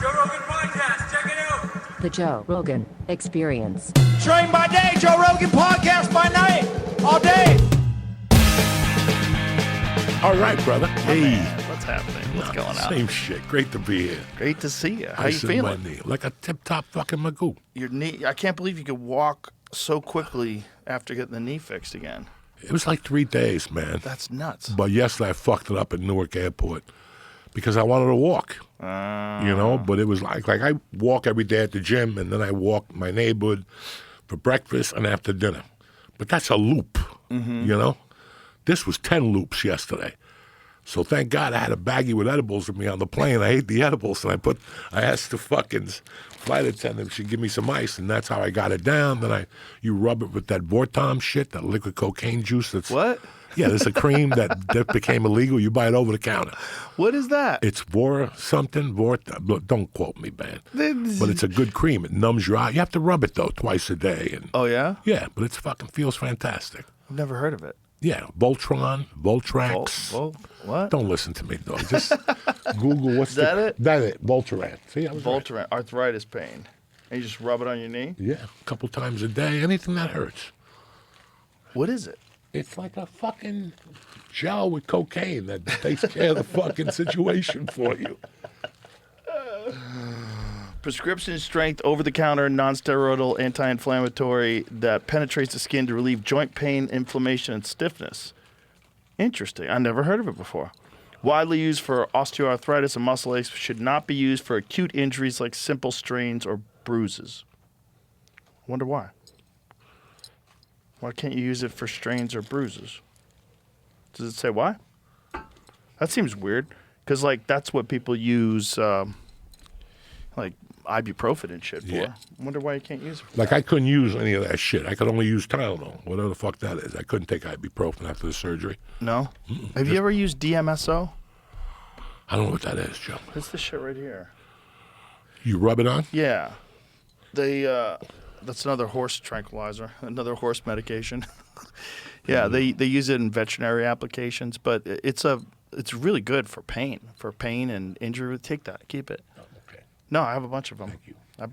Joe Rogan Podcast. Check it out. The Joe Rogan Experience. Train by day, Joe Rogan Podcast by night, all day. All right, brother. Hey. What's happening? What's going on? Same shit. Great to be here. Great to see you. How you Ice in my feeling? knee, like a tip-top fucking magoo. Your knee. I can't believe you could walk so quickly after getting the knee fixed again. It was like 3 days, man. That's nuts. But yesterday I fucked it up at Newark Airport because I wanted to walk. But it was like I walk every day at the gym, and then I walk my neighborhood for breakfast and after dinner. But that's a loop, This was 10 loops yesterday. So thank God I had a baggie with edibles with me on the plane. I ate the edibles, and I asked the fucking flight attendant if she'd give me some ice, and that's how I got it down. Then you rub it with that Vortom shit, that liquid cocaine juice. That's What? Yeah, there's a cream that became illegal. You buy it over the counter. What is that? It's don't quote me, man. But it's a good cream. It numbs your eye. You have to rub it, though, twice a day. And Oh, yeah? yeah, but it fucking feels fantastic. I've never heard of it. Yeah, Voltron, Voltrax. What? Don't listen to me, dog. Just Google what's Is that it? That's it, Voltaren. See, I was right. Voltaren. Arthritis pain. And you just rub it on your knee? Yeah, a couple times a day. Anything that hurts. What is it? It's like a fucking gel with cocaine that takes care of the fucking situation for you. Prescription strength, over-the-counter, non-steroidal, anti-inflammatory that penetrates the skin to relieve joint pain, inflammation, and stiffness. Interesting. I never heard of it before. Widely used for osteoarthritis and muscle aches, should not be used for acute injuries like simple strains or bruises. I wonder why. Why can't you use it for strains or bruises? Does it say why? That seems weird, because that's what people use, like ibuprofen and shit for. Yeah. I wonder why you can't use it for Like that. I couldn't use any of that shit. I could only use Tylenol, whatever the fuck that is. I couldn't take ibuprofen after the surgery. No? Have you ever used DMSO? I don't know what that is, Joe. It's this shit right here. You rub it on? Yeah. That's another horse tranquilizer, another horse medication. Yeah, they use it in veterinary applications, but it's really good for pain and injury. Take that, keep it. Okay. No, I have a bunch of them. Thank you. I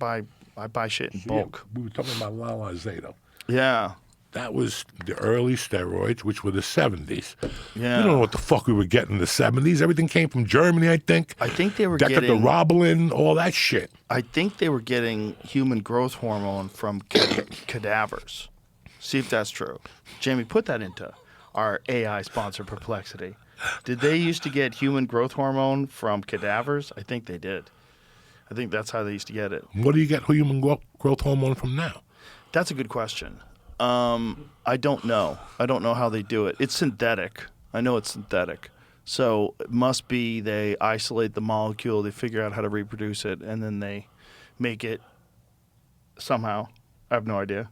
buy shit in Yeah, bulk. we were talking about Lala Zato. Yeah. That was the early steroids, which were the 70s. Yeah. We don't know what the fuck we were getting in the 70s. Everything came from Germany, I think. I think they were Decadoroblin, all that shit. I think they were getting human growth hormone from cadavers. See if that's true. Jamie, put that into our AI sponsor Perplexity. Did they used to get human growth hormone from cadavers? I think they did. I think that's how they used to get it. What do you get human growth hormone from now? That's a good question. I don't know. I don't know how they do it. It's synthetic. I know it's synthetic. So it must be they isolate the molecule, they figure out how to reproduce it, and then they make it somehow. I have no idea.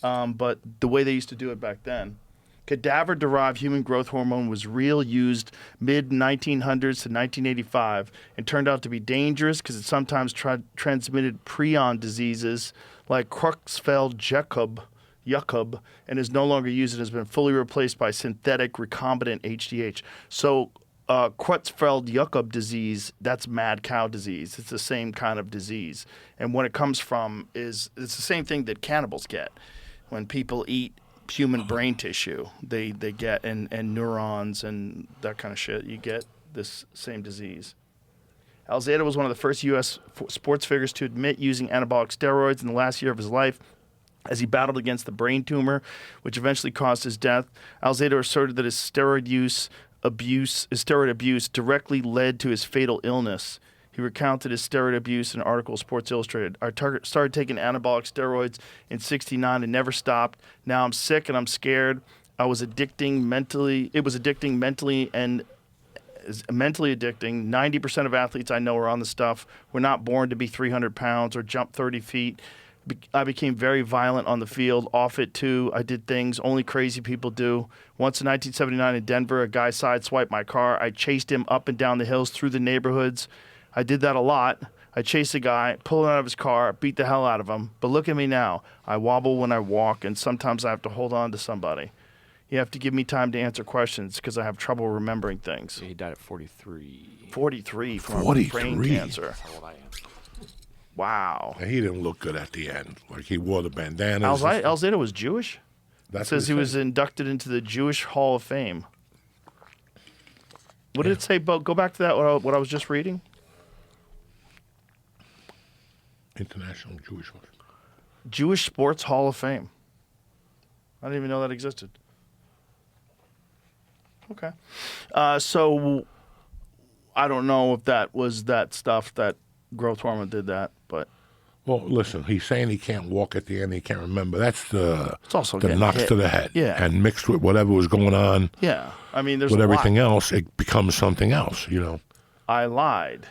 But the way they used to do it back then, cadaver-derived human growth hormone was used mid-1900s to 1985 and turned out to be dangerous because it sometimes transmitted prion diseases like Creutzfeldt-Jakob, and is no longer used and has been fully replaced by synthetic recombinant HGH. So Creutzfeldt-Jakob disease, that's mad cow disease. It's the same kind of disease. And what it comes from it's the same thing that cannibals get. When people eat human brain tissue, they get, and neurons and that kind of shit, you get this same disease. Alzado was one of the first U.S. sports figures to admit using anabolic steroids in the last year of his life as he battled against the brain tumor, which eventually caused his death. Alzado asserted that his steroid abuse directly led to his fatal illness. He recounted his steroid abuse in an article in Sports Illustrated. I started taking anabolic steroids in '69 and never stopped. Now I'm sick and I'm scared. It was addicting mentally and mentally addicting. 90% of athletes I know are on the stuff. We're not born to be 300 pounds or jump 30 feet. I became very violent on the field, off it too. I did things only crazy people do. Once in 1979 in Denver, a guy sideswiped my car. I chased him up and down the hills through the neighborhoods. I did that a lot. I chased a guy, pulled him out of his car, beat the hell out of him. But look at me now. I wobble when I walk, and sometimes I have to hold on to somebody. You have to give me time to answer questions because I have trouble remembering things. He died at 43. 43 from 43? brain cancer. That's how old I am. Wow. And he didn't look good at the end. Like he wore the bandanas. Alzado was Jewish? That Says he was inducted into the Jewish Hall of Fame. What did it say? Go back to that, what I was just reading. International Jewish one. Jewish Sports Hall of Fame. I didn't even know that existed. Okay. So I don't know if that was that stuff that growth hormone did that, but. Well, listen, he's saying he can't walk at the end, he can't remember. That's It's also the getting knocks hit. to the head. Yeah. And mixed with whatever was going on Yeah. I mean, there's with a everything lot. else, it becomes something else, you know. I lied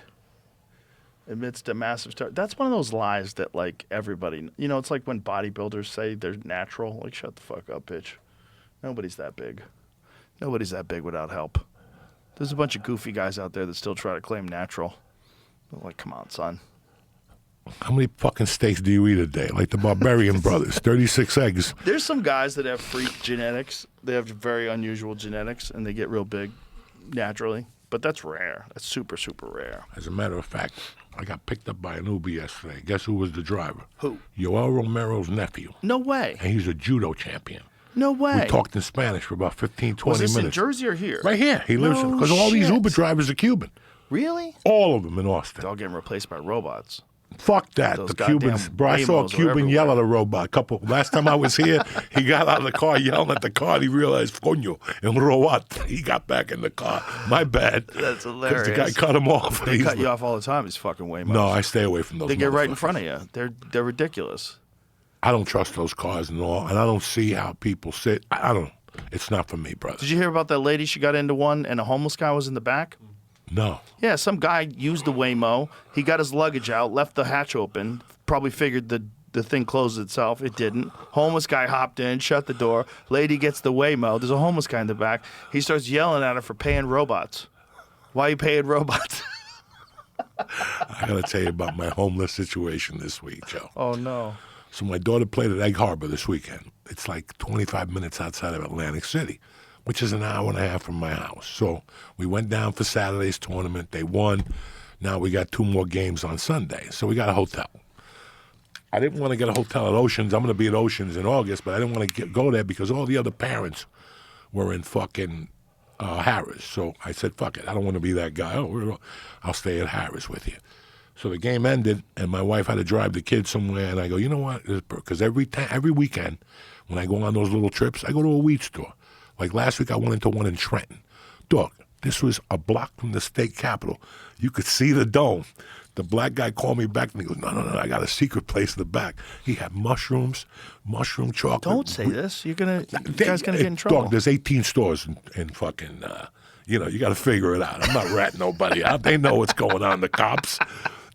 amidst a massive star. That's one of those lies that, like, everybody, it's like when bodybuilders say they're natural. Like, shut the fuck up, bitch. Nobody's that big. Nobody's that big without help. There's a bunch of goofy guys out there that still try to claim natural. They're like, come on, son. How many fucking steaks do you eat a day? Like the Barbarian brothers, 36 eggs. There's some guys that have freak genetics. They have very unusual genetics, and they get real big naturally. But that's rare. That's super, super rare. As a matter of fact, I got picked up by an Uber yesterday. Guess who was the driver? Who? Yoel Romero's nephew. No way. And he's a judo champion. No way. We talked in Spanish for about 15, 20 Was this minutes. in Jersey or here? Right here. He lives No because all these shit. Uber drivers are Cuban. Really? All of them in Austin. They're all getting replaced by robots. Fuck that. Those The goddamn Cubans. Bro, I saw a Waymos are Cuban yell at everywhere. a robot. Last time I was here, he got out of the car yelling at the car. And he realized, coño, un robot. He got back in the car. My bad. That's 'Cause hilarious. the guy cut him off. They He's cut you like, off all the time, these fucking Waymos. No, I stay away from those. They get right in motherfuckers. front of you. They're ridiculous. I don't trust those cars and all, and I don't see how people sit. I don't. It's not for me, brother. Did you hear about that lady? She got into one, and a homeless guy was in the back? No. Yeah, some guy used the Waymo. He got his luggage out, left the hatch open, probably figured the thing closed itself. It didn't. Homeless guy hopped in, shut the door. Lady gets the Waymo. There's a homeless guy in the back. He starts yelling at her for paying robots. Why are you paying robots? I got to tell you about my homeless situation this week, Joe. Oh, no. So my daughter played at Egg Harbor this weekend. It's like 25 minutes outside of Atlantic City, which is an hour and a half from my house. So we went down for Saturday's tournament. They won. Now we got 2 more games on Sunday. So we got a hotel. I didn't want to get a hotel at Oceans. I'm going to be at Oceans in August, but I didn't want to go there because all the other parents were in fucking Harris. So I said, fuck it. I don't want to be that guy. I'll stay at Harris with you. So the game ended, and my wife had to drive the kids somewhere, and I go, you know what? Because every weekend when I go on those little trips, I go to a weed store. Like last week, I went into one in Trenton. Dog, this was a block from the state capitol. You could see the dome. The black guy called me back, and he goes, no, I got a secret place in the back. He had mushrooms, mushroom chocolate. Don't say this. You guys going to get in trouble. Dog, there's 18 stores in fucking, you got to figure it out. I'm not ratting nobody out. They know what's going on, the cops.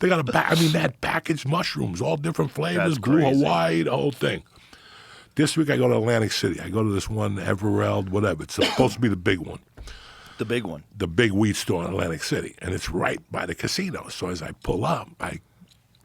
They got they had packaged mushrooms, all different flavors, That's Blue crazy. Hawaii, the whole thing. This week I go to Atlantic City. I go to this one, Evereld, whatever. It's supposed to be the big one. The big one. The big weed store in Atlantic City. And it's right by the casino. So as I pull up, I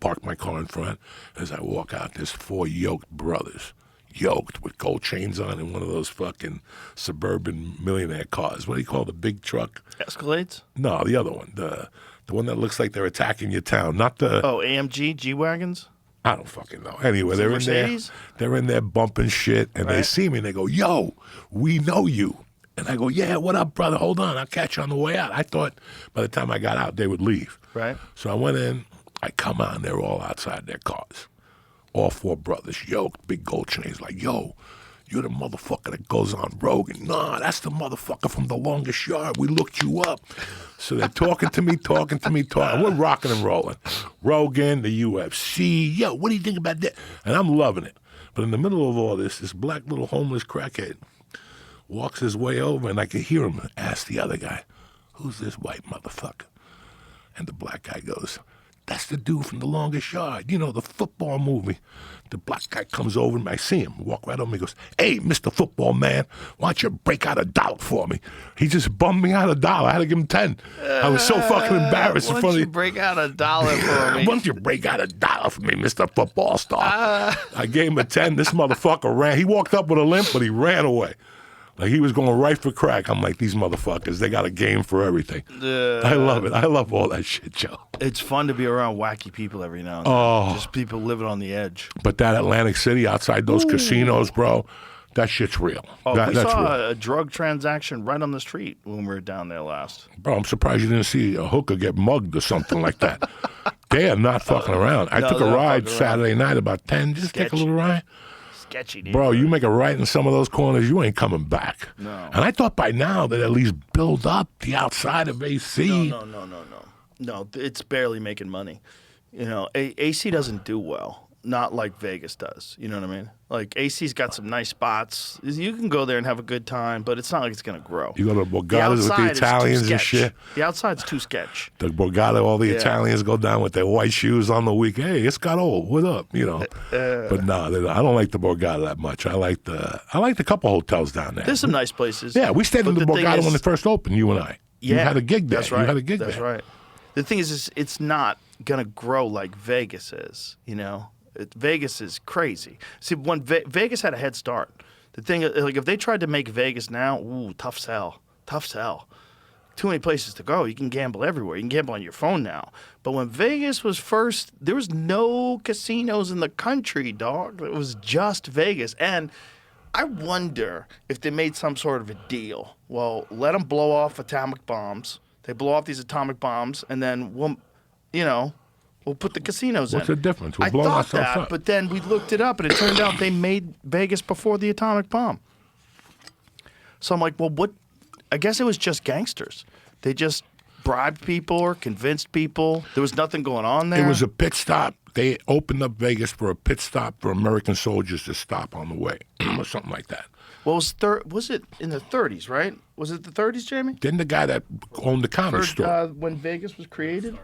park my car in front. As I walk out, there's 4 yoked brothers. Yoked with gold chains on in one of those fucking suburban millionaire cars. What do you call the big truck? Escalades? No, the other one. The one that looks like they're attacking your town. Not the... Oh, AMG G-Wagons? I don't fucking know. Anyway, Is it they're Mercedes? in there. They're in there bumping shit, and they Right. see me, and they go, yo, we know you. And I go, yeah, what up, brother? Hold on. I'll catch you on the way out. I thought by the time I got out, they would leave. Right. So I went in. I come out, and they're all outside their cars. All 4 brothers, yoked, big gold chains, like, yo, you're the motherfucker that goes on Rogan. Nah, that's the motherfucker from The Longest Yard. We looked you up. So they're talking to me. We're rocking and rolling. Rogan, the UFC. Yo, what do you think about that? And I'm loving it. But in the middle of all this black little homeless crackhead walks his way over, and I could hear him ask the other guy, who's this white motherfucker? And the black guy goes, that's the dude from The Longest Yard, the football movie. The black guy comes over, and I see him walk right over me. He goes, hey, Mr. Football Man, why don't you break out $1 for me? He just bummed me out $1. I had to give him 10. I was so fucking embarrassed in Why front don't of you break out $1 for me? Why don't you break out $1 for me, Mr. Football Star? I gave him a 10. This motherfucker ran. He walked up with a limp, but he ran away. Like he was going right for crack. I'm like, these motherfuckers, they got a game for everything. I love it. I love all that shit, Joe. It's fun to be around wacky people every now and then. Oh. Just people living on the edge. But that Atlantic City outside those casinos, bro, that shit's real. Oh, we That's saw real. a drug transaction right on the street when we were down there last. Bro, I'm surprised you didn't see a hooker get mugged or something like that. They are not fucking around. I No, took a they're not ride fucking around. Saturday night about 10. Just take a little ride. Sketchy, dude. Bro, you make a right in some of those corners, you ain't coming back. No. And I thought by now they'd at least build up the outside of AC. No. No, it's barely making money. You know, AC doesn't do well. Not like Vegas does. You know what I mean? Like, AC's got some nice spots. You can go there and have a good time, but it's not like it's going to grow. You go to Borgata's with the outside is too Italians and sketch. shit. The outside's too sketch. The Borgata, all the Yeah. Italians go down with their white shoes on the week. Hey, it's got old. What up? You know. But no, I don't like the Borgata that much. I like the couple hotels down there. There's some nice places. Yeah, we stayed in But the thing Borgata is- when it first opened, you and I. You had a gig there. That's right. You had a gig That's there. right. The thing is it's not going to grow like Vegas is, you know? Vegas is crazy. See, when Vegas had a head start. The thing, like, if they tried to make Vegas now, ooh, tough sell. Tough sell. Too many places to go. You can gamble everywhere. You can gamble on your phone now. But when Vegas was first, there was no casinos in the country, dog. It was just Vegas. And I wonder if they made some sort of a deal. Well, let them blow off atomic bombs. They blow off these atomic bombs, and then we'll put the casinos in. What's the difference? We're I blowing thought ourselves that, up. but then we looked it up, and it turned out they made Vegas before the atomic bomb. So I'm like, well, what? I guess it was just gangsters. They just bribed people or convinced people. There was nothing going on there. It was a pit stop. They opened up Vegas for a pit stop for American soldiers to stop on the way, or something like that. Well, was it in the 30s, right? Was it the 30s, Jamie? Then the guy that owned the comedy store. When Vegas was created?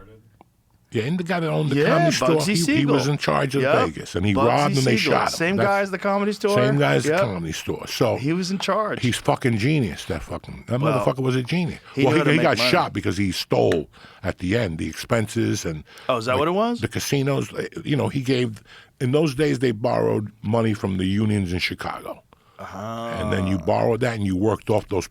Yeah, and the guy that owned the Yeah, comedy store, Bugsy he Siegel. was in charge of Yep. Vegas, and he Bugsy robbed and they Siegel. shot him. Same That's- guy as the comedy store? Same guy as Yep. the comedy store. So He was in charge. he's fucking genius. That motherfucker was a genius. he knew how to he make got money. shot because he stole at the end the expenses and. Oh, is that what it was? The casinos. You know, he gave. In those days, they borrowed money from the unions in Chicago. And then you borrowed that and you worked off those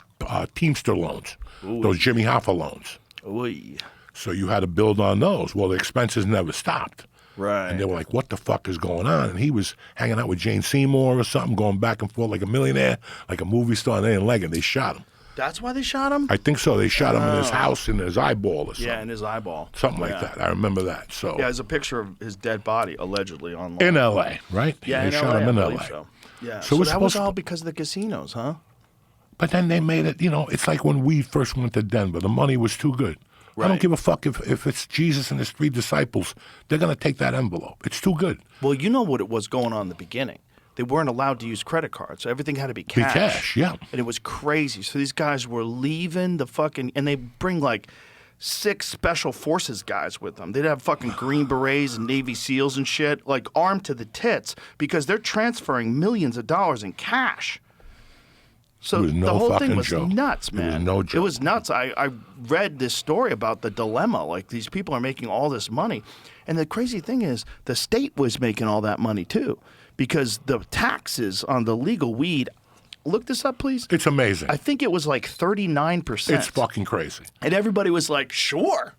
Teamster loans, those Jimmy Hoffa loans. Oy. So you had to build on those. Well, the expenses never stopped. Right. And they were like, what the fuck is going on? And he was hanging out with Jane Seymour or something, going back and forth like a millionaire, like a movie star, and they didn't like him. They shot him. That's why they shot him? I think so. They shot him in his house, in his eyeball or something. Yeah, in his eyeball. Something like Yeah. that. I remember that. So Yeah, there's a picture of his dead body, allegedly, online. in L.A., right? Yeah, they in shot LA, him in I L.A. believe so. Yeah, So so it's that was supposed to- all because of the casinos, huh? But then they made it, you know, it's like when we first went to Denver. The money was too good. I don't Right. give a fuck if it's Jesus and his three disciples. They're going to take that envelope. It's too good. Well, you know what it was going on in the beginning. They weren't allowed to use credit cards, so everything had to be Be cash. cash, yeah. And it was crazy. So these guys were leaving the fucking, and they bring like 6 special forces guys with them. They'd have fucking Green Berets and Navy SEALs and shit, like armed to the tits, because they're transferring millions of dollars in cash. So It was no the whole thing fucking was joke. nuts, It was man. no It joke. was nuts. I read this story about the dilemma. Like, these people are making all this money. And the crazy thing is, the state was making all that money too, because the taxes on the legal weed, look this up, please. It's amazing. I think it was like 39%. It's fucking crazy. And everybody was like, sure.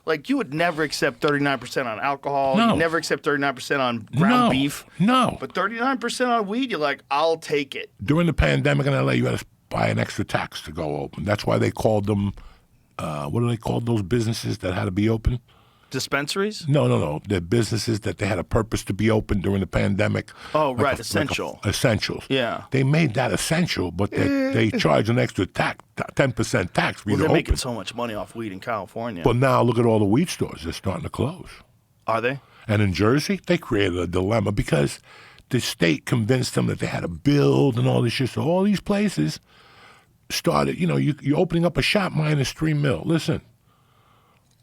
Like, you would never accept 39% on alcohol. No. You'd never accept 39% on ground No. beef. No. But 39% on weed, you're like, I'll take it. During the pandemic in L.A., you had to buy an extra tax to go open. That's why they called them, what do they call those businesses that had to be open? Dispensaries? No. They're businesses that they had a purpose to be open during the pandemic. Oh, Like right, essential. Essentials. Yeah. They made that essential, but they charge an extra tax, 10% tax for you Well, to they're open. making so much money off weed in California. But now look at all the weed stores. They're starting to close. Are they? And in Jersey, they created a dilemma because the state convinced them that they had to build and all this shit. So all these places started, you're opening up a shop minus $3 million. Listen,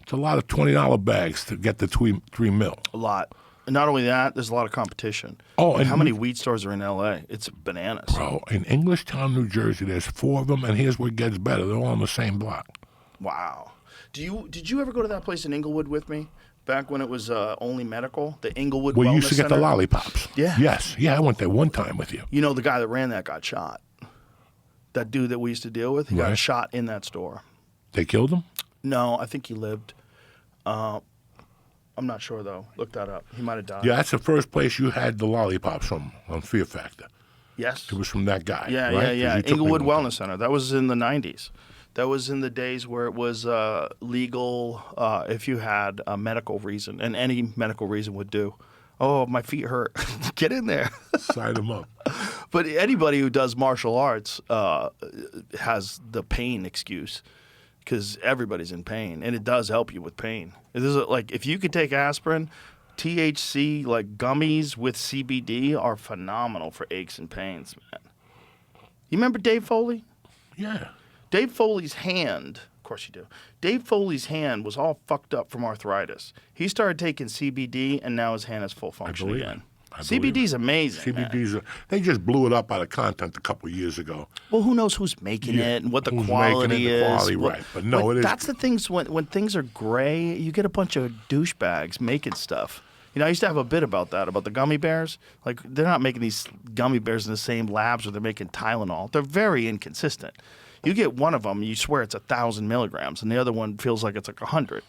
it's a lot of $20 bags to get the $3 million. A lot. And not only that, there's a lot of competition. Oh, Like, and how many weed stores are in L.A.? It's bananas. Bro, in Englishtown, New Jersey, there's 4 of them, and here's where it gets better. They're all on the same block. Wow. Did you ever go to that place in Inglewood with me? Back when it was only medical? The Inglewood Where Wellness you used to get the Center? lollipops. Yeah. Yes. Yeah, I went there one time with you. You know, the guy that ran that got shot. that dude that we used to deal with, he got Right. shot in that store. They killed him? No, I think he lived. I'm not sure, though. Look that up. He might have died. Yeah, that's the first place you had the lollipops from on Fear Factor. Yes. It was from that guy. Yeah, right? yeah, 'Cause yeah. you took me Inglewood one time. Wellness Center. That was in the 90s. That was in the days where it was legal if you had a medical reason, and any medical reason would do. Oh, my feet hurt. Get in there. Sign them up. But anybody who does martial arts has the pain excuse because everybody's in pain, and it does help you with pain. It is like if you could take aspirin, THC like gummies with CBD are phenomenal for aches and pains, man. You remember Dave Foley? Yeah. Dave Foley's hand, of course you do. Dave Foley's hand was all fucked up from arthritis. He started taking CBD, and now his hand is full function believe again. it. I believe CBD's amazing. man. CBDs, they just blew it up out of content a couple of years ago. Well, who knows who's making Yeah, it and what the who's quality making it, is. the quality, right. But no, it is- That's the things when things are gray, you get a bunch of douchebags making stuff. You know, I used to have a bit about that, about the gummy bears. Like, they're not making these gummy bears in the same labs where they're making Tylenol. They're very inconsistent. You get one of them, you swear it's 1,000 milligrams, and the other one feels like it's like 100.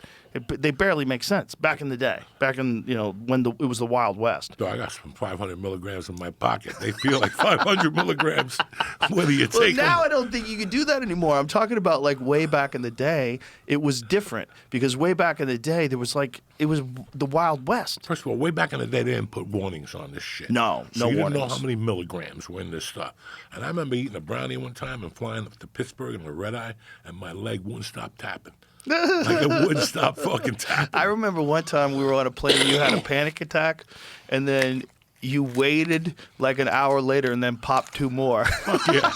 They barely make sense. Back in the day, back in when it was the Wild West. So I got some 500 milligrams in my pocket. They feel like 500 milligrams whether you Well, take now them. I don't think you can do that anymore. I'm talking about like way back in the day, it was different because way back in the day there was it was the Wild West. First of all, way back in the day, they didn't put warnings on this shit. No, so no you didn't know warnings. how many milligrams were in this stuff. And I remember eating a brownie one time and flying up to Pittsburgh in a red eye, and my leg wouldn't stop tapping. Like it wouldn't stop fucking tapping. I remember one time we were on a plane and you had a panic attack, and then you waited like an hour later and then popped 2 more. Yeah.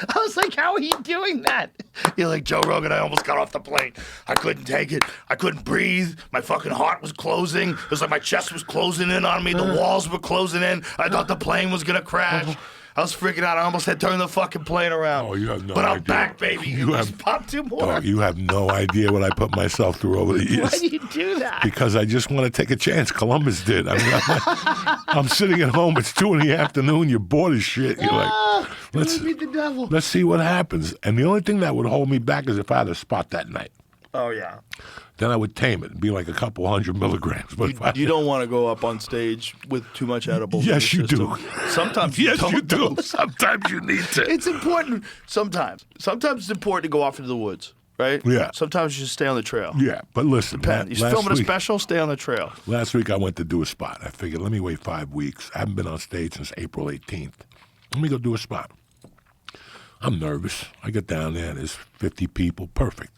I was like, how are you doing that? You're like, Joe Rogan, I almost got off the plane. I couldn't take it. I couldn't breathe. My fucking heart was closing. It was like my chest was closing in on me. The walls were closing in. I thought the plane was going to crash. I was freaking out. I almost had turned the fucking plane around. Oh, you have no But I'm idea. back, baby. You just have- popped 2 more. Dog, you have no idea what I put myself through over the years. Why do you do that? Because I just want to take a chance. Columbus did. I mean, I'm sitting at home. It's 2 in the afternoon. You're bored as shit. You're like, let's Meet the devil. let's see what happens. And the only thing that would hold me back is if I had a spot that night. Oh, yeah. Then I would tame it and be like a couple 100 milligrams. But if I, You don't want to go up on stage with too much edibles. Yes, in you your do. system. Sometimes yes, don't, you do. though. Sometimes you need to. It's important. Sometimes it's important to go off into the woods, right? Yeah. Sometimes you just stay on the trail. Yeah, but listen, man, You're filming a special, stay on the trail. last week I went to do a spot. I figured, let me wait 5 weeks. I haven't been on stage since April 18th. Let me go do a spot. I'm nervous. I get down there, there's 50 people. Perfect.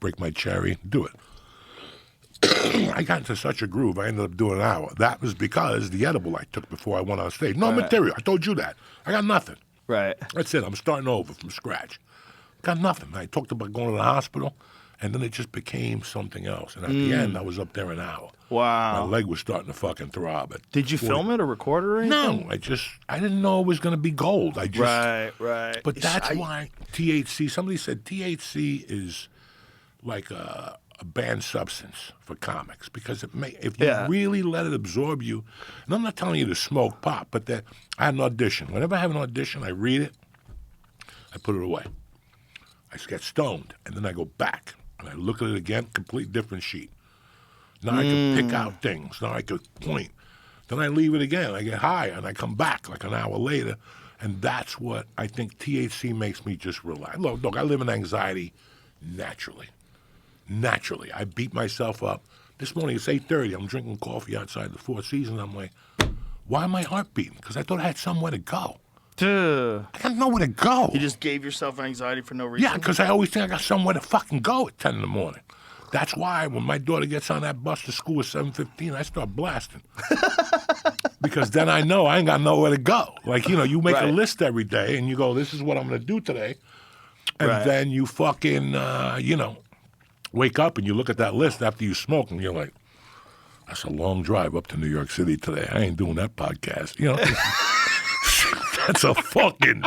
Break my cherry, do it. I got into such a groove, I ended up doing an hour. That was because the edible I took before I went on stage. No material. I told you that. I got nothing. Right. That's it. I'm starting over from scratch. Got nothing. I talked about going to the hospital, and then it just became something else. And at the end, I was up there an hour. Wow. My leg was starting to fucking throb. Did you film it or record it or anything? No, I didn't know it was going to be gold. I just, Right. But that's why THC, somebody said THC is like a banned substance for comics because if you really let it absorb you, and I'm not telling you to smoke pot, but I had an audition. Whenever I have an audition, I read it, I put it away. I get stoned, and then I go back, and I look at it again, complete different sheet. Now I can pick out things. Now I could point. Then I leave it again. I get high, and I come back like an hour later, and that's what I think THC makes me just relax. Look, I live in anxiety naturally. Naturally. I beat myself up. This morning it's 8:30. I'm drinking coffee outside the Four Seasons. I'm like, why am my heart beating? Because I thought I had somewhere to go. Duh. I got nowhere to go. You just gave yourself anxiety for no reason? Yeah, because I always think I got somewhere to fucking go at 10 in the morning. That's why when my daughter gets on that bus to school at 7:15, I start blasting. Because then I know I ain't got nowhere to go. Like, you make a list every day and you go, this is what I'm going to do today. And then you fucking, wake up and you look at that list after you smoke and you're like, that's a long drive up to New York City today. I ain't doing that podcast. That's a fucking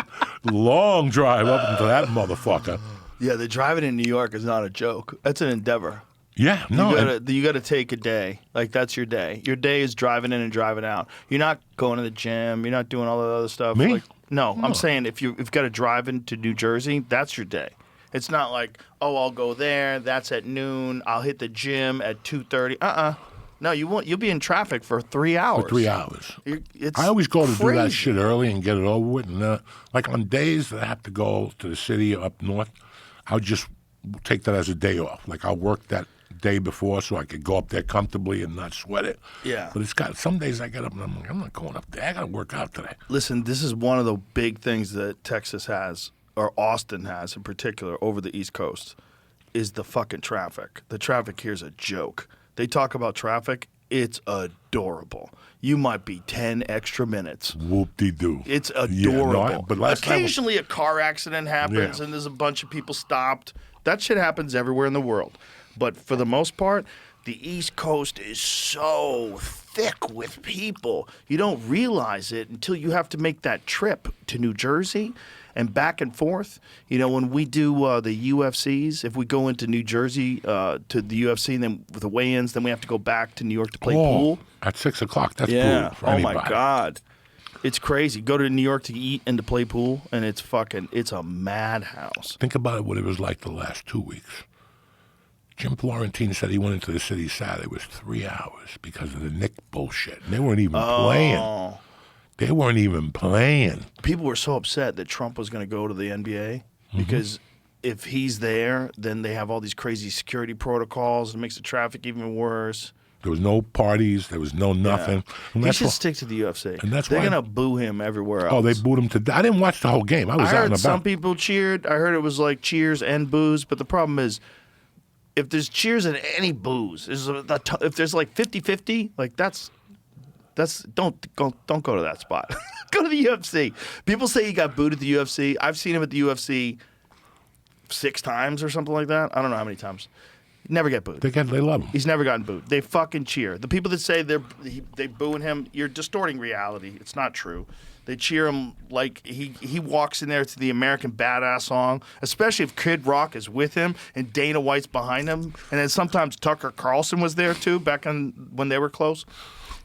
long drive up into that motherfucker. Yeah, the driving in New York is not a joke. That's an endeavor. Yeah, no. You gotta take a day. Like, that's your day. Your day is driving in and driving out. You're not going to the gym. You're not doing all that other stuff. Me? Like, no, I'm saying if you've got to drive into New Jersey, that's your day. It's not like, oh, I'll go there. That's at noon. I'll hit the gym at 2:30. No, you won't. You'll be in traffic for 3 hours. For 3 hours. It's I always go to do that crazy. shit early and get it over with. And like on days that I have to go to the city up north, I'll just take that as a day off. Like I'll work that day before so I could go up there comfortably and not sweat it. Yeah. But it's got some days I get up and I'm like, I'm not going up there. I got to work out today. Listen, this is one of the big things that Texas has, or Austin has in particular, over the East Coast, is the fucking traffic. The traffic here is a joke. They talk about traffic. It's adorable. You might be 10 extra minutes. Whoop-de-doo. It's Yeah, adorable. but last time- Occasionally a car accident happens Yeah. and there's a bunch of people stopped. That shit happens everywhere in the world. But for the most part, the East Coast is so thick with people. You don't realize it until you have to make that trip to New Jersey and back and forth. You know, when we do the UFCs, if we go into New Jersey to the UFC and then with the weigh-ins, then we have to go back to New York to play pool. At 6 o'clock. That's Yeah. brutal for Oh anybody. my God. It's crazy. Go to New York to eat and to play pool, and it's a madhouse. Think about what it was like the last 2 weeks. Jim Florentine said he went into the city Saturday. It was 3 hours because of the Nick bullshit. And they weren't even playing. They weren't even playing. People were so upset that Trump was going to go to the NBA because if he's there, then they have all these crazy security protocols. It makes the traffic even worse. There was no parties. There was no nothing. And He that's should why- stick to the UFC. and that's They're why- going to boo him everywhere else. Oh, they booed him to death. I didn't watch the whole game. I was I out and heard about. some people cheered. I heard it was like cheers and boos, but the problem is if there's cheers and any boos, if there's like 50-50, like that's don't go to that spot. Go to the UFC. People say he got booed at the UFC. I've seen him at the UFC 6 times or something like that. I don't know how many times. Never get booed. They love him. He's never gotten booed. They fucking cheer. The people that say they booing him, you're distorting reality. It's not true. They cheer him like he walks in there to the American Badass song, especially if Kid Rock is with him and Dana White's behind him. And then sometimes Tucker Carlson was there too, back when they were close.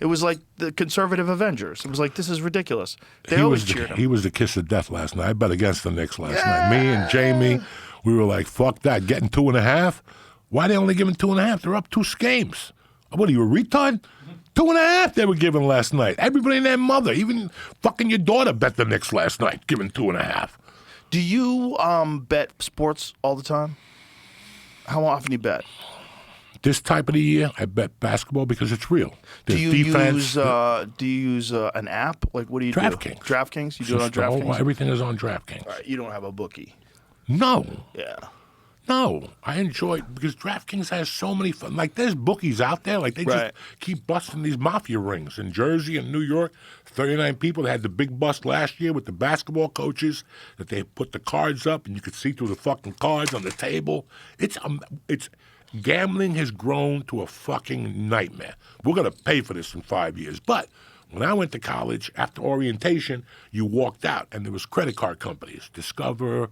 It was like the conservative Avengers. It was like, this is ridiculous. They always cheered him. He was the kiss of death last night. I bet against the Knicks last night. Me and Jamie, we were like, fuck that. Getting 2.5? Why they only giving 2.5? They're up 2 games. What are you, a retard? 2.5 they were giving last night. Everybody and their mother, even fucking your daughter bet the Knicks last night, giving 2.5. Do you bet sports all the time? How often do you bet? This type of the year, I bet basketball because it's real. Do There's you defense. use an app? Like, what do you DraftKings. do? DraftKings? You do it on Just the whole- DraftKings? everything is on DraftKings. All right, you don't have a bookie. No. Yeah. No, I enjoy it because DraftKings has so many fun. Like, there's bookies out there. Like, they Right. just keep busting these mafia rings in Jersey and New York. 39 people. They had the big bust last year with the basketball coaches that they put the cards up and you could see through the fucking cards on the table. It's gambling has grown to a fucking nightmare. We're going to pay for this in 5 years. But when I went to college, after orientation, you walked out and there was credit card companies, Discover,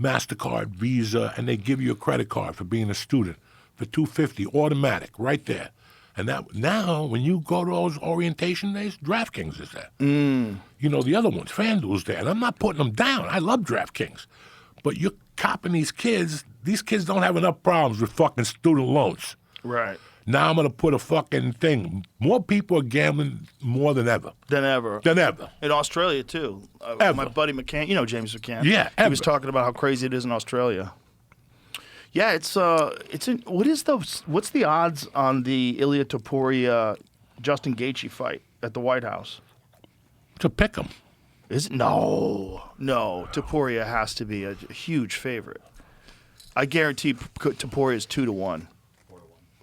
MasterCard, Visa, and they give you a credit card for being a student for $250 automatic right there. And that now, when you go to those orientation days, DraftKings is there. You know, the other ones, FanDuel's there. And I'm not putting them down. I love DraftKings. But you're copping these kids don't have enough problems with fucking student loans. Right. Now I'm going to put a fucking thing. More people are gambling more than ever. Than ever. Than ever. In Australia, too. Ever. My buddy McCann, you know James McCann. Yeah, He was ever. talking about how crazy it is in Australia. Yeah, what's the odds on the Ilya Topuria Justin Gaethje fight at the White House? To pick them. Is it? No. Topuria has to be a huge favorite. I guarantee Topuria is 2-1.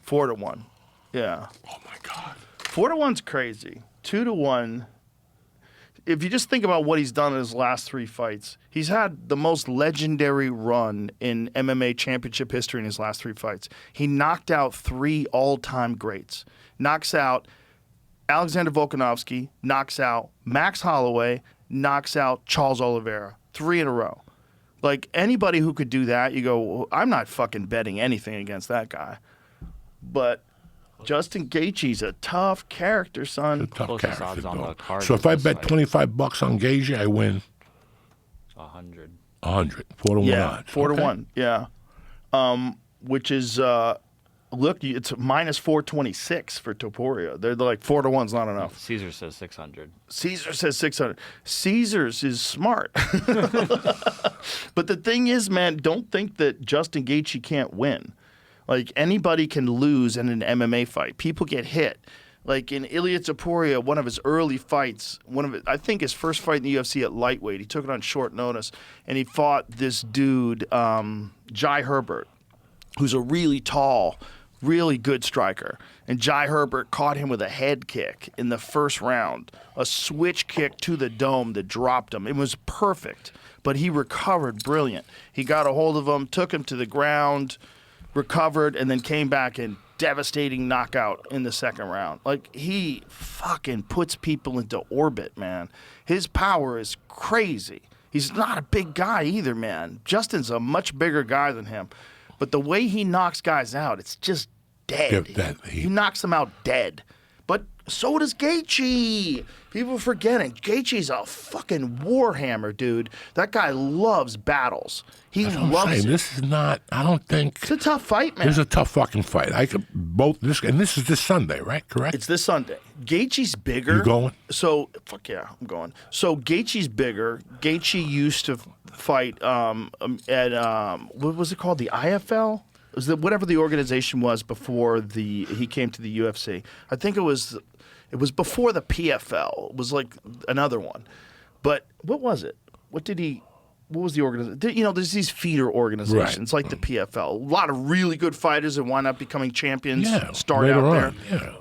4-1. Yeah. Oh, my God. 4-1's crazy. 2-1. If you just think about what he's done in his last 3 fights, he's had the most legendary run in MMA championship history in his last 3 fights. He knocked out 3 all-time greats. Knocks out Alexander Volkanovski, knocks out Max Holloway, knocks out Charles Oliveira. 3 in a row. Like, anybody who could do that, you go, well, I'm not fucking betting anything against that guy. but Justin Gaethje's a tough character, son. A tough Closest character, odds on though. the card So is if I this bet fight. $25 on Gaethje, I win 100. 100. 4-1 Yeah, odds. 4-1. Yeah, which is it's minus 426 for Topuria. They're like 4-1's not enough. Caesar says 600. Caesar says 600. Caesar's is smart. But the thing is, man, don't think that Justin Gaethje can't win. Like, anybody can lose in an MMA fight. People get hit. Like in Ilia Topuria, one of his early fights, I think his first fight in the UFC at lightweight, he took it on short notice, and he fought this dude, Jai Herbert, who's a really tall, really good striker. And Jai Herbert caught him with a head kick in the first round, a switch kick to the dome that dropped him. It was perfect, but he recovered brilliant. He got a hold of him, took him to the ground, recovered, and then came back and devastating knockout in the second round. Like, he fucking puts people into orbit, man. His power is crazy. He's not a big guy either, man. Justin's a much bigger guy than him. But the way he knocks guys out, it's just dead. He knocks them out dead. But so does Gaethje. People are forgetting. Gaethje's a fucking warhammer, dude. That guy loves battles. He loves it. This is not, I don't think. It's a tough fight, man. This is a tough fucking fight. I could this is this Sunday, right? Correct? It's this Sunday. Gaethje's bigger. You going? So, fuck yeah, I'm going. So, Gaethje's bigger. Gaethje used to fight at, what was it called? The IFL? Was whatever the organization was before he came to the UFC. I think it was before the PFL. It was like another one. But what was it? What was the organization? You know, there's these feeder organizations like the PFL. A lot of really good fighters that wind up becoming champions start later out there. on, yeah.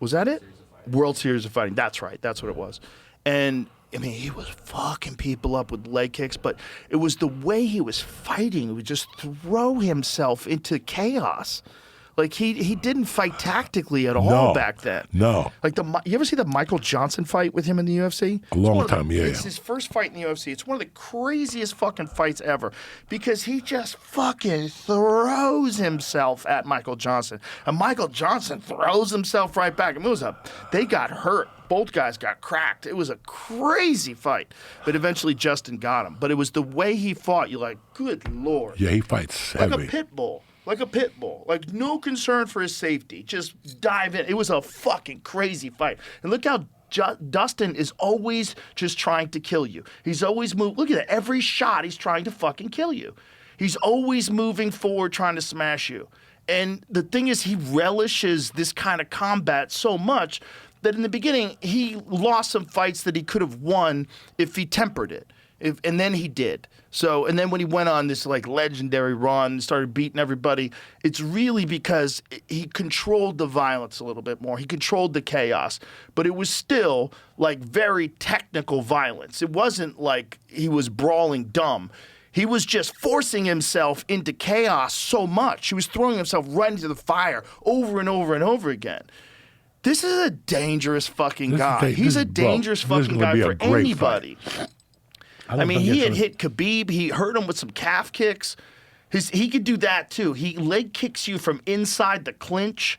Was that it? World Series of Fighting. That's right. That's what it was. And, I mean, he was fucking people up with leg kicks, but it was the way he was fighting. He would just throw himself into chaos. Like, he didn't fight tactically at all back then. No. Like, you ever see the Michael Johnson fight with him in the UFC? A long time, yeah. It's his first fight in the UFC. It's one of the craziest fucking fights ever because he just fucking throws himself at Michael Johnson. And Michael Johnson throws himself right back. I mean, they got hurt. Both guys got cracked. It was a crazy fight. But eventually Justin got him. But it was the way he fought. You're like, good Lord. Yeah, he fights heavy. Like a pit bull. Like a pit bull. Like, no concern for his safety. Just dive in. It was a fucking crazy fight. And look how Dustin is always just trying to kill you. He's always moving. Look at that. Every shot, he's trying to fucking kill you. He's always moving forward, trying to smash you. And the thing is, he relishes this kind of combat so much that in the beginning, he lost some fights that he could have won if he tempered it. And then he did. So, and then when he went on this like legendary run, started beating everybody, it's really because he controlled the violence a little bit more. He controlled the chaos, but it was still like very technical violence. It wasn't like he was brawling dumb. He was just forcing himself into chaos so much. He was throwing himself right into the fire over and over and over again. This is a dangerous fucking guy. He's a dangerous fucking guy for anybody. I mean, he had hit Khabib. He hurt him with some calf kicks. He could do that, too. He leg kicks you from inside the clinch.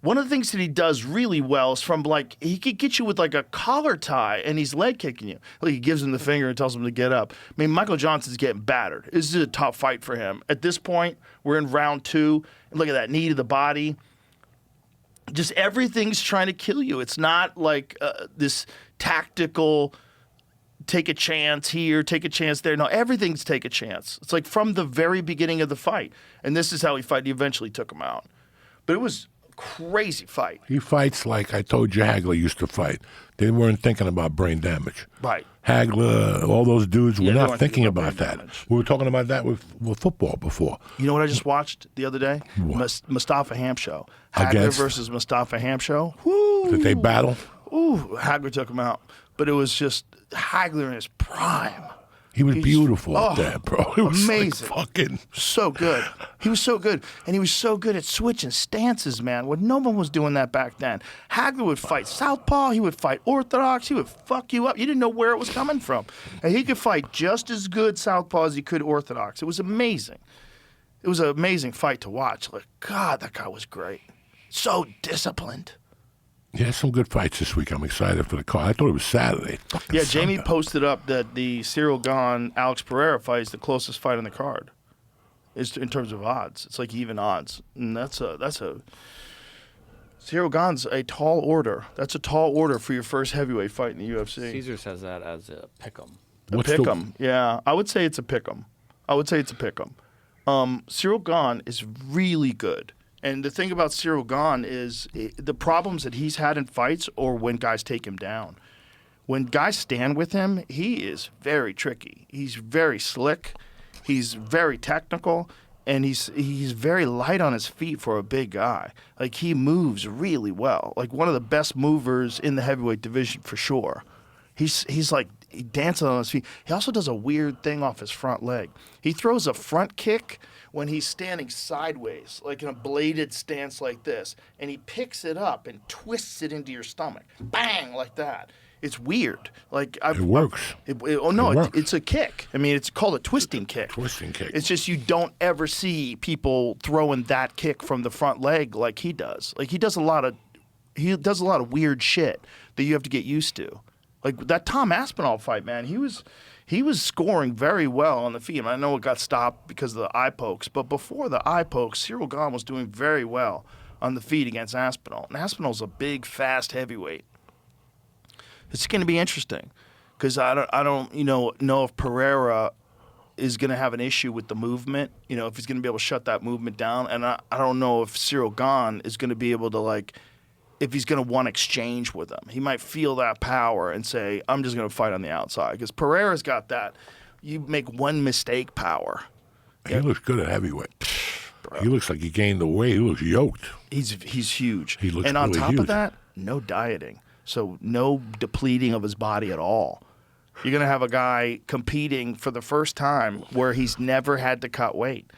One of the things that he does really well is from, like, he could get you with, like, a collar tie, and he's leg kicking you. Like, he gives him the finger and tells him to get up. I mean, Michael Johnson's getting battered. This is a tough fight for him. At this point, we're in round 2. And look at that knee to the body. Just everything's trying to kill you. It's not like this tactical take a chance here, take a chance there. No, everything's take a chance. It's like from the very beginning of the fight. And this is how he fight. He eventually took him out. But it was a crazy fight. He fights like I told you Hagler used to fight. They weren't thinking about brain damage. Right. Hagler, all those dudes were they not weren't thinking thinking about about that. brain damage. We were talking about that with football before. You know what I just watched the other day? Mustafa Hamsho. Hagler versus Mustafa Hamsho. Woo! Did they battle? Ooh, Hagler took him out. But it was just Hagler in his prime. He was beautiful up there, bro. It was amazing. Like fucking so good. He was so good. And he was so good at switching stances, man. When no one was doing that back then. Hagler would fight southpaw. He would fight orthodox. He would fuck you up. You didn't know where it was coming from. And he could fight just as good southpaw as he could orthodox. It was amazing. It was an amazing fight to watch. Like, God, that guy was great. So disciplined. Yeah, some good fights this week. I'm excited for the card. I thought it was Saturday. Fucking Yeah, Jamie Sunday. posted up that the Cyril Gane Alex Pereira fight is the closest fight on the card. Is in terms of odds. It's like even odds. And that's a Cyril Gane's a tall order. That's a tall order for your first heavyweight fight in the UFC. Caesar says that as a pick'em. A pick'em. Yeah, I would say it's a pick'em. Cyril Gane is really good. And the thing about Cyril Gane is the problems that he's had in fights or when guys take him down. When guys stand with him, he is very tricky. He's very slick. He's very technical. And he's very light on his feet for a big guy. Like, he moves really well. Like, one of the best movers in the heavyweight division for sure. He's like, he dances on his feet. He also does a weird thing off his front leg. He throws a front kick when he's standing sideways, like in a bladed stance like this. And he picks it up and twists it into your stomach. Bang, like that. It's weird. Like, It works. It's a kick. I mean, it's called a twisting kick. Twisting kick. It's just you don't ever see people throwing that kick from the front leg like he does. Like, he does a lot of weird shit that you have to get used to. Like that Tom Aspinall fight, man. He was scoring very well on the feet. I know it got stopped because of the eye pokes, but before the eye pokes, Cyril Gane was doing very well on the feet against Aspinall. And Aspinall's a big, fast heavyweight. It's going to be interesting because I don't know if Pereira is going to have an issue with the movement. You know, if he's going to be able to shut that movement down, and I don't know if Cyril Gane is going to be able to if he's going to want exchange with him. He might feel that power and say, I'm just going to fight on the outside because Pereira's got that. You make one mistake power. He looks good at heavyweight. Bro. He looks like he gained the weight. He looks yoked. He's huge. He looks and on really top huge. of that, no dieting. So no depleting of his body at all. You're going to have a guy competing for the first time where he's never had to cut weight.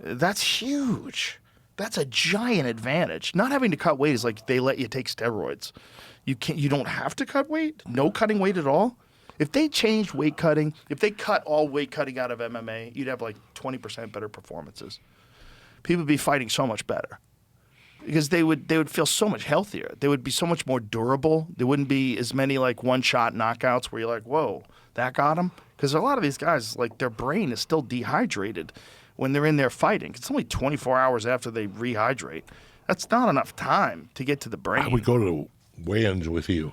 That's huge. That's a giant advantage. Not having to cut weight is like they let you take steroids. You don't have to cut weight? No cutting weight at all? If they changed weight cutting, if they cut all weight cutting out of MMA, you'd have like 20% better performances. People would be fighting so much better. Because they would feel so much healthier. They would be so much more durable. There wouldn't be as many like one-shot knockouts where you're like, whoa, that got him? Because a lot of these guys, like their brain is still dehydrated when they're in there fighting. It's only 24 hours after they rehydrate. That's not enough time to get to the brain. I would go to the weigh-ins with you,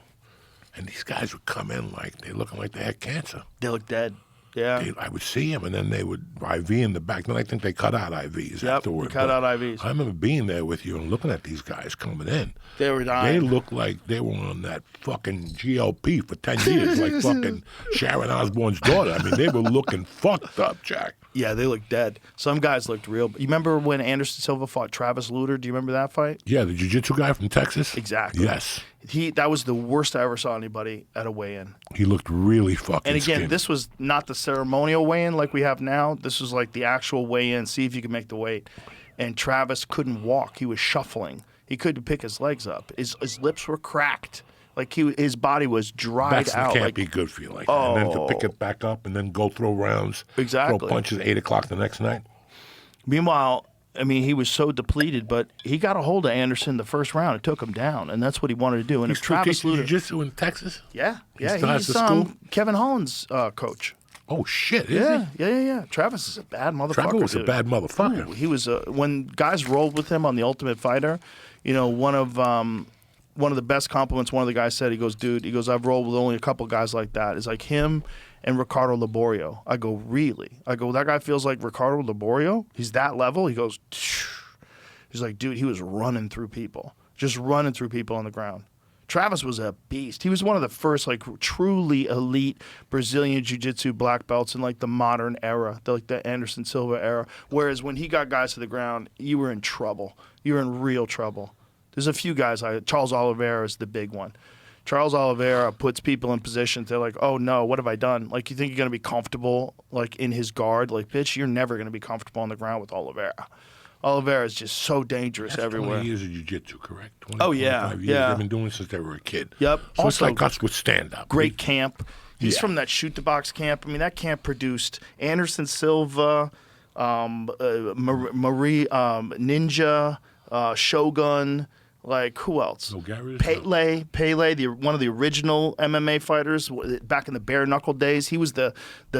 and these guys would come in like they're looking like they had cancer. They look dead. Yeah. I would see them, and then they would IV in the back. Then I think they cut out IVs afterward. Cut But out IVs. I remember being there with you and looking at these guys coming in. They were They dying. looked like they were on that fucking GLP for 10 years, like fucking Sharon Osbourne's daughter. I mean, they were looking fucked up, Jack. Yeah, they looked dead. Some guys looked real. You remember when Anderson Silva fought Travis Lutter? Do you remember that fight? Yeah, the jiu-jitsu guy from Texas? Exactly. Yes. That was the worst I ever saw anybody at a weigh-in. He looked really fucking And again, skinny. this was not the ceremonial weigh-in like we have now. This was like the actual weigh-in, see if you can make the weight. And Travis couldn't walk. He was shuffling. He couldn't pick his legs up. His lips were cracked. Like his body was dried That out. can't Like, be good for you like that. And then to pick Oh. it back up and then go throw rounds, Exactly. throw punches 8 o'clock the next night. meanwhile, I mean, he was so depleted, but he got a hold of Anderson the first round. It took him down, and that's what he wanted to do. And He's if still Travis teaching Lutter, jiu-jitsu in Texas? yeah, still has he's the school? Kevin Holland's coach. Oh, shit, is he? Yeah. Travis is a bad motherfucker. Travis was a dude. bad motherfucker. Ooh, he was when guys rolled with him on The Ultimate Fighter. You know, one of the best compliments one of the guys said. He goes, "Dude," he goes, "I've rolled with only a couple guys like that. It's like him and Ricardo Laborio." I go, "Really?" I go, "That guy feels like Ricardo Laborio. He's that level." He goes, "Tsh." He's like, "Dude, he was running through people, just running through people on the ground." Travis was a beast. He was one of the first like truly elite Brazilian jiu-jitsu black belts in like the modern era, the Anderson Silva era. Whereas when he got guys to the ground, you were in trouble. You were in real trouble. There's a few guys. Charles Oliveira is the big one. Charles Oliveira puts people in positions. They're like, "Oh no, what have I done?" Like, you think you're gonna be comfortable like in his guard? Like, bitch, you're never gonna be comfortable on the ground with Oliveira. Oliveira is just so dangerous That's everywhere. 20 years of jiu-jitsu, correct? 20, Oh, yeah, 25 years. yeah. They've been doing it since they were a kid. Yep. So Also, it's like us with stand-up. great camp. He's Yeah. from that shoot the box camp. I mean, that camp produced Anderson Silva, Marie, Ninja, Shogun. Like, who else? Nogueira? Pele, one of the original MMA fighters back in the bare knuckle days. He was the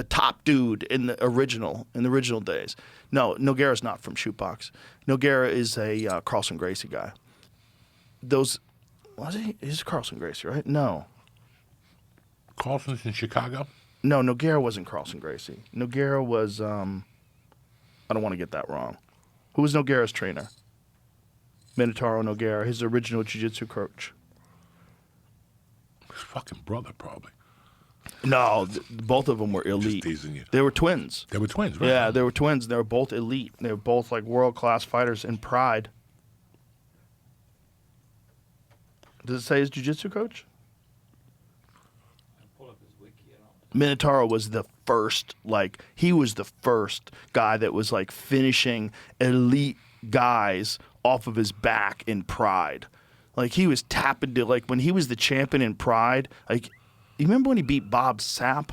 top dude in the original days. No, Nogueira's not from Shootbox. Nogueira is a Carlson Gracie guy. Was he? He's Carlson Gracie, right? No. Carlson's in Chicago? No, Nogueira wasn't Carlson Gracie. Nogueira was, I don't want to get that wrong. Who was Nogueira's trainer? Minotauro Nogueira, his original jiu-jitsu coach. His fucking brother, probably. No, both of them were elite. Just teasing you. They were twins. They were twins, right? Yeah, they were twins. They were both elite. They were both like world-class fighters in Pride. Does it say his jiu-jitsu coach? Minotauro was the first, he was the first guy that was finishing elite guys off of his back in Pride. He was tapping to, when he was the champion in Pride, you remember when he beat Bob Sapp?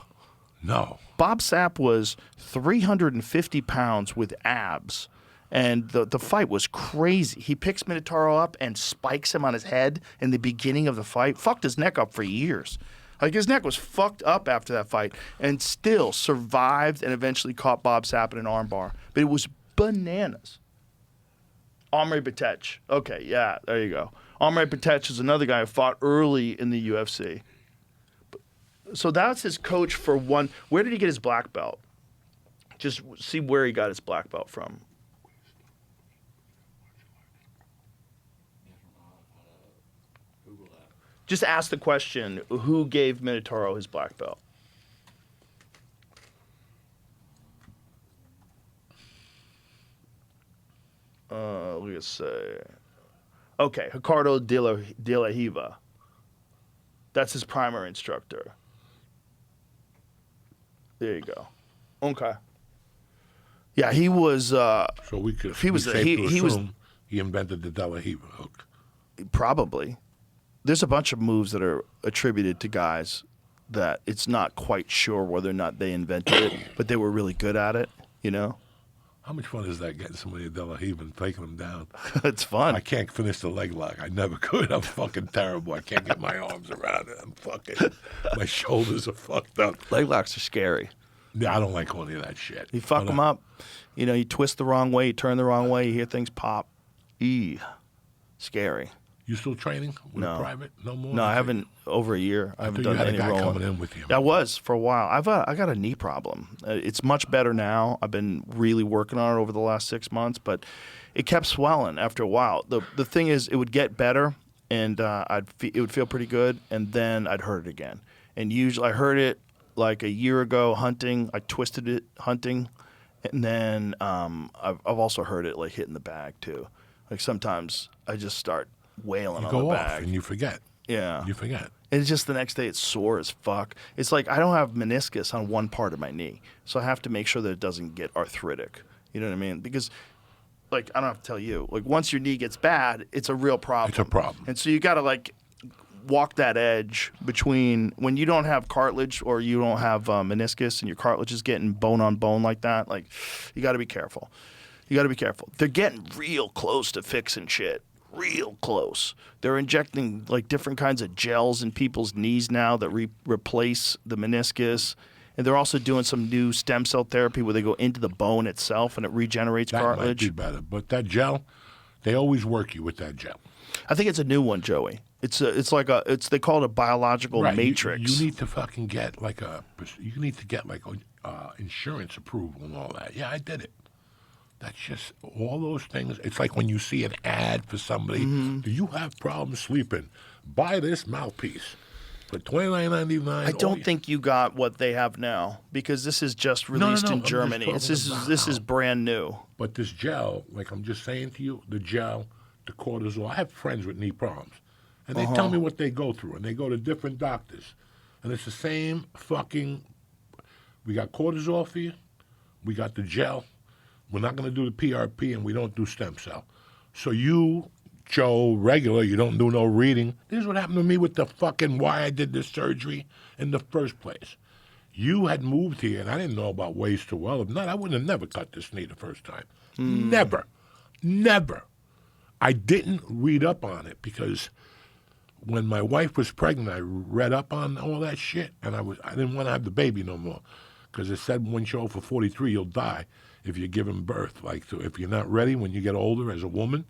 No. Bob Sapp was 350 pounds with abs. And the fight was crazy. He picks Minotauro up and spikes him on his head in the beginning of the fight. Fucked his neck up for years. His neck was fucked up after that fight and still survived and eventually caught Bob Sapp in an armbar. But it was bananas. Omri Batech. Okay, yeah, there you go. Omri Batech is another guy who fought early in the UFC. So that's his coach for one. Where did he get his black belt? Just see where he got his black belt from. Just ask the question, who gave Minotauro his black belt? Let's say. Okay, Ricardo de la Hiva. That's his primary instructor. There you go. Okay. Yeah, he was. So we could. He was. He was. He invented the De La Hiva hook. Probably. There's a bunch of moves that are attributed to guys that it's not quite sure whether or not they invented it, but they were really good at it, you know? How much fun is that, getting somebody a De La Hiva and taking them down? It's fun. I can't finish the leg lock. I never could. I'm fucking terrible. I can't get my arms around it. I'm fucking, my shoulders are fucked up. Leg locks are scary. Yeah, I don't like any of that shit. You fuck them up, you twist the wrong way, you turn the wrong way, you hear things pop. Scary. You still training with No. private? No more? No, I haven't over a year. I haven't done any you had a guy rolling. coming in with you. I was for a while. I got a knee problem. It's much better now. I've been really working on it over the last 6 months, but it kept swelling after a while. The thing is, it would get better, and it would feel pretty good, and then I'd hurt it again. And usually, I hurt it like a year ago hunting. I twisted it hunting, and then I've also hurt it hitting the bag too. Sometimes I just start wailing You on go the off bag. and you forget. Yeah. You forget. And it's just the next day it's sore as fuck. It's I don't have meniscus on one part of my knee. So I have to make sure that it doesn't get arthritic. You know what I mean? Because I don't have to tell you. Once your knee gets bad, it's a real problem. It's a problem. And so you got to walk that edge between when you don't have cartilage or you don't have meniscus and your cartilage is getting bone on bone like that. You got to be careful. You got to be careful. They're getting real close to fixing shit. Real close. They're injecting different kinds of gels in people's knees now that replace the meniscus. And they're also doing some new stem cell therapy where they go into the bone itself and it regenerates That cartilage. might be better. But that gel, they always work you with that gel. I think it's a new one, Joey. They call it a biological Right. matrix. You need to fucking get you need to get insurance approval and all that. Yeah, I did it. That's just all those things. It's like when you see an ad for somebody. Mm-hmm. Do you have problems sleeping? Buy this mouthpiece for $29.99. I don't think you got what they have now because this is just released no, in I'm just Germany. talking This is about- brand new. But this gel, I'm just saying to you, the gel, the cortisol. I have friends with knee problems, and they tell me what they go through, and they go to different doctors, and it's the same fucking. We got cortisol for you. We got the gel. We're not going to do the PRP, and we don't do stem cell. So you, Joe, regular, you don't do no reading. This is what happened to me with the fucking why I did this surgery in the first place. You had moved here, and I didn't know about ways to well. If not, I wouldn't have never cut this knee the first time. Never. I didn't read up on it because when my wife was pregnant, I read up on all that shit, and I didn't want to have the baby no more because it said when you're over 43, you'll die if you're giving birth. Like, so if you're not ready when you get older as a woman,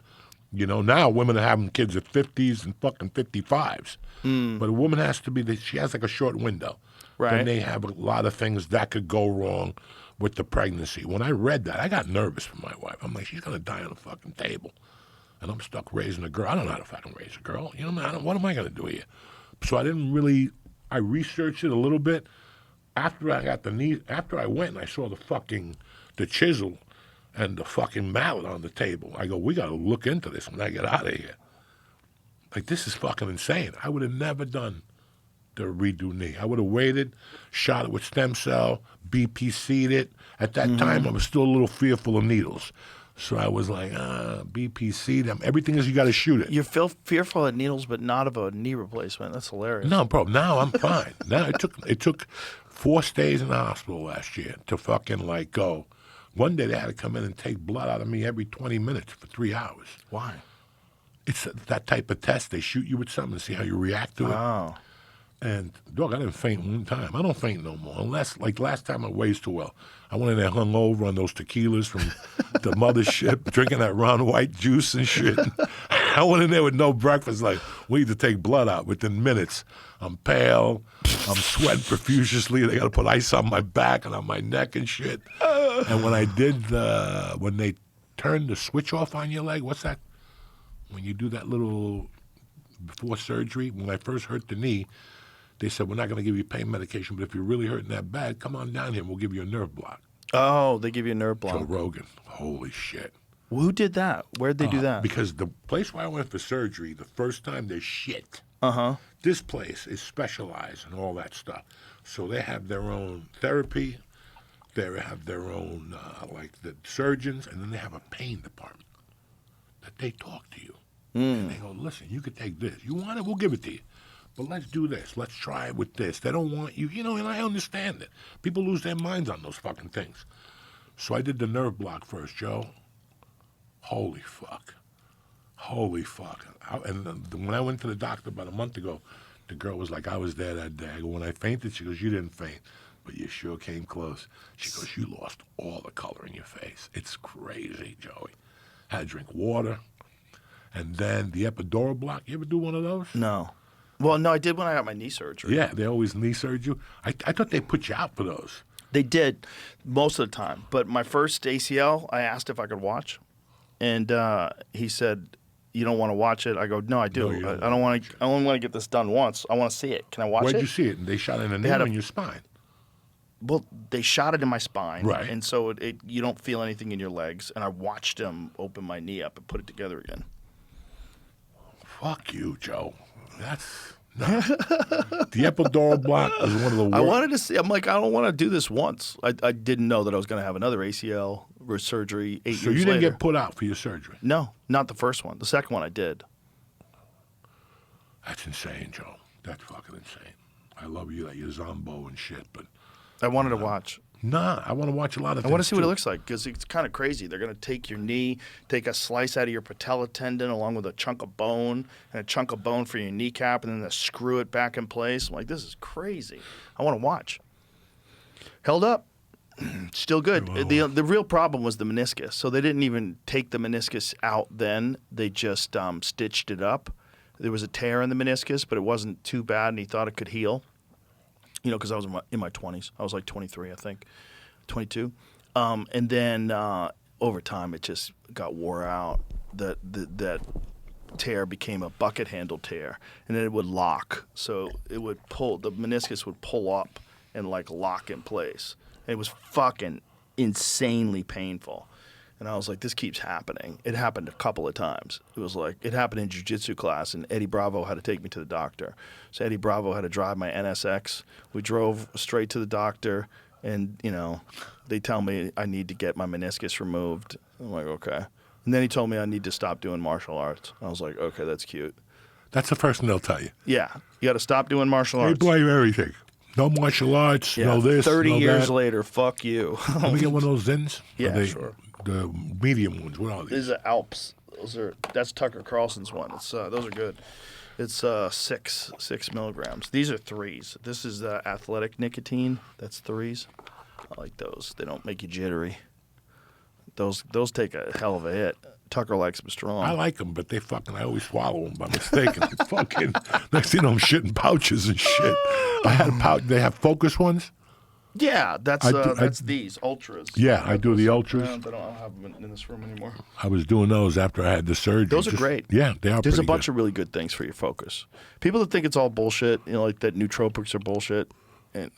now women are having kids at 50s and fucking 55s. But a woman has to be, she has like a short window. Right. Then they have a lot of things that could go wrong with the pregnancy. When I read that, I got nervous for my wife. I'm like, she's going to die on the fucking table. And I'm stuck raising a girl. I don't know how to fucking raise a girl. What am I going to do here? So I researched it a little bit. After I got the knee, after I went and I saw the chisel and the fucking mallet on the table, I go, we got to look into this when I get out of here. Like, this is fucking insane. I would have never done the redo knee. I would have waited, shot it with stem cell, BPC'd it. At that time, I was still a little fearful of needles. So I was like, BPC them. Everything is you got to shoot it. You're fearful of needles, but not of a knee replacement. That's hilarious. No, bro. Now I'm fine. Now it took 4 stays in the hospital last year to fucking like go. One day they had to come in and take blood out of me every 20 minutes for 3 hours. Why? It's that type of test. They shoot you with something to see how you react to it. Oh. And, dog, I didn't faint one time. I don't faint no more. Unless, like last time I Ways Too Well. I went in there hung over on those tequilas from the mothership, drinking that Ron White juice and shit. I went in there with no breakfast, like, we need to take blood out within minutes. I'm pale. I'm sweating profusely. They got to put ice on my back and on my neck and shit. And when I did when they turned the switch off on your leg, what's that? When you do that little, before surgery, when I first hurt the knee, they said, we're not going to give you pain medication, but if you're really hurting that bad, come on down here and we'll give you a nerve block. Oh, they give you a nerve block. Joe Rogan. Holy shit. Who did that? Where'd they do that? Because the place where I went for surgery, the first time they shit. This place is specialized in all that stuff. So they have their own therapy. They have their own, like the surgeons, and then they have a pain department that they talk to you. And they go, listen, you could take this. You want it? We'll give it to you. But let's do this. Let's try it with this. They don't want you, and I understand it. People lose their minds on those fucking things. So I did the nerve block first, Joe. Holy fuck. And when I went to the doctor about a month ago, the girl was like, I was there that day. I go, when I fainted, she goes, you didn't faint, but you sure came close. She goes, you lost all the color in your face. It's crazy, Joey. Had to drink water. And then the epidural block, you ever do one of those? No. Well, no, I did when I got my knee surgery. Yeah, they always knee surgery you. I thought they put you out for those. They did most of the time. But my first ACL, I asked if I could watch. And he said, you don't want to watch it? I go, no, I do. No, you don't. I don't want to. I only want to get this done once. I want to see it. Can I watch Where'd it? you see it? They shot it in the knee or in your spine? Well, they shot it in my spine. Right. And so you don't feel anything in your legs. And I watched him open my knee up and put it together again. Fuck you, Joe. That's no. The epidural block is one of the worst. I wanted to see. I'm like, I don't want to do this once. I didn't know that I was going to have another ACL surgery 8 years later. So you didn't get put out for your surgery? No, not the first one. The second one I did. That's insane, Joe. That's fucking insane. I love you that you're Zombo and shit, but I wanted to watch. nah, I want to watch a lot of things. I want to see what too. it looks like because it's kind of crazy. They're going to take your knee, take a slice out of your patella tendon along with a chunk of bone and a chunk of bone for your kneecap, and then they screw it back in place. I'm like, this is crazy. I want to watch. Held up. Still good. The real problem was the meniscus. So they didn't even take the meniscus out then. They just stitched it up. There was a tear in the meniscus, but it wasn't too bad, and he thought it could heal. Because I was in my 20s. I was like 23, I think, 22. And then over time, it just got wore out. That tear became a bucket handle tear, and then it would lock. So it would pull. The meniscus would pull up and like lock in place. And it was fucking insanely painful. And I was like, this keeps happening. It happened a couple of times. It was like, it happened in jiu-jitsu class, and Eddie Bravo had to take me to the doctor. So Eddie Bravo had to drive my NSX. We drove straight to the doctor, and, they tell me I need to get my meniscus removed. I'm like, okay. And then he told me I need to stop doing martial arts. I was like, okay, that's cute. That's the first thing they'll tell you. Yeah, you got to stop doing martial They arts. blame everything. No martial arts, Yeah, no this, 30 no years that. later, fuck you. Let me get one of those Zins. Yeah, sure. The medium ones. What are These these? are Alps. That's Tucker Carlson's one. Those are good. It's 6 milligrams. These are 3s. This is athletic nicotine. That's 3s. I like those. They don't make you jittery. Those take a hell of a hit. Tucker likes them strong. I like them, but I always swallow them by mistake. And fucking, next thing you know, I'm shitting pouches and shit. I had a pouch. They have Focus ones? Yeah, that's these ultras. Yeah, I do the ultras. I don't have them in this room anymore. I was doing those after I had the surgery. Those are great. Yeah, they are. There's a pretty bunch good. of really good things for your focus. People that think it's all bullshit, like that nootropics are bullshit, and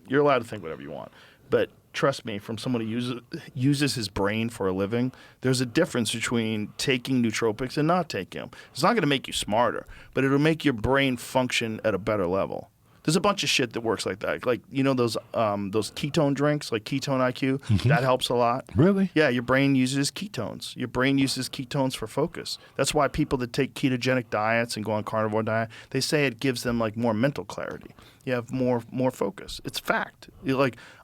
you're allowed to think whatever you want. But trust me, from someone who uses his brain for a living, there's a difference between taking nootropics and not taking them. It's not going to make you smarter, but it'll make your brain function at a better level. There's a bunch of shit that works like that. Like, those ketone drinks, like Ketone IQ, that helps a lot. Really? Yeah, your brain uses ketones. Your brain uses ketones for focus. That's why people that take ketogenic diets and go on carnivore diet, they say it gives them like more mental clarity. You have more focus. It's fact.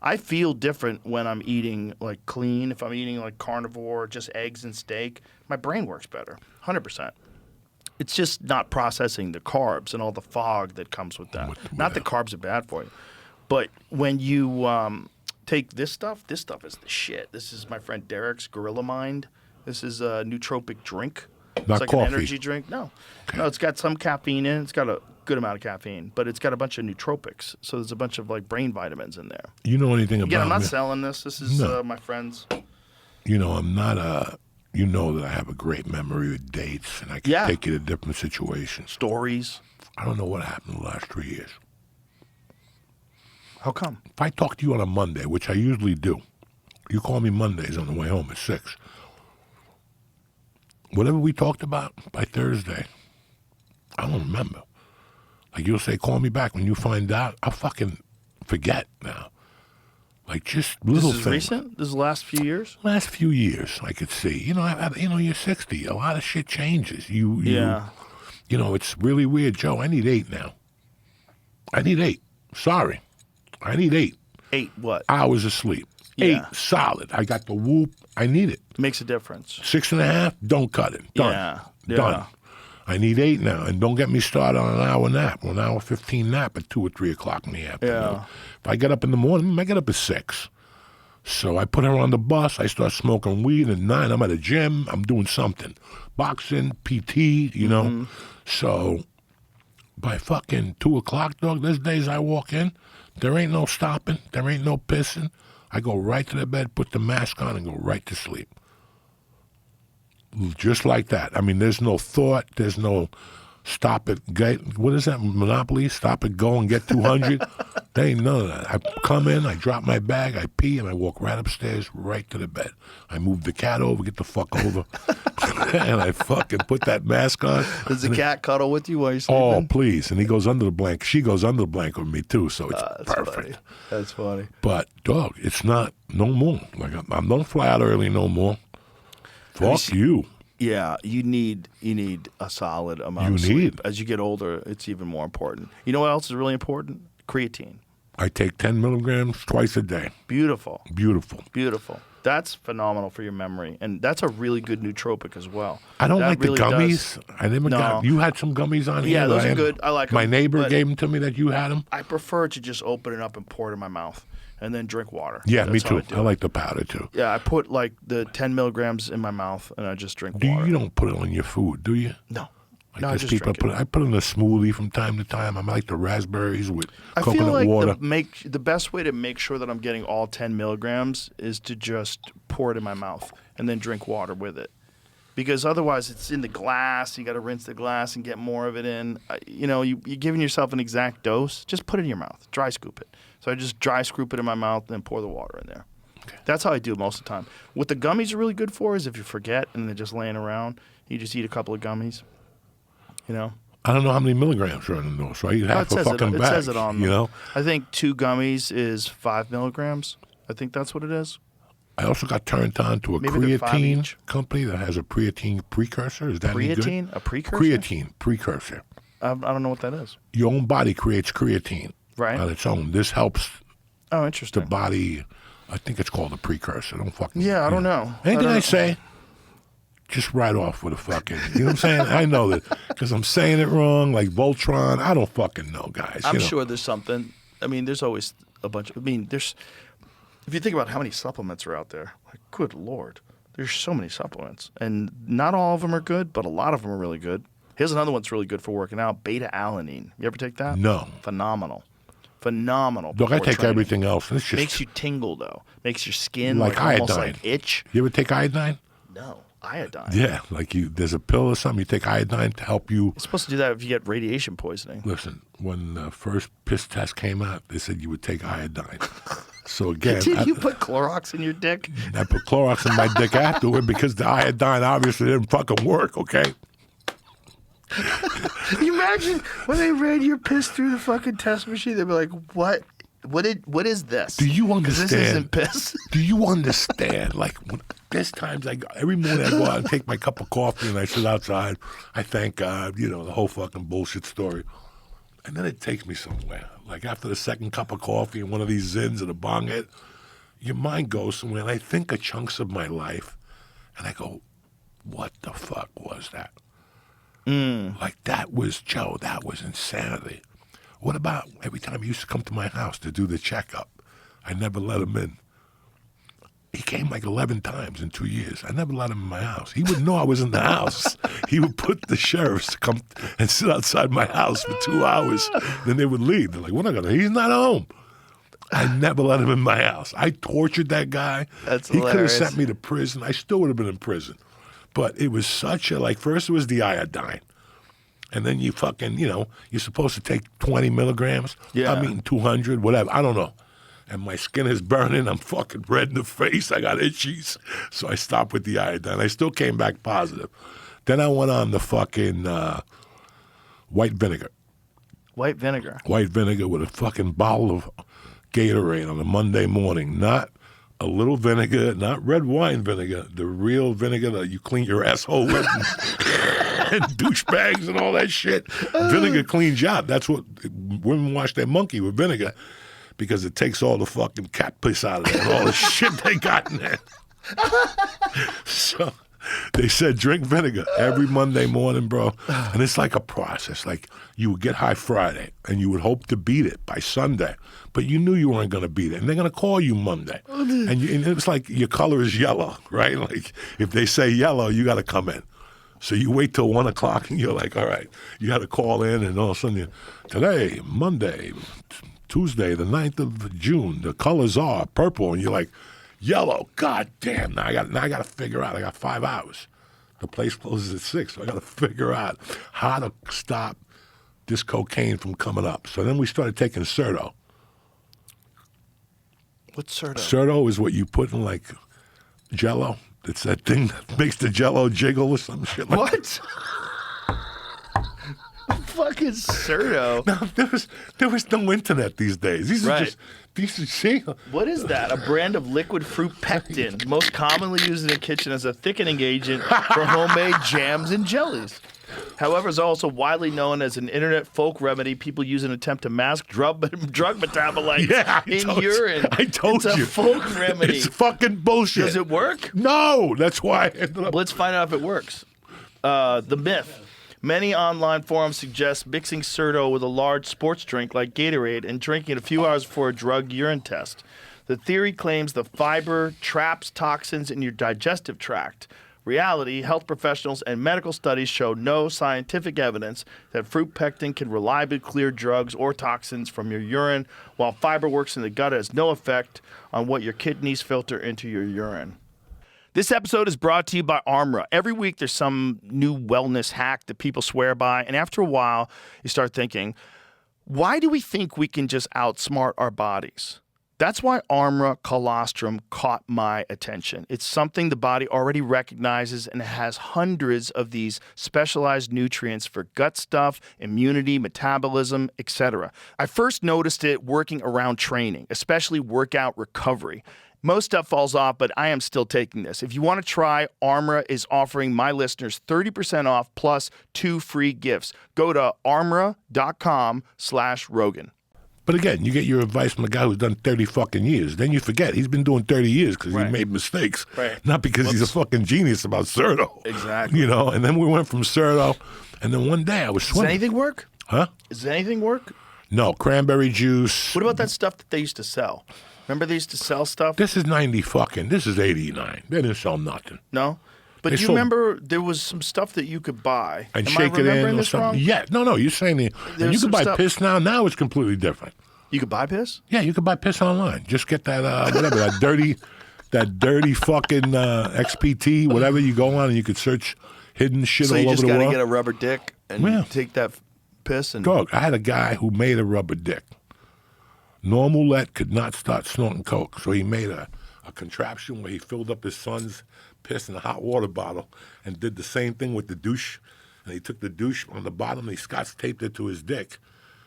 I feel different when I'm eating like clean. If I'm eating like carnivore, just eggs and steak, my brain works better, 100%. It's just not processing the carbs and all the fog that comes with that. Not that carbs are bad for you, but when you take this stuff is the shit. This is my friend Derek's Gorilla Mind. This is a nootropic drink. It's Not like coffee. an energy drink. No, it's got some caffeine in it. It's got a good amount of caffeine, but it's got a bunch of nootropics. So there's a bunch of like brain vitamins in there. You know anything about Again, I'm not me? selling this. This is my friend's. I'm not a... You know that I have a great memory with dates, and I can take you to different situations. Stories. I don't know what happened the last 3 years. How come? If I talk to you on a Monday, which I usually do, you call me Mondays on the way home at 6. Whatever we talked about by Thursday, I don't remember. Like you'll say, call me back when you find out. I'll fucking forget now. Like just little This is things. recent? This is the last few years? Last few years, I could see. You're 60. A lot of shit changes. It's really weird, Joe. I need 8 now. I need 8. Sorry. I need 8. 8 what? Hours of sleep. Yeah. 8 solid. I got the whoop. I need it. Makes a difference. 6.5, don't cut it. Done. Yeah. Done. I need 8 now. And don't get me started on an hour nap, or an hour 15 nap at 2 or 3 o'clock in the afternoon. Yeah. If I get up in the morning, I get up at 6. So I put her on the bus. I start smoking weed at 9. I'm at a gym. I'm doing something. Boxing, PT, So by fucking 2 o'clock, dog, there's days I walk in. There ain't no stopping. There ain't no pissing. I go right to the bed, put the mask on, and go right to sleep. Just like that. I mean, there's no thought. There's no stop it. What is that? Monopoly? Stop it, go and get 200? There ain't none of that. I come in, I drop my bag, I pee, and I walk right upstairs, right to the bed. I move the cat over, get the fuck over, and I fucking put that mask on. Does the cat cuddle with you while you're sleeping? Oh, please. And he goes under the blanket. She goes under the blanket with me, too, so it's That's perfect. funny. That's funny. But, dog, it's not no more. Like, I don't fly out early no more. Fuck you. Yeah, you need a solid amount of sleep. As you get older, it's even more important. You know what else is really important? Creatine. I take 10 milligrams twice a day. Beautiful. Beautiful. That's phenomenal for your memory, and that's a really good nootropic as well. I don't That like really the gummies. does- I never No. got. You had some gummies on here. Yeah, those that I are had- good. I like 'em, My neighbor but- gave them to me that you had them. I prefer to just open it up and pour it in my mouth, and then drink water. Yeah, me That's how too. do I it. like the powder too. Yeah, I put like the 10 milligrams in my mouth, and I just drink Do water. you don't put it on your food, do you? No. Like No, I there's just people drink it. I put it in a smoothie from time to time. I like the raspberries with I feel coconut like water. the best way to make sure that I'm getting all 10 milligrams is to just pour it in my mouth and then drink water with it. Because otherwise it's in the glass. You got to rinse the glass and get more of it in. You're giving yourself an exact dose. Just put it in your mouth. Dry scoop it. So I just dry scoop it in my mouth and then pour the water in there. Okay. That's how I do it most of the time. What the gummies are really good for is if you forget and they're just laying around, you just eat a couple of gummies. I don't know how many milligrams are in those, so I eat half a fucking it bag. says it on them. You know. I think 2 gummies is 5 milligrams. I think that's what it is. I also got turned on to a Maybe they're 5 creatine each. company that has a creatine precursor. Is that any good? Creatine? A precursor? Creatine precursor. I don't know what that is. Your own body creates creatine. Right. on its own. This helps Oh, the interesting. body. I think it's called a precursor. Don't fucking. Yeah, I don't know. Anything I say, just right off with a fucking. You know what I'm saying? I know that because I'm saying it wrong, like Voltron. I don't fucking know, guys. I'm you know? sure there's something. I mean, there's always a bunch of. I mean, there's. If you think about how many supplements are out there, like, good Lord, there's so many supplements, and not all of them are good, but a lot of them are really good. Here's another one that's really good for working out: beta-alanine. You ever take that? No. Phenomenal. Look, I before take training. everything else. It's just Makes you tingle though. Makes your skin like almost iodine. like itch. You ever take iodine? No, iodine. Yeah, like there's a pill or something. You take iodine to help you. It's supposed to do that if you get radiation poisoning. Listen, when the first piss test came out, they said you would take iodine. So again, Did you put Clorox in your dick? I put Clorox in my dick afterward because the iodine obviously didn't fucking work. Okay. Can you imagine when they ran your piss through the fucking test machine? They'd be like, "What? What is this? Do you 'Cause understand? This isn't piss." Do you understand? Like, there's times every morning I go out and take my cup of coffee and I sit outside. I thank God, the whole fucking bullshit story. And then it takes me somewhere. Like after the second cup of coffee and one of these zins and a bong hit, your mind goes somewhere. And I think of chunks of my life and I go, what the fuck was that? Like that was, Joe, that was insanity. What about every time he used to come to my house to do the checkup? I never let him in. He came like 11 times in 2 years. I never let him in my house. He wouldn't know I was in the house. He would put the sheriffs to come and sit outside my house for 2 hours. Then they would leave. They're like, we're not going to, he's not home. I never let him in my house. I tortured that guy. That's He could have hilarious. sent me to prison. I still would have been in prison. But it was such a, like, first it was the iodine. And then you fucking, you're supposed to take 20 milligrams. Yeah. I'm eating 200, whatever. I don't know. And my skin is burning. I'm fucking red in the face. I got itchies. So I stopped with the iodine. I still came back positive. Then I went on the fucking white vinegar. White vinegar. White vinegar with a fucking bottle of Gatorade on a Monday morning. Not a little vinegar, not red wine vinegar, the real vinegar that you clean your asshole with and douchebags and all that shit. Vinegar cleans you out. That's what women wash their monkey with vinegar because it takes all the fucking cat piss out of it and all the shit they got in there. So they said drink vinegar every Monday morning, bro. And it's like a process. Like you would get high Friday and you would hope to beat it by Sunday. But you knew you weren't going to beat it. And they're going to call you Monday. And it's like your color is yellow, right? Like if they say yellow, you got to come in. So you wait till 1 o'clock and you're like, all right, you got to call in and all of a sudden today, Monday, Tuesday, the 9th of June, the colors are purple. And you're like, yellow, god damn, now I got to figure out. I got 5 hours. The place closes at 6, so I got to figure out how to stop this cocaine from coming up. So then we started taking Serto. What's Serto? Serto is what you put in like Jell-O. It's that thing that makes the Jell-O jiggle or some shit like What? Fucking Serto. No, there was no internet these days. These are Right. see. What is that? A brand of liquid fruit pectin, most commonly used in the kitchen as a thickening agent for homemade jams and jellies. However, it's also widely known as an internet folk remedy people use in an attempt to mask drug metabolites in urine. I told it's you. It's a folk remedy. It's fucking bullshit. Does it work? No, that's why I ended up. Let's find out if it works. The myth. Many online forums suggest mixing Serto with a large sports drink like Gatorade and drinking it a few hours before a drug urine test. The theory claims the fiber traps toxins in your digestive tract. Reality, health professionals and medical studies show no scientific evidence that fruit pectin can reliably clear drugs or toxins from your urine, while fiber works in the gut has no effect on what your kidneys filter into your urine. This episode is brought to you by Armra. Every week there's some new wellness hack that people swear by, and after a while you start thinking, why do we think we can just outsmart our bodies? That's why Armra colostrum caught my attention. It's something the body already recognizes and has hundreds of these specialized nutrients for gut stuff, immunity, metabolism, etc. I first noticed it working around training, especially workout recovery. Most stuff falls off, but I am still taking this. If you want to try, Armra is offering my listeners 30% off plus 2 free gifts. Go to armra.com/Rogan. But again, you get your advice from a guy who's done 30 fucking years. Then you forget he's been doing 30 years because he Right. made mistakes. Right. Not because he's a fucking genius about Certo. Exactly. You know, and then we went from Certo, and then one day I was Does swimming. anything work? Huh? Does anything work? No, cranberry juice. What about that stuff that they used to sell? Remember they used to sell stuff? This is 90 fucking, this is 89. They didn't sell nothing. No? But They do you sold- remember there was some stuff that you could buy? And Am shake I it remembering in or this something. wrong? Yeah, no, you're saying and There's you some can buy stuff- piss now. Now it's completely different. You could buy piss? Yeah, you can buy piss online. Just get that whatever that dirty fucking XPT whatever. You go on and you could search hidden shit So all you over just the got to world. get a rubber dick and Yeah. take that piss and... Dog, I had a guy who made a rubber dick. Normal Let could not start snorting coke, so he made a contraption where he filled up his son's piss in a hot water bottle and did the same thing with the douche. And he took the douche on the bottom, and he scotch taped it to his dick,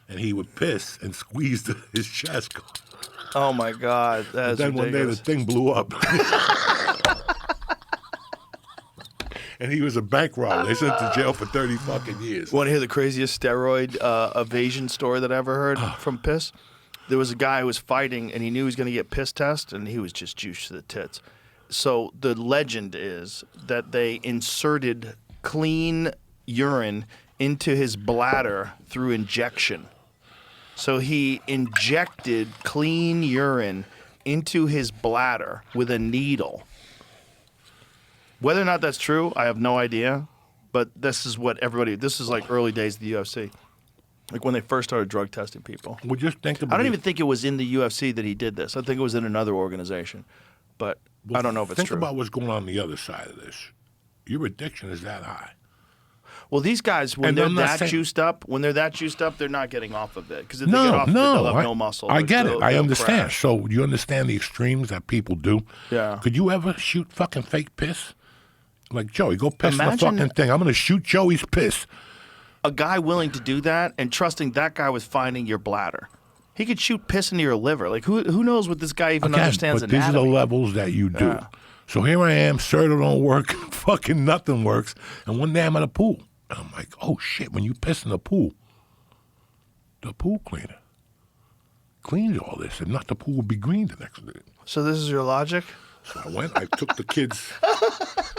and he would piss and squeeze his chest. Oh, my God. That's Then one day the ridiculous. thing blew up. And he was a bank robber. They sent him to jail for 30 fucking years. Want to hear the craziest steroid evasion story that I ever heard from piss? There was a guy who was fighting, and he knew he was going to get piss test, and he was just juiced to the tits. So the legend is that they inserted clean urine into his bladder through injection. So he injected clean urine into his bladder with a needle. Whether or not that's true, I have no idea. But this is what everybody. This is like early days of the UFC, like when they first started drug testing people. Well, just think about I don't even think it was in the UFC that he did this. I think it was in another organization, but I don't know if it's Think true. about what's going on the other side of this. Your addiction is that high. Well, these guys, when And they're I'm not that saying- juiced up, they're not getting off of it because if they get off of it, they'll have no muscle. I get it. They'll- I they'll understand. crash. So you understand the extremes that people do. Yeah. Could you ever shoot fucking fake piss? Like Joey, go piss in the Imagine- fucking thing. I'm gonna shoot Joey's piss. A guy willing to do that and trusting that guy was finding your bladder. He could shoot piss into your liver. Like who knows what this guy even Again, understands but these are the anatomy. levels that you do. Yeah. So here I am, Certo don't work, fucking nothing works. And one day I'm at a pool. And I'm like, oh shit, when you piss in the pool cleaner cleans all this. If not, the pool would be green the next day. So this is your logic? So I went, I took the kids,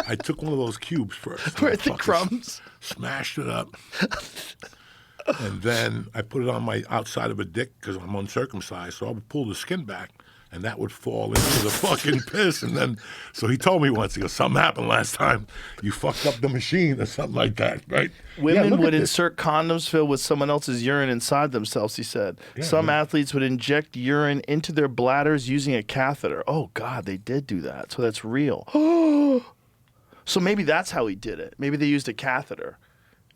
I took one of those cubes first. Where and the fucking crumbs? Smashed it up. And then I put it on my outside of a dick because I'm uncircumcised. So I would pull the skin back, and that would fall into the fucking piss. And then, so he told me once, he goes, something happened last time. You fucked up the machine or something like that, right? Women look would at this. insert condoms filled with someone else's urine inside themselves, he said. Some athletes would inject urine into their bladders using a catheter. Oh, God, they did do that. So that's real. So maybe that's how he did it. Maybe they used a catheter.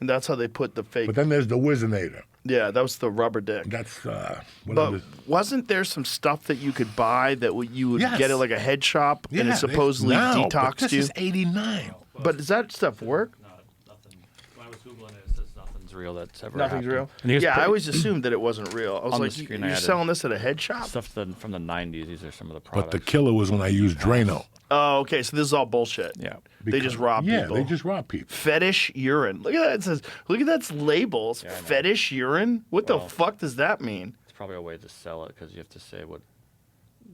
And that's how they put the fake. But then there's the Wizinator. Yeah, that was the rubber dick. That's, But whatever. wasn't there some stuff that you could buy that you would Yes. get at like a head shop and Yeah, it supposedly now, but detoxed this you? is 89. But does that stuff work? No, nothing. When I was Googling it, it says nothing's real that's ever Nothing's happened. real. And here's Yeah, I pretty- always assumed that it wasn't real. I was On the like, screen I you're added selling this at a head shop? Stuff from the 90s. These are some of the But products. the killer was when I used Drano. Oh, okay. So this is all bullshit. Yeah. They just rob Yeah, people. they just rob people. Fetish urine. Look at that. It says, look at that's labels. Fetish urine? What the fuck does that mean? It's probably a way to sell it because you have to say what,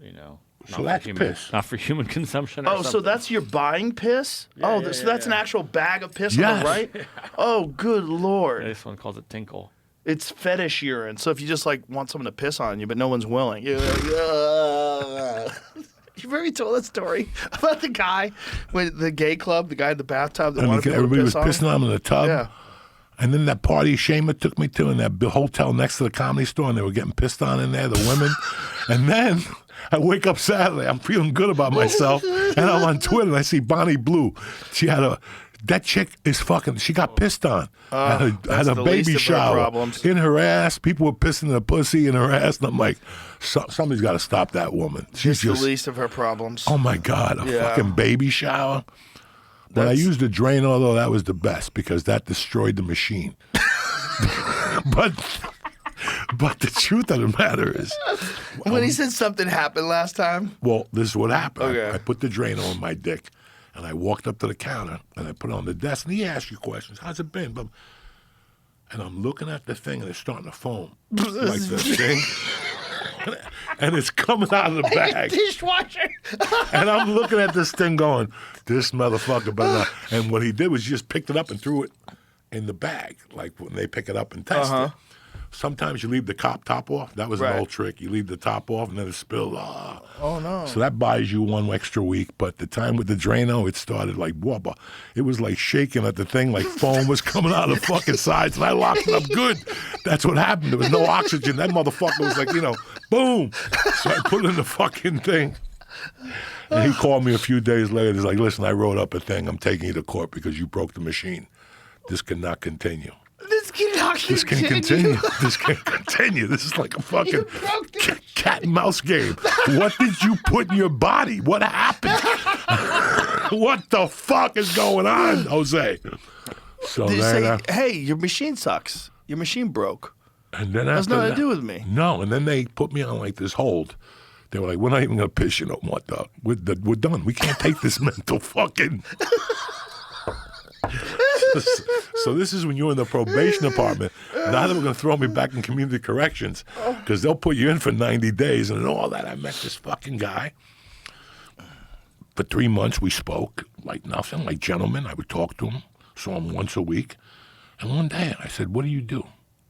not So for that's human, piss. not for human consumption. Or Oh, so something. that's you're buying piss? So that's an actual bag of piss on Yes. the right? Oh, good Lord. This one calls it tinkle. It's fetish urine. So if you just like want someone to piss on you, but no one's willing, you're like, you ever told that story about the guy with the gay club, the guy in the bathtub that And wanted people to everybody was piss on him? pissing on him in the tub. Yeah. And then that party Shema took me to in that hotel next to the Comedy Store, and they were getting pissed on in there, the women. And then I wake up Saturday, I'm feeling good about myself, and I'm on Twitter, and I see Bonnie Blue. That chick is fucking, she got pissed on. Had that's a the baby least of her shower problems. in her ass. People were pissing their pussy in her ass, and I'm like, somebody's got to stop that woman. She's It's just, the least of her problems. oh my God, a Yeah. fucking baby shower. When I used the Drano, though, that was the best because that destroyed the machine. but the truth of the matter is, When he said something happened last time, well, this is what happened. Okay. I put the Drano on my dick, and I walked up to the counter, and I put it on the desk, and he asked you questions. How's it been? But and I'm looking at the thing, and it's starting to foam. Like the thing. And it's coming out of the bag. Dishwasher. And I'm looking at this thing going, this motherfucker better not. And what he did was he just picked it up and threw it in the bag, like when they pick it up and test it. Sometimes you leave the top off. That was an old trick. You leave the top off and then it spills. Oh, no. So that buys you 1 extra week. But the time with the Drano, it started like wubba. It was like shaking at the thing, like foam was coming out of the fucking sides. And I locked it up good. That's what happened. There was no oxygen. That motherfucker was like, boom. So I put it in the fucking thing. And he called me a few days later. He's like, listen, I wrote up a thing. I'm taking you to court because you broke the machine. This cannot continue. This cannot This can continue. This can continue. This is like a fucking cat and mouse game. What did you put in your body? What happened? What the fuck is going on, Jose? So They then, say, hey, your machine sucks. Your machine broke. and then Has after nothing that, to do with me. No, and then they put me on like this hold. They were like, we're not even going to piss you no more, dog. We're done. We can't take this mental fucking... So this is when you're in the probation department. Now they're going to throw me back in community corrections because they'll put you in for 90 days. And in all that, I met this fucking guy. For 3 months, we spoke like nothing, like gentlemen. I would talk to him, saw him once a week. And one day, I said, what do you do?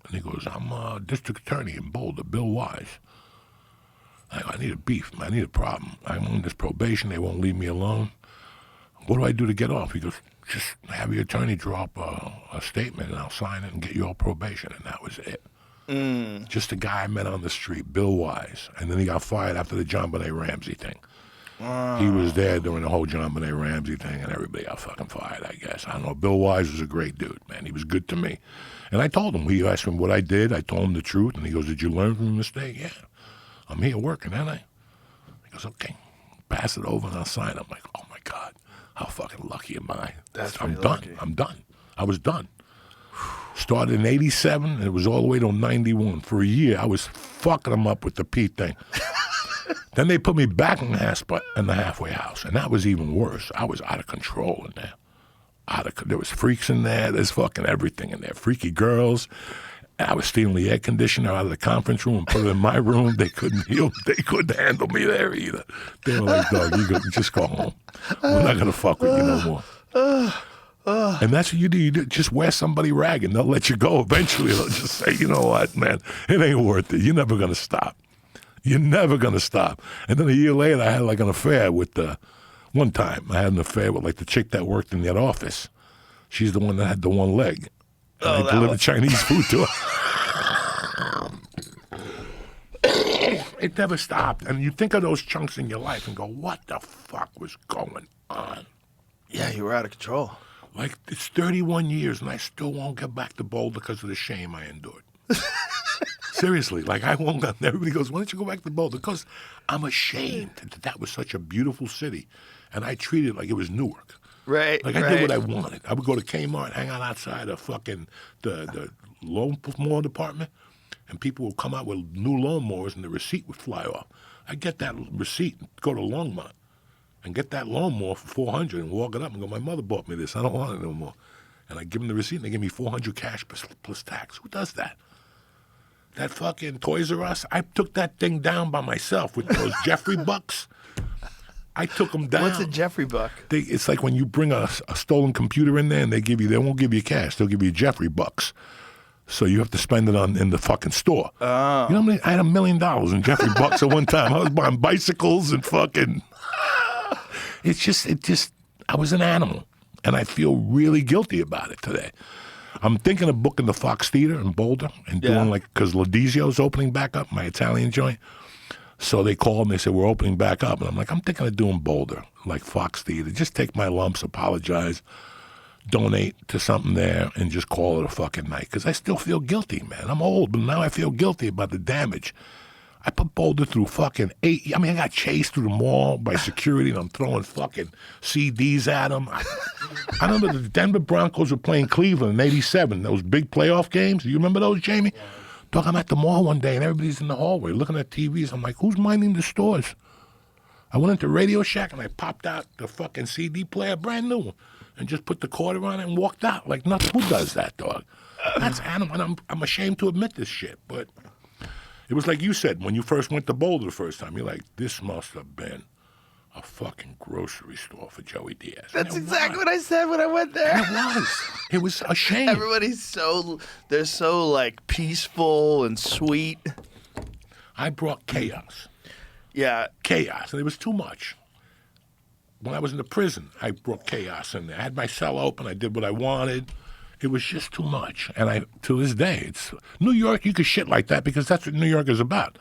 And he goes, I'm a district attorney in Boulder, Bill Wise. I go, I need a beef, man. I need a problem. I'm on this probation. They won't leave me alone. What do I do to get off? He goes, just have your attorney draw up a statement and I'll sign it and get you on probation. And that was it. Just a guy I met on the street, Bill Wise. And then he got fired after the John Benet Ramsey thing. He was there during the whole John Benet Ramsey thing and everybody got fucking fired, I guess. I don't know. Bill Wise was a great dude, man. He was good to me. And I told him, he asked him what I did. I told him the truth. And he goes, did you learn from your mistake? Yeah. I'm here working, ain't I? He goes, okay. Pass it over and I'll sign it. I'm like, oh my God. How fucking lucky am I? I'm done. lucky. I'm done. I was done. Started in 87, and it was all the way till 91. For a year, I was fucking them up with the Pete thing. Then they put me back in the halfway house, and that was even worse. I was out of control in there. There was freaks in there. There's fucking everything in there. Freaky girls. I was stealing the air conditioner out of the conference room and put it in my room. They couldn't handle me there either. They were like, dog, you just go home. We're not going to fuck with you no more. And that's what you do. You just wear somebody rag and they'll let you go eventually. They'll just say, you know what, man, it ain't worth it. You're never going to stop. You're never going to stop. And then a year later, I had like an affair with, one time, I had an affair with like the chick that worked in that office. She's the one that had the one leg. And I delivered Chinese food to her. It never stopped. And you think of those chunks in your life and go, what the fuck was going on? Yeah, you were out of control. Like, it's 31 years and I still won't get back to Boulder because of the shame I endured. Seriously, like I won't. Everybody goes, why don't you go back to Boulder? Because I'm ashamed that was such a beautiful city. And I treated it like it was Newark. Right. Like I did what I wanted. I would go to Kmart, hang out outside of fucking the lawnmower department, and people would come out with new lawnmowers and the receipt would fly off. I'd get that receipt, go to Longmont, and get that lawnmower for $400 and walk it up and go, my mother bought me this. I don't want it no more. And I give them the receipt and they give me $400 cash plus tax. Who does that? That fucking Toys R Us. I took that thing down by myself with those Jeffrey bucks. I took them down. What's a Jeffrey buck? It's like when you bring a stolen computer in there and they won't give you cash. They'll give you Jeffrey bucks. So you have to spend it in the fucking store. Oh. You know what I mean? I had $1 million in Jeffrey bucks at one time. I was buying bicycles and fucking. I was an animal. And I feel really guilty about it today. I'm thinking of booking the Fox Theater in Boulder and doing because Ladizio's opening back up, my Italian joint. So they called and they said, we're opening back up. And I'm like, I'm thinking of doing Boulder, like Fox Theater. Just take my lumps, apologize, donate to something there, and just call it a fucking night. Because I still feel guilty, man. I'm old, but now I feel guilty about the damage. I put Boulder through fucking I got chased through the mall by security, and I'm throwing fucking CDs at them. I remember the Denver Broncos were playing Cleveland in '87, those big playoff games. You remember those, Jamie? Dog, I'm at the mall one day and everybody's in the hallway looking at TVs. I'm like, who's minding the stores? I went into Radio Shack and I popped out the fucking CD player, brand new one, and just put the quarter on it and walked out. Like nothing. Who does that, dog? That's animal, and I'm ashamed to admit this shit, but it was like you said, when you first went to Boulder the first time, you're like, this must have been a fucking grocery store for Joey Diaz. That's exactly what I said when I went there. It was a shame. Everybody's they're so like peaceful and sweet. I brought chaos. Yeah. Chaos, and it was too much. When I was in the prison, I brought chaos in there. I had my cell open. I did what I wanted. It was just too much. And to this day, it's New York, you could shit like that because that's what New York is about.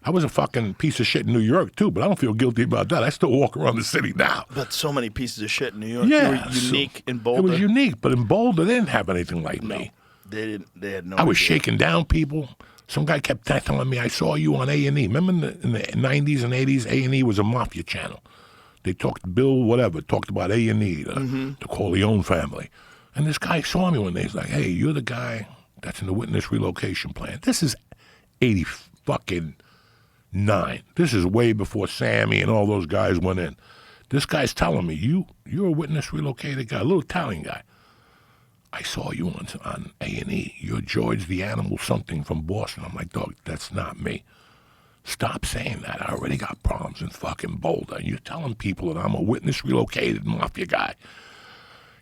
I was a fucking piece of shit in New York, too, but I don't feel guilty about that. I still walk around the city now. But so many pieces of shit in New York. Yeah. You were unique in Boulder. It was unique, but in Boulder, they didn't have anything like me. They didn't. They had no I was idea. shaking down people. Some guy kept telling me, I saw you on A&E. Remember in the 90s and 80s, A&E was a mafia channel. They talked, Bill whatever, talked about A&E, the Corleone family. And this guy saw me one day. He's like, hey, you're the guy that's in the witness relocation plan. This is 80 fucking 9. This is way before Sammy and all those guys went in. This guy's telling me, you're a witness relocated guy, a little Italian guy. I saw you on A&E. You're George the Animal something from Boston. I'm like, dog, that's not me. Stop saying that. I already got problems in fucking Boulder. And you're telling people that I'm a witness relocated mafia guy.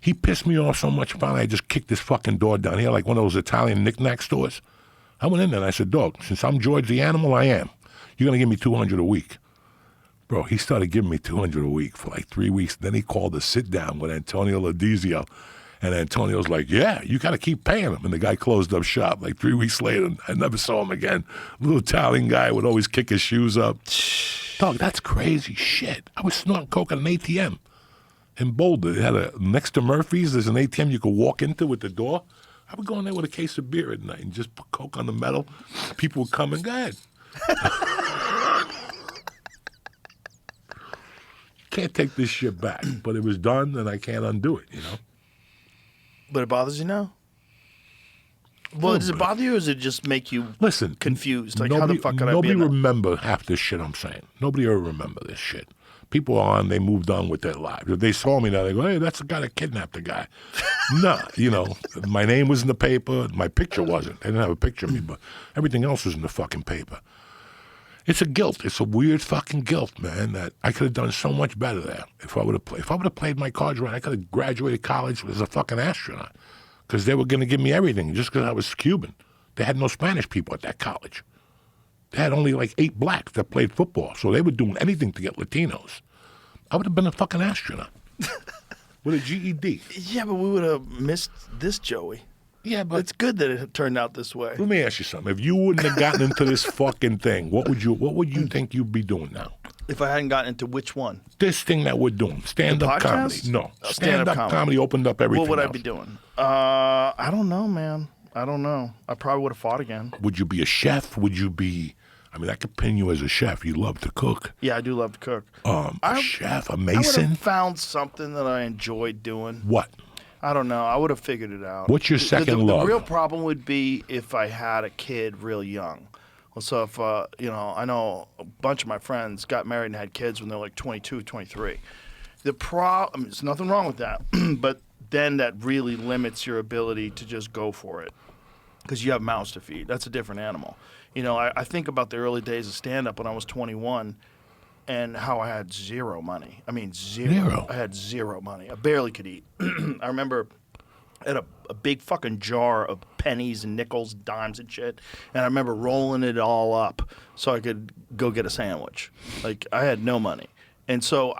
He pissed me off so much, finally I just kicked his fucking door down here like one of those Italian knick-knack stores. I went in there and I said, dog, since I'm George the Animal, I am. You're going to give me $200 a week. Bro, he started giving me $200 a week for like 3 weeks. Then he called a sit-down with Antonio Ladizio. And Antonio's like, yeah, you got to keep paying him. And the guy closed up shop like 3 weeks later. I never saw him again. Little Italian guy would always kick his shoes up. Dog, that's crazy shit. I was snorting coke at an ATM in Boulder. They had next to Murphy's, there's an ATM you could walk into with the door. I would go in there with a case of beer at night and just put coke on the metal. People would come and go ahead. Can't take this shit back. But it was done and I can't undo it, you know? But it bothers you now? Well, does it bother you or does it just make you confused? Like, how the fuck could I be Nobody in that? remember half this shit I'm saying. Nobody ever remember this shit. People are on, they moved on with their lives. If they saw me now, they go, hey, that's the guy that kidnapped the guy. Nah, you know, my name was in the paper. My picture wasn't. They didn't have a picture of me, but everything else was in the fucking paper. It's a guilt. It's a weird fucking guilt, man, that I could have done so much better there if I would have played. If I would have played my cards right, I could have graduated college as a fucking astronaut because they were going to give me everything just because I was Cuban. They had no Spanish people at that college. They had only like 8 blacks that played football, so they were doing anything to get Latinos. I would have been a fucking astronaut with a GED. Yeah, but we would have missed this, Joey. Yeah, but It's good that it turned out this way. let me ask you something. If you wouldn't have gotten into this fucking thing, what would you think you'd be doing now? If I hadn't gotten into which one? This thing that we're doing, stand-up The podcast? comedy. No, Oh, stand-up comedy opened up everything. What would I else. be doing? I don't know, man. I don't know. I probably would have fought again. Would you be a chef? Would you be? I mean, I could pin you as a chef. You love to cook. Yeah, I do love to cook. A chef, a I would mason. have found something that I enjoyed doing. What? I don't know. I would have figured it out. What's your second the love? real problem would be if I had a kid real young. Well, so if, I know a bunch of my friends got married and had kids when they're like 22, 23. There's nothing wrong with that, but then that really limits your ability to just go for it because you have mouths to feed. That's a different animal. You know, I think about the early days of stand-up when I was 21 and how I had zero money. I mean, zero. I had zero money. I barely could eat. I remember I had a big fucking jar of pennies and nickels, dimes and shit, and I remember rolling it all up so I could go get a sandwich. Like, I had no money. And so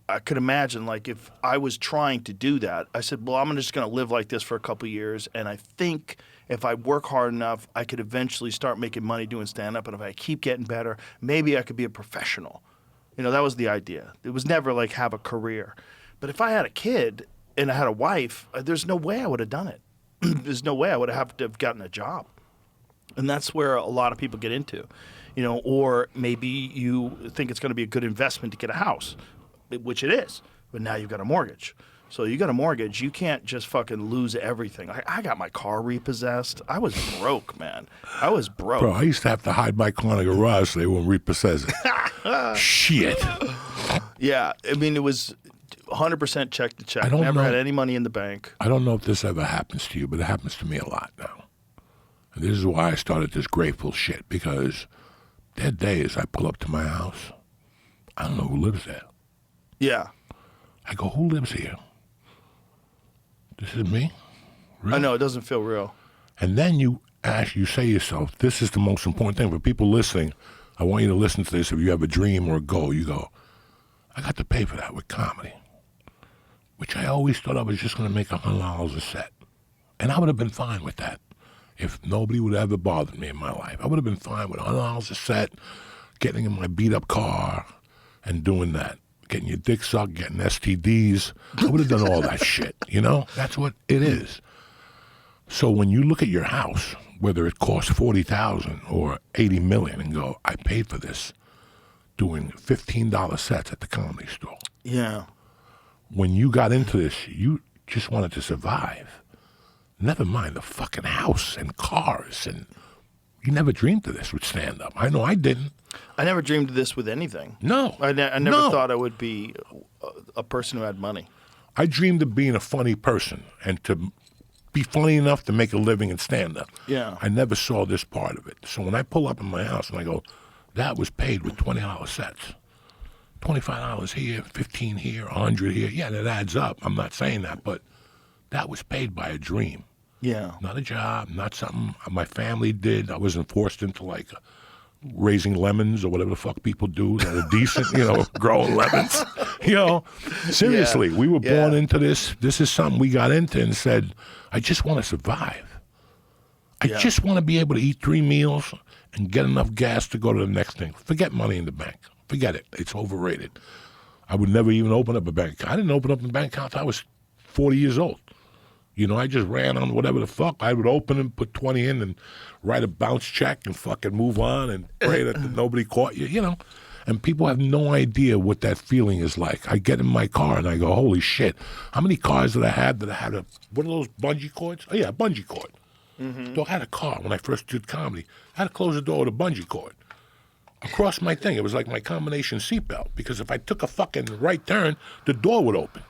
I could imagine, like, if I was trying to do that, I said, well, I'm just going to live like this for a couple of years, and I think if I work hard enough, I could eventually start making money doing stand-up, and if I keep getting better, maybe I could be a professional. You know, that was the idea. It was never, like, have a career. But if I had a kid and I had a wife, there's no way I would have done it. There's no way I would have to have gotten a job. And that's where a lot of people get into. You know, or maybe you think it's going to be a good investment to get a house, which it is, but now you've got a mortgage. So you got a mortgage, you can't just fucking lose everything. I got my car repossessed. I was broke, man. I was broke. Bro, I used to have to hide my car in the garage so they wouldn't repossess it. Shit. Yeah, I mean, it was 100% check to check. I don't Never know. had any money in the bank. I don't know if this ever happens to you, but it happens to me a lot now. And this is why I started this grateful shit, because there are days I pull up to my house, I don't know who lives there. Yeah. I go, who lives here? This is me? Really? I know, it doesn't feel real. And then you say to yourself, this is the most important thing. For people listening, I want you to listen to this. If you have a dream or a goal, you go, I got to pay for that with comedy, which I always thought I was just going to make $100 a set. And I would have been fine with that if nobody would have ever bothered me in my life. I would have been fine with $100 a set, getting in my beat-up car and doing that, getting your dick sucked, getting STDs. I would have done all that shit, you know? That's what it is. So when you look at your house, whether it costs $40,000 or $80 million, and go, I paid for this, doing $15 sets at the Comedy Store. Yeah. When you got into this, you just wanted to survive. Never mind the fucking house and cars, and you never dreamed of this with stand-up. I know I didn't. I never dreamed of this with anything. No. I never thought I would be a person who had money. I dreamed of being a funny person and to be funny enough to make a living in stand-up. Yeah. I never saw this part of it. So when I pull up in my house and I go, that was paid with $20 sets. $25 here, $15 here, $100 here. Yeah, that adds up. I'm not saying that, but that was paid by a dream. Yeah. Not a job, not something my family did. I wasn't forced into like raising lemons or whatever the fuck people do that are decent, you know, growing lemons. You know, seriously, we were born into this. This is something we got into and said, I just want to survive. I just want to be able to eat 3 meals and get enough gas to go to the next thing. Forget money in the bank. Forget it. It's overrated. I would never even open up a bank account. I didn't open up a bank account until I was 40 years old. You know, I just ran on whatever the fuck. I would open and put 20 in and write a bounce check and fucking move on and pray that nobody caught you, you know. And people have no idea what that feeling is like. I get in my car and I go, holy shit. How many cars did I have that I had one of those bungee cords? Oh, yeah, a bungee cord. Mm-hmm. So I had a car when I first did comedy. I had to close the door with a bungee cord. Across my thing, it was like my combination seatbelt, because if I took a fucking right turn, the door would open.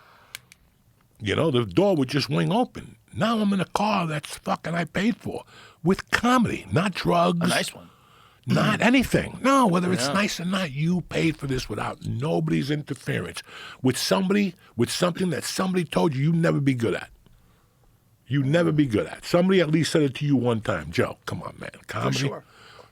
You know, the door would just wing open. Now I'm in a car that's fucking I paid for with comedy, not drugs. A nice one. Not anything. No, whether it's nice or not, you paid for this without nobody's interference. With something that somebody told you you'd never be good at. You'd never be good at. Somebody at least said it to you one time. Joe, come on, man. Comedy? For sure.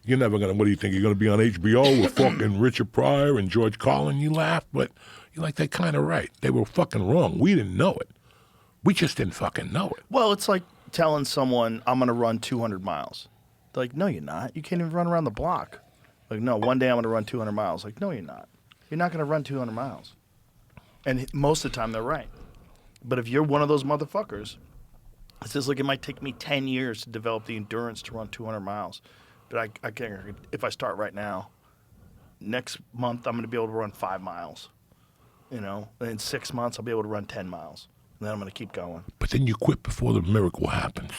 You're never going to, what do you think? You're going to be on HBO with fucking Richard Pryor and George Carlin? You laugh, but you're like, they're kind of right. They were fucking wrong. We didn't know it. We just didn't fucking know it. Well, it's like telling someone, I'm going to run 200 miles. They're like, no, you're not. You can't even run around the block. Like, no, one day I'm going to run 200 miles. Like, no, you're not. You're not going to run 200 miles. And most of the time, they're right. But if you're one of those motherfuckers, it says, like, it might take me 10 years to develop the endurance to run 200 miles. But I can, if I start right now, next month I'm going to be able to run 5 miles. You know, and in 6 months I'll be able to run 10 miles. And then I'm going to keep going. But then you quit before the miracle happens.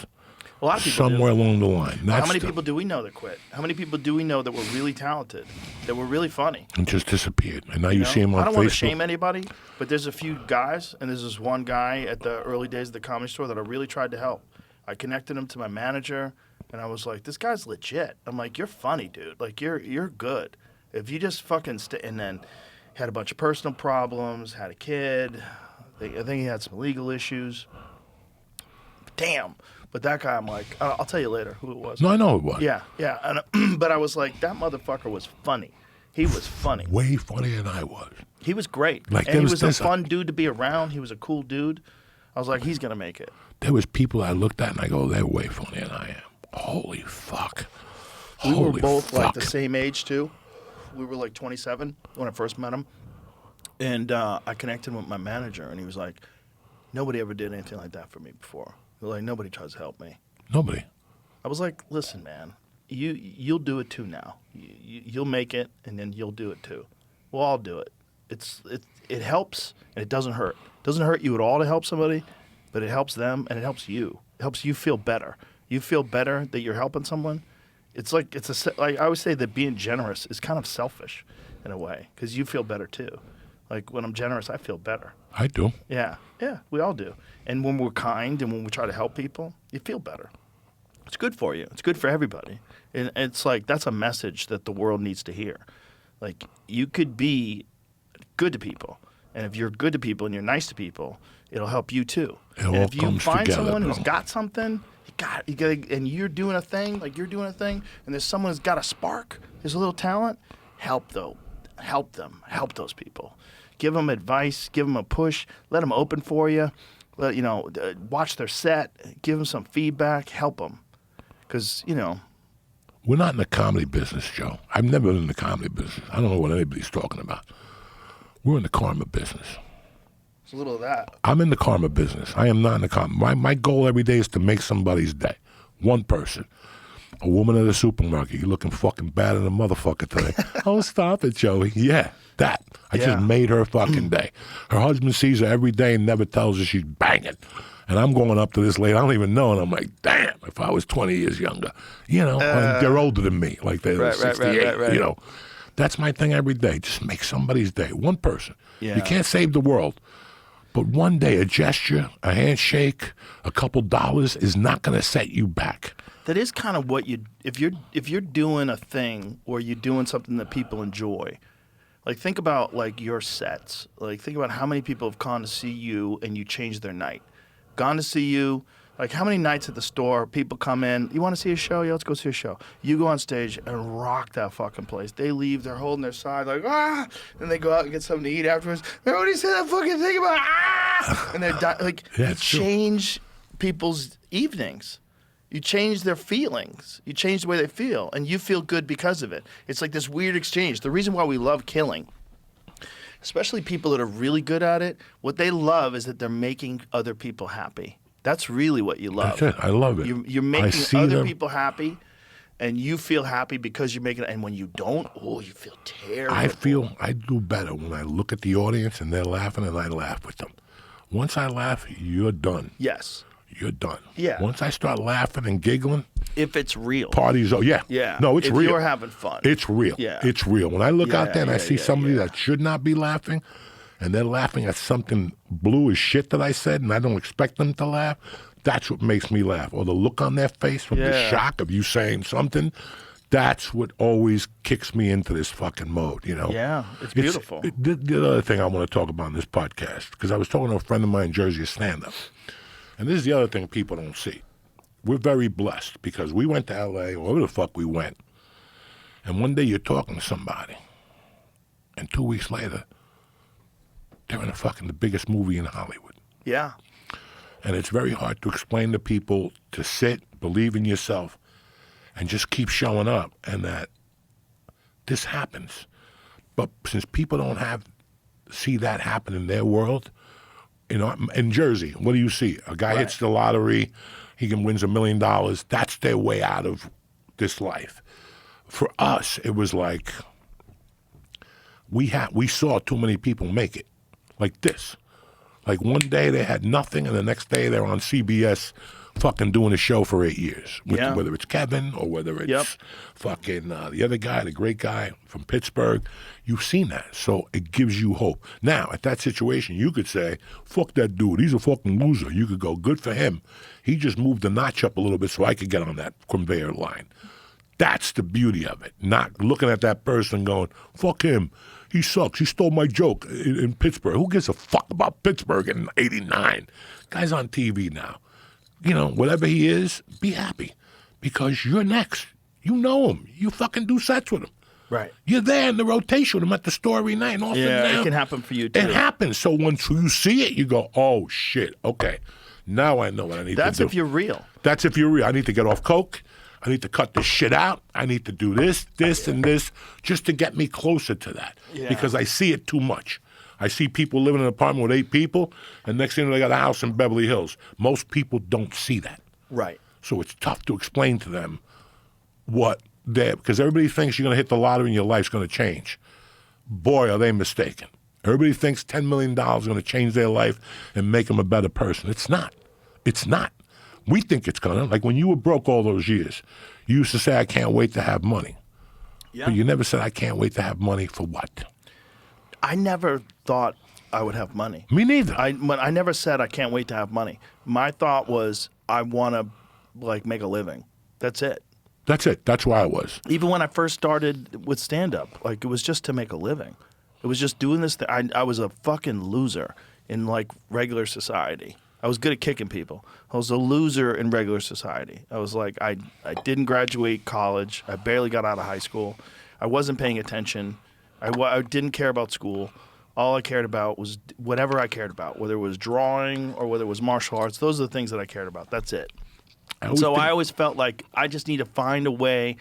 A lot of people somewhere do. along the line. How many people do we know that quit? How many people do we know that were really talented, that were really funny? And just disappeared. And now you see him on Facebook. I don't want to shame anybody, but there's a few guys, and there's this one guy at the early days of the Comedy Store that I really tried to help. I connected him to my manager, and I was like, this guy's legit. I'm like, you're funny, dude. Like, you're good. If you just fucking stay. And then had a bunch of personal problems, had a kid. I think he had some legal issues. Damn. But that guy, I'm like, I'll tell you later who it was. No, I know it was. Yeah. And, but I was like, that motherfucker was funny. He was funny. Way funnier than I was. He was great. Like, and he was a fun dude to be around. He was a cool dude. I was like, he's going to make it. There was people I looked at and I go, they're way funnier than I am. Holy fuck. We were both like the same age, too. We were like 27 when I first met him. And I connected with my manager, and he was like, nobody ever did anything like that for me before. Like, nobody tries to help me. Nobody. I was like, listen, man, you'll do it too now. You'll make it, and then you'll do it too. We'll all do it. It helps, and it doesn't hurt. It doesn't hurt you at all to help somebody, but it helps them, and it helps you. It helps you feel better. You feel better that you're helping someone. It's like like I always say that being generous is kind of selfish in a way, because you feel better too. Like when I'm generous, I feel better. I do. Yeah, we all do. And when we're kind and when we try to help people, you feel better. It's good for you. It's good for everybody. And it's like that's a message that the world needs to hear. Like you could be good to people, and if you're good to people and you're nice to people, it'll help you too. It and all if you comes find together, someone bro. who's got something, you gotta, and you're doing a thing, like you're doing a thing, and there's someone who's got a spark, there's a little talent, help them, help those people. Give them advice, give them a push, let them open for you, watch their set, give them some feedback, help them. Because, We're not in the comedy business, Joe. I've never been in the comedy business. I don't know what anybody's talking about. We're in the karma business. it's a little of that. I'm in the karma business. I am not in the karma. My goal every day is to make somebody's day. One person. A woman at a supermarket. You looking fucking bad in a motherfucker today. Oh, stop it, Joey. Yeah, that. I just made her fucking day. Her husband sees her every day and never tells her she's banging. And I'm going up to this lady. I don't even know. And I'm like, damn, if I was 20 years younger. They're older than me. Like they're 68. Right. That's my thing every day. Just make somebody's day. One person. Yeah. You can't save the world. But one day, a gesture, a handshake, a couple dollars is not going to set you back. That is kind of what if you're doing a thing or you're doing something that people enjoy. Like think about like your sets. Like think about how many people have gone to see you and you changed their night. Gone to see you. Like how many nights at the store people come in, you want to see a show? Yeah, let's go see a show. You go on stage and rock that fucking place. They leave, they're holding their side like, ah! And they go out and get something to eat afterwards. Remember when you said that fucking thing about, ah! And they're like, you change people's evenings. You change their feelings. You change the way they feel. And you feel good because of it. It's like this weird exchange. The reason why we love killing, especially people that are really good at it, what they love is that they're making other people happy. That's really what you love. That's it. I love it. You're making other people happy, and you feel happy because you're making it. And when you don't, you feel terrible. I do better when I look at the audience and they're laughing and I laugh with them. Once I laugh, you're done. Yes. You're done. Yeah. Once I start laughing and giggling, if it's real. Party's over. Yeah. Yeah. No, it's if real. You're having fun. It's real. Yeah. It's real. When I look out there and I see somebody yeah. that should not be laughing, and they're laughing at something blue as shit that I said, and I don't expect them to laugh, that's what makes me laugh. Or the look on their face from the shock of you saying something, that's what always kicks me into this fucking mode, Yeah, it's beautiful. The other thing I want to talk about in this podcast, because I was talking to a friend of mine in Jersey, a stand-up, and this is the other thing people don't see. We're very blessed because we went to L.A., or wherever the fuck we went, and one day you're talking to somebody, and 2 weeks later, they're in the biggest movie in Hollywood. Yeah. And it's very hard to explain to people to sit, believe in yourself, and just keep showing up, and that this happens. But since people don't see that happen in their world, in Jersey, what do you see? A guy hits the lottery, he wins $1 million. That's their way out of this life. For us, it was like we saw too many people make it, like this. Like one day they had nothing, and the next day they're on CBS fucking doing a show for 8 years. Whether it's Kevin or whether it's fucking the other guy, the great guy from Pittsburgh. You've seen that. So it gives you hope. Now, at that situation, you could say, fuck that dude. He's a fucking loser. You could go, good for him. He just moved the notch up a little bit so I could get on that conveyor line. That's the beauty of it. Not looking at that person going, fuck him. He sucks. He stole my joke in Pittsburgh. Who gives a fuck about Pittsburgh in '89? Guy's on TV now. Whatever he is, be happy because you're next. You know him. You fucking do sets with him. Right. You're there in the rotation with him at the store every night. And all it can happen for you too. It happens. So once you see it, you go, oh, shit, okay. Now I know what I need to do. That's if you're real. That's if you're real. I need to get off coke. I need to cut this shit out. I need to do this, and this, just to get me closer to that. Yeah. Because I see it too much. I see people living in an apartment with 8 people, and next thing you know, they got a house in Beverly Hills. Most people don't see that. Right. So it's tough to explain to them because everybody thinks you're going to hit the lottery and your life's going to change. Boy, are they mistaken. Everybody thinks $10 million is going to change their life and make them a better person. It's not. It's not. We think it's going to. Like when you were broke all those years, you used to say, I can't wait to have money. Yeah. But you never said, I can't wait to have money for what? I never thought I would have money. Me neither. I never said I can't wait to have money. My thought was I want to like make a living. That's it. That's it. That's where I was. Even when I first started with stand-up, like it was just to make a living. It was just doing this thing. I was a fucking loser in like regular society. I was good at kicking people. I was a loser in regular society. I was like, I didn't graduate college. I barely got out of high school. I wasn't paying attention. I didn't care about school. All I cared about was whatever I cared about, whether it was drawing or whether it was martial arts. Those are the things that I cared about. That's it. I always felt like I just need to find a way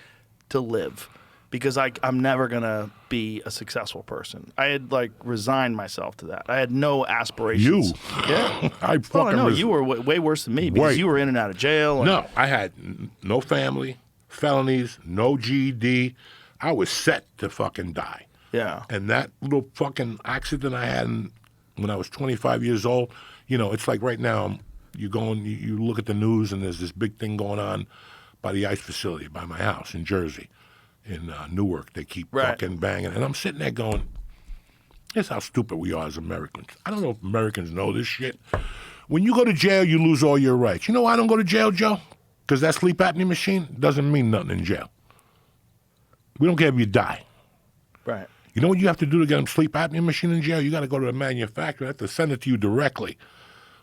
to live because I'm never going to be a successful person. I had like resigned myself to that. I had no aspirations. You? Yeah. I fucking no, you were way worse than me because you were in and out of jail. No, I had no family, felonies, no GED. I was set to fucking die. Yeah. And that little fucking accident I had when I was 25 years old, it's like right now, you go and you look at the news and there's this big thing going on by the ice facility, by my house in Jersey, in Newark. They keep fucking banging. And I'm sitting there going, here's how stupid we are as Americans. I don't know if Americans know this shit. When you go to jail, you lose all your rights. You know why I don't go to jail, Joe? Because that sleep apnea machine doesn't mean nothing in jail. We don't care if you die. Right. You know what you have to do to get a sleep apnea machine in jail? You got to go to the manufacturer. They have to send it to you directly,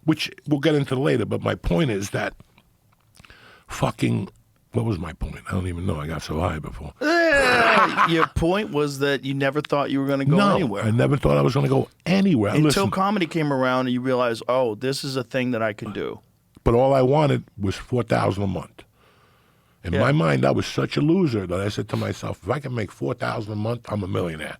which we'll get into later. But my point is that fucking, what was my point? I don't even know. I got so high before. Your point was that you never thought you were going to go anywhere. I never thought I was going to go anywhere. Until comedy came around and you realized, oh, this is a thing that I can do. But all I wanted was $4,000 a month. In my mind, I was such a loser that I said to myself, if I can make $4,000 a month, I'm a millionaire.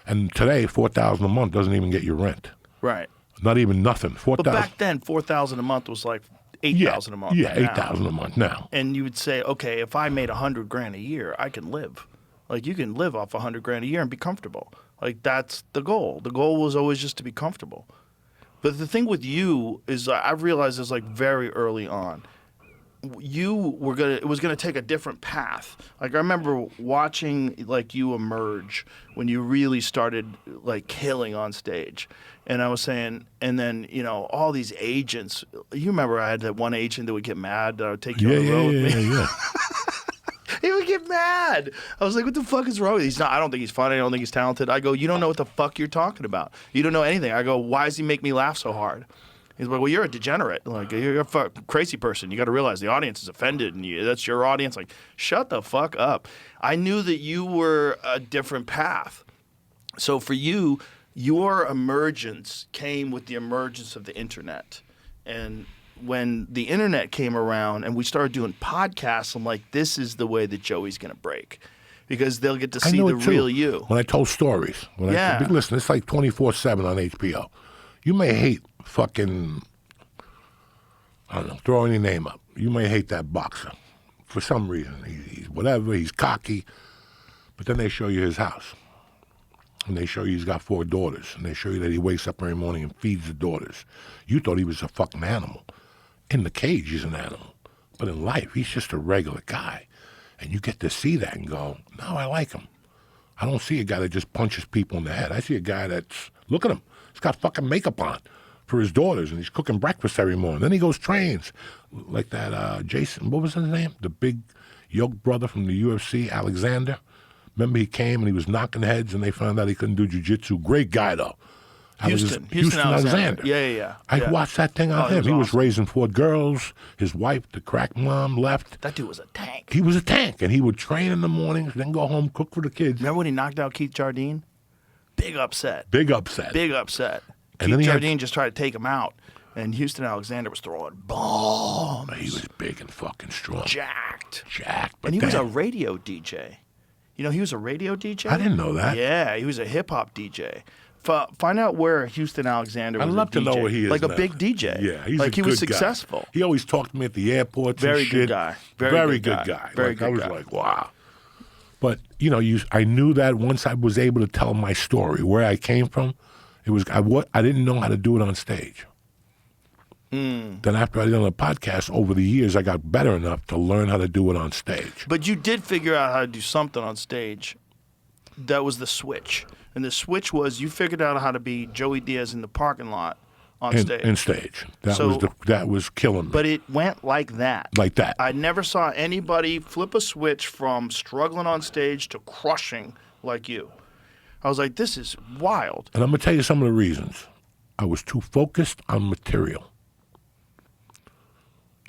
And today, $4,000 a month doesn't even get you rent. Right. Not even nothing. But back then, $4,000 a month was like $8,000 a month. Yeah, $8,000 a month now. And you would say, okay, if I made $100,000 a year, I can live. Like you can live off $100,000 a year and be comfortable. Like that's the goal. The goal was always just to be comfortable. But the thing with you is, I've realized this like very early on. It was gonna take a different path. Like I remember watching like you emerge when you really started like killing on stage. And I was saying, and then, all these agents, you remember I had that one agent that would get mad that I would take you on the road with me? Yeah. He would get mad. I was like, what the fuck is wrong with him? I don't think he's funny. I don't think he's talented. I go, you don't know what the fuck you're talking about. You don't know anything. I go, why does he make me laugh so hard? He's like, well, you're a degenerate. Like, you're a crazy person. You got to realize the audience is offended, and that's your audience. Like, shut the fuck up. I knew that you were a different path. So for you, your emergence came with the emergence of the internet. And when the internet came around and we started doing podcasts, I'm like, this is the way that Joey's going to break. Because they'll get to see the real you. When I told stories. Listen, it's like 24/7 on HBO. You may hate fucking, I don't know, throw any name up. You may hate that boxer for some reason. He's whatever, he's cocky. But then they show you his house. And they show you he's got 4 daughters. And they show you that he wakes up every morning and feeds the daughters. You thought he was a fucking animal. In the cage, he's an animal. But in life, he's just a regular guy. And you get to see that and go, no, I like him. I don't see a guy that just punches people in the head. I see a guy that's, look at him. He's got fucking makeup on for his daughters, and he's cooking breakfast every morning. Then he goes trains, like that Jason, what was his name? The big yoke brother from the UFC, Alexander. Remember he came and he was knocking heads, and they found out he couldn't do jiu-jitsu. Great guy, though. Houston Alexander. Yeah. I watched that thing on him. He was raising 4 girls. His wife, the crack mom, left. That dude was a tank. He was a tank, and he would train in the mornings, then go home, cook for the kids. Remember when he knocked out Keith Jardine? Big upset. Big upset. And Keith Jardine just tried to take him out, and Houston Alexander was throwing bombs. He was big and fucking strong. Jacked. But and he was a radio DJ. You know, he was a radio DJ? I didn't know that. Yeah, he was a hip-hop DJ. Find out where Houston Alexander was. I'd love to know where he is like now. A big DJ. Yeah, he's like a he was good guy. successful. He always talked to me at the airports Very and good shit. guy. Very good guy. I was like, wow. But, I knew that once I was able to tell my story, where I came from, I didn't know how to do it on stage. Then after I did on a podcast, over the years, I got better enough to learn how to do it on stage. But you did figure out how to do something on stage. That was the switch. And the switch was you figured out how to be Joey Diaz in the parking lot on stage. In stage. So- That was killing me. But it went like that. Like that. I never saw anybody flip a switch from struggling on stage to crushing like you. I was like, this is wild. And I'm going to tell you some of the reasons. I was too focused on material.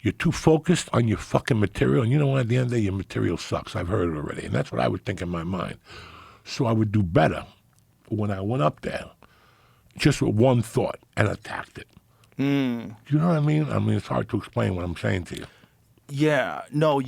You're too focused on your fucking material, and you know what? At the end of the day, your material sucks. I've heard it already, and that's what I would think in my mind. So I would do better when I went up there, just with one thought, and attacked it. You know what I mean? I mean, it's hard to explain what I'm saying to you. Yeah. No,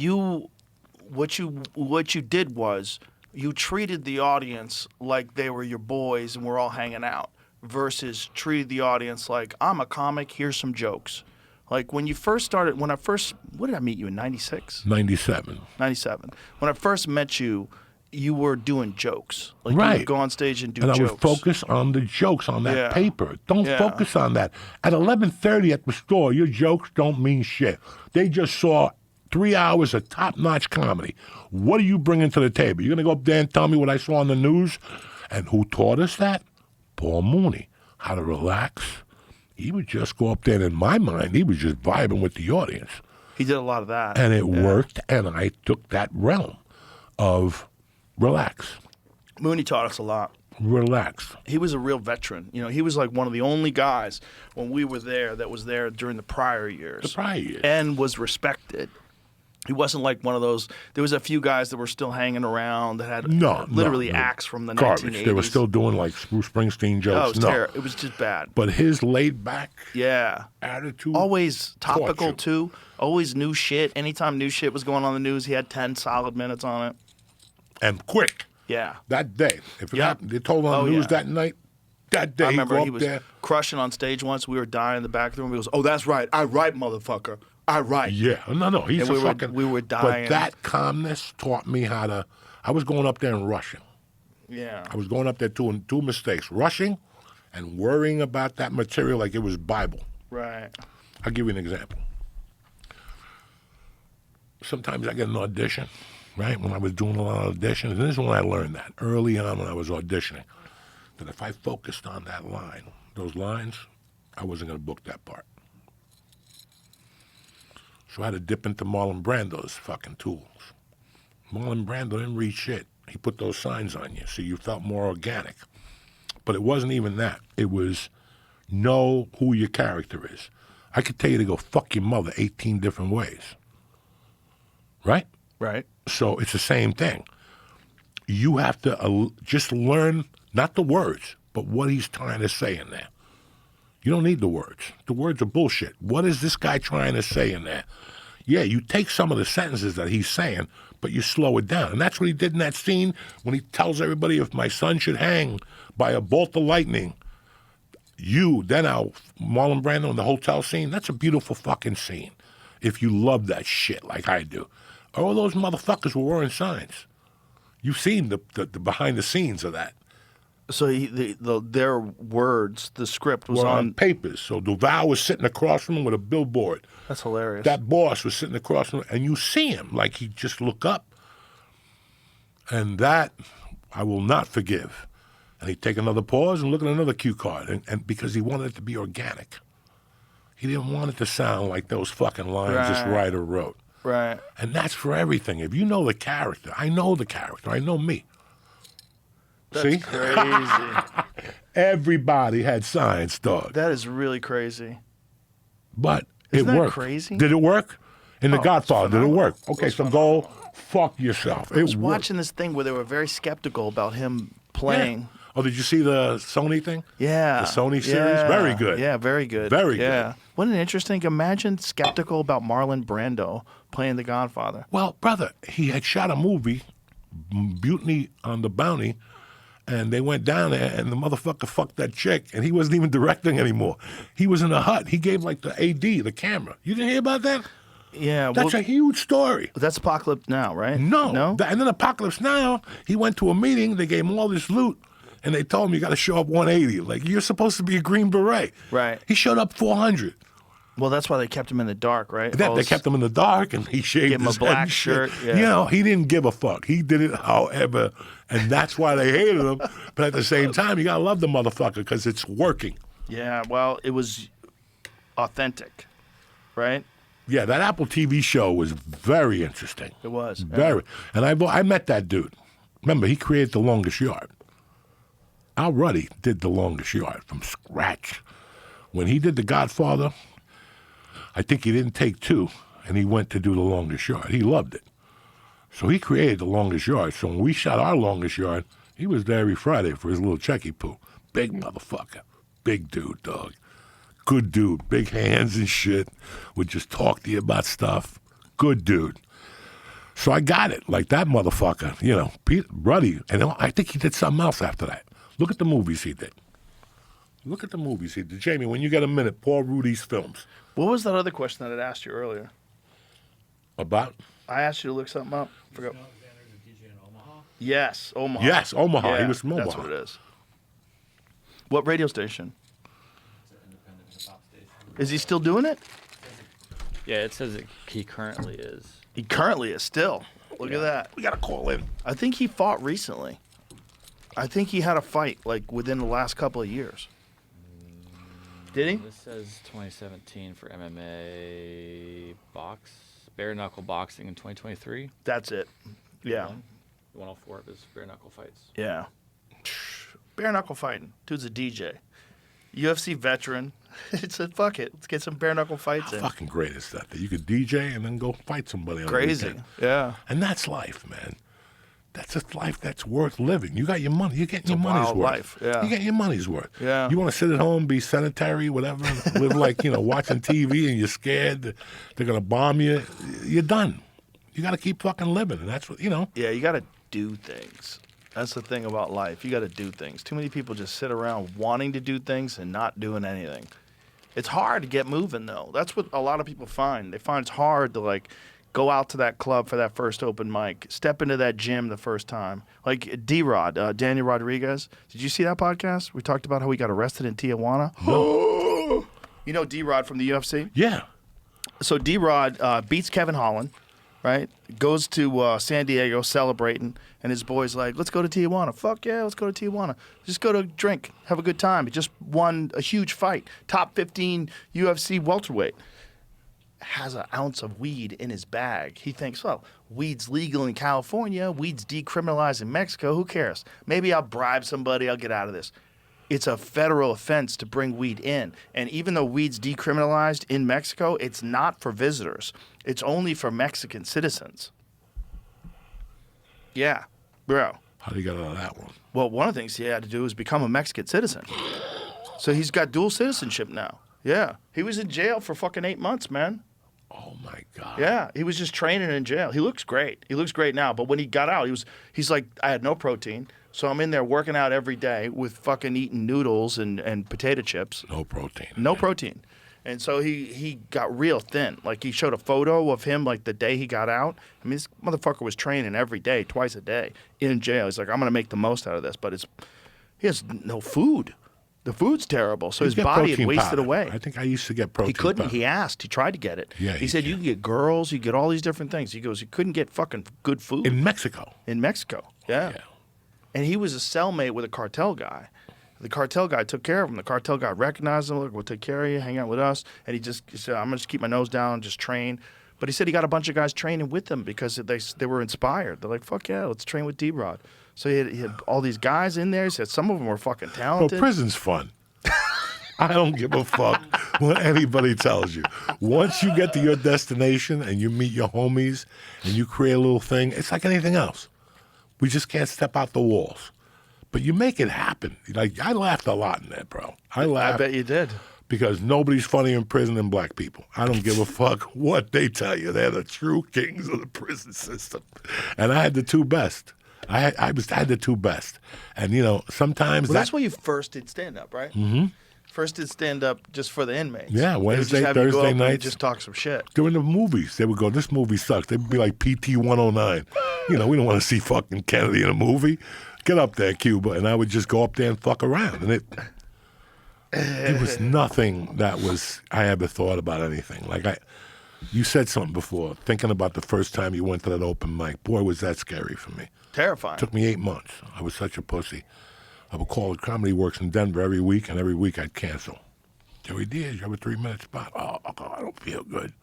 what you did was you treated the audience like they were your boys and we're all hanging out versus treated the audience like, I'm a comic, here's some jokes. Like when you first started, what did I meet you in, 96? 97. 97. When I first met you, you were doing jokes. Like you Right. would go on stage and do And jokes. I would focus on the jokes on that Yeah. paper. Don't Yeah. focus on that. At 11:30 at the store, your jokes don't mean shit. They just saw 3 hours of top-notch comedy. What are you bringing to the table? You're going to go up there and tell me what I saw on the news? And who taught us that? Paul Mooney. How to relax. He would just go up there, and in my mind, he was just vibing with the audience. He did a lot of that. And it worked, and I took that realm of relax. Mooney taught us a lot. Relax. He was a real veteran. You know, he was like one of the only guys when we were there that was there during the prior years. The prior years. And was respected. He wasn't like one of those. There was a few guys that were still hanging around that had literally acts from the garbage. 1980s. They were still doing like Bruce Springsteen Oh, it jokes. was terrible. It was just bad. But his laid back Yeah. attitude. Always topical, torture. too. Always new shit. Anytime new shit was going on in the news, he had 10 solid minutes on it. And quick. Yeah. That day. If it Yep. happened, they told on Oh, the news yeah. that night. That day, I remember go he up was there. crushing on stage once. We were dying in the back of the room. He goes, "Oh, that's right. I write, motherfucker. I write." Yeah. No. He's And a we were- fucking. we were dying. But that calmness taught me how to. I was going up there and rushing. Yeah. I was going up there doing two mistakes: rushing, and worrying about that material like it was Bible. Right. I'll give you an example. Sometimes I get an audition, right? When I was doing a lot of auditions, and this is when I learned that early on when I was auditioning, that if I focused on that line, those lines, I wasn't going to book that part. So I had to dip into Marlon Brando's fucking tools. Marlon Brando didn't read shit. He put those signs on you so you felt more organic. But it wasn't even that. It was know who your character is. I could tell you to go fuck your mother 18 different ways. Right? Right. So it's the same thing. You have to just learn, not the words, but what he's trying to say in there. You don't need the words. The words are bullshit. What is this guy trying to say in there? Yeah, you take some of the sentences that he's saying, but you slow it down. And that's what he did in that scene when he tells everybody, if my son should hang by a bolt of lightning, Marlon Brando in the hotel scene, that's a beautiful fucking scene. If you love that shit like I do. All those motherfuckers were wearing signs. You've seen the behind the scenes of that. So their words, the script was Were on. on papers. So Duval was sitting across from him with a billboard. That's hilarious. That boss was sitting across from him, and you see him like he just look up. And that I will not forgive. And he'd take another pause and look at another cue card, and because he wanted it to be organic. He didn't want it to sound like those fucking lines this Right. writer wrote. Right. And that's for everything. If you know the character, I know the character. I know me. That's See? crazy. Everybody had signs, dog. That is really crazy. But Isn't it that worked. crazy? Did it work? In The Oh, Godfather, it's did it phenomenal. work? Okay, so go fuck yourself. It I was worked. watching this thing where they were very skeptical about him playing. Yeah. Oh, did you see the Sony thing? Yeah. The Sony series? Yeah. Very good. Yeah, very good. Very yeah. good. Wasn't it interesting? Imagine skeptical about Marlon Brando playing The Godfather. Well, brother, he had shot a movie, Mutiny on the Bounty, and they went down there, and the motherfucker fucked that chick, and he wasn't even directing anymore. He was in a hut. He gave like the AD, the camera. You didn't hear about that? Yeah. That's well, a huge story. that's Apocalypse Now, right? No. No? And then Apocalypse Now, he went to a meeting, they gave him all this loot, and they told him you got to show up 180. Like, you're supposed to be a Green Beret. Right. He showed up 400. Well, that's why they kept him in the dark, right? They kept him in the dark, and he shaved Gave him a his head black and shit. shirt, yeah. You know, he didn't give a fuck. He did it however And that's why they hated him. But at the same time, you got to love the motherfucker because it's working. Yeah, well, it was authentic, right? Yeah, that Apple TV show was very interesting. It was. Very. And I met that dude. Remember, he created The Longest Yard. Al Ruddy did The Longest Yard from scratch. When he did The Godfather, I think he didn't take 2, and he went to do The Longest Yard. He loved it. So he created The Longest Yard. So when we shot our Longest Yard, he was there every Friday for his little checky poo. Big motherfucker. Big dude, dog. Good dude. Big hands and shit. Would just talk to you about stuff. Good dude. So I got it. Like that motherfucker, you know, Pete Ruddy. And I think he did something else after that. Look at the movies he did. Look at the movies he did. Jamie, when you get a minute, Paul Rudy's films. What was that other question that I asked you earlier? About? I asked you to look something up. Forgot. Yes, Omaha. Yes, Omaha. Yeah, He was from Omaha. That's what it is. What radio station? Is he still doing it? Yeah, it says he currently is. He currently is still. Look at that. We got to call in. I think he fought recently. I think he had a fight like within the last couple of years. Did he? This says 2017 for MMA bare knuckle boxing in 2023. That's it. Yeah. 104 of his bare knuckle fights. Yeah. Bare knuckle fighting. Dude's a DJ. UFC veteran. It's a fuck it. Let's get some bare knuckle fights How in. fucking great is that? That you could DJ and then go fight somebody on the Crazy. weekend. Yeah. And that's life, man. That's a life that's worth living. You got your money. You're getting your a money's wild worth. life, yeah. You get your money's worth. Yeah. You want to sit at home, be sedentary, whatever, live like, watching TV and you're scared that they're going to bomb you. You're done. You got to keep fucking living. And that's what, Yeah, you got to do things. That's the thing about life. You got to do things. Too many people just sit around wanting to do things and not doing anything. It's hard to get moving, though. That's what a lot of people find. They find it's hard to, go out to that club for that first open mic, step into that gym the first time. Like D-Rod, Daniel Rodriguez. Did you see that podcast? We talked about how he got arrested in Tijuana. No. You know D-Rod from the UFC? Yeah. So D-Rod beats Kevin Holland, right? Goes to San Diego celebrating, and his boy's like, let's go to Tijuana. Fuck yeah, let's go to Tijuana. Just go to drink, have a good time. He just won a huge fight. Top 15 UFC welterweight. Has an ounce of weed in his bag. He thinks, well, weed's legal in California. Weed's decriminalized in Mexico. Who cares? Maybe I'll bribe somebody. I'll get out of this. It's a federal offense to bring weed in. And even though weed's decriminalized in Mexico, it's not for visitors. It's only for Mexican citizens. Yeah, bro. How do you get out of that one? Well, one of the things he had to do was become a Mexican citizen. So he's got dual citizenship now. Yeah. He was in jail for fucking 8 months, man. Oh, my God. Yeah, he was just training in jail. He looks great. He looks great now. But when he got out, he's like, I had no protein. So I'm in there working out every day with fucking eating noodles and potato chips. No protein. No protein. And so he got real thin. Like, he showed a photo of him, like, the day he got out. I mean, this motherfucker was training every day, twice a day, in jail. He's like, I'm going to make the most out of this. But he has no food. The food's terrible. So his get body had protein wasted powder. away. I think I used to get protein He couldn't. powder. He asked. He tried to get it. Yeah, he said, you can get girls, you can get all these different things. He goes, he couldn't get fucking good food. In Mexico. In Mexico, yeah. Yeah. And he was a cellmate with a cartel guy. The cartel guy took care of him. The cartel guy recognized him. Look, we'll take care of you. Hang out with us. And he said, I'm going to just keep my nose down, just train. But he said he got a bunch of guys training with him because they were inspired. They're like, fuck yeah, let's train with D-Rod. So he had all these guys in there. He said some of them were fucking Well, talented. prison's fun. I don't give a fuck what anybody tells you. Once you get to your destination and you meet your homies and you create a little thing, it's like anything else. We just can't step out the walls. But you make it happen. Like, I laughed a lot in there, bro. I laughed. I bet you did. Because nobody's funnier in prison than black people. I don't give a fuck what they tell you. They're the true kings of the prison system. And I had the two best. I had the two best. And, sometimes Well, that's why you first did stand-up, right? Mm-hmm. First did stand-up just for the inmates. Yeah, They would Wednesday, just have you go Thursday up and nights. just talk some shit. during the movies, they would go, this movie sucks. They'd be like PT 109. We don't want to see fucking Kennedy in a movie. Get up there, Cuba. And I would just go up there and fuck around. And it was nothing that I ever thought about anything. Like, You said something before, thinking about the first time you went to that open mic. Boy, was that scary for me. Terrifying. It took me 8 months. I was such a pussy. I would call the Comedy Works in Denver every week, and every week I'd cancel. Joey Diaz, you have a 3-minute spot. Oh, I don't feel good.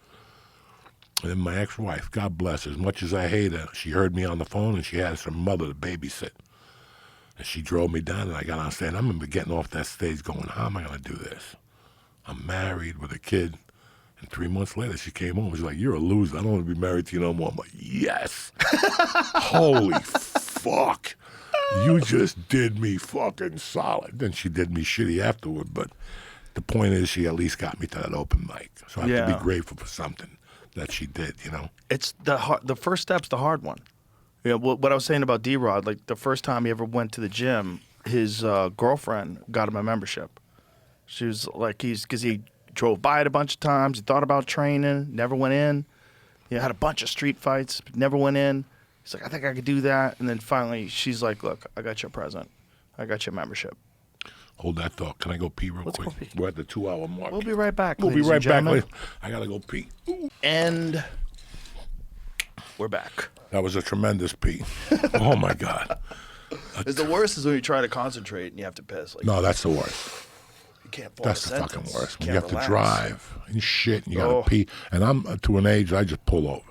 And then my ex-wife, God bless her, as much as I hate her, she heard me on the phone, and she had her mother to babysit. And she drove me down, and I got on stage. I remember getting off that stage going, how am I going to do this? I'm married with a kid. And 3 months later, she came home. She's like, you're a loser. I don't want to be married to you no more. I'm like, yes. Holy fuck. You just did me fucking solid. Then she did me shitty afterward. But the point is, she at least got me to that open mic. So I have to be grateful for something that she did, you know? It's the first step's the hard one. You know, what I was saying about D-Rod, like the first time he ever went to the gym, his girlfriend got him a membership. She was like, because he drove by it a bunch of times. He thought about training, never went in. He had a bunch of street fights, but never went in. He's like, I think I could do that. And then finally, she's like, look, I got your present. I got your membership. Hold that thought. Can I go pee real Let's quick? go pee. We're at the 2-hour mark. We'll be right back, We'll be ladies right and back. gentlemen. I got to go pee. And we're back. That was a tremendous pee. Oh, my God. It's the worst is when you try to concentrate and you have to piss. Like, No, that's the worst. you can't form That's a the fucking sentence. worst. When You you can't have to relax. drive and shit and you got Oh. to pee. And I'm to an age, I just pull over.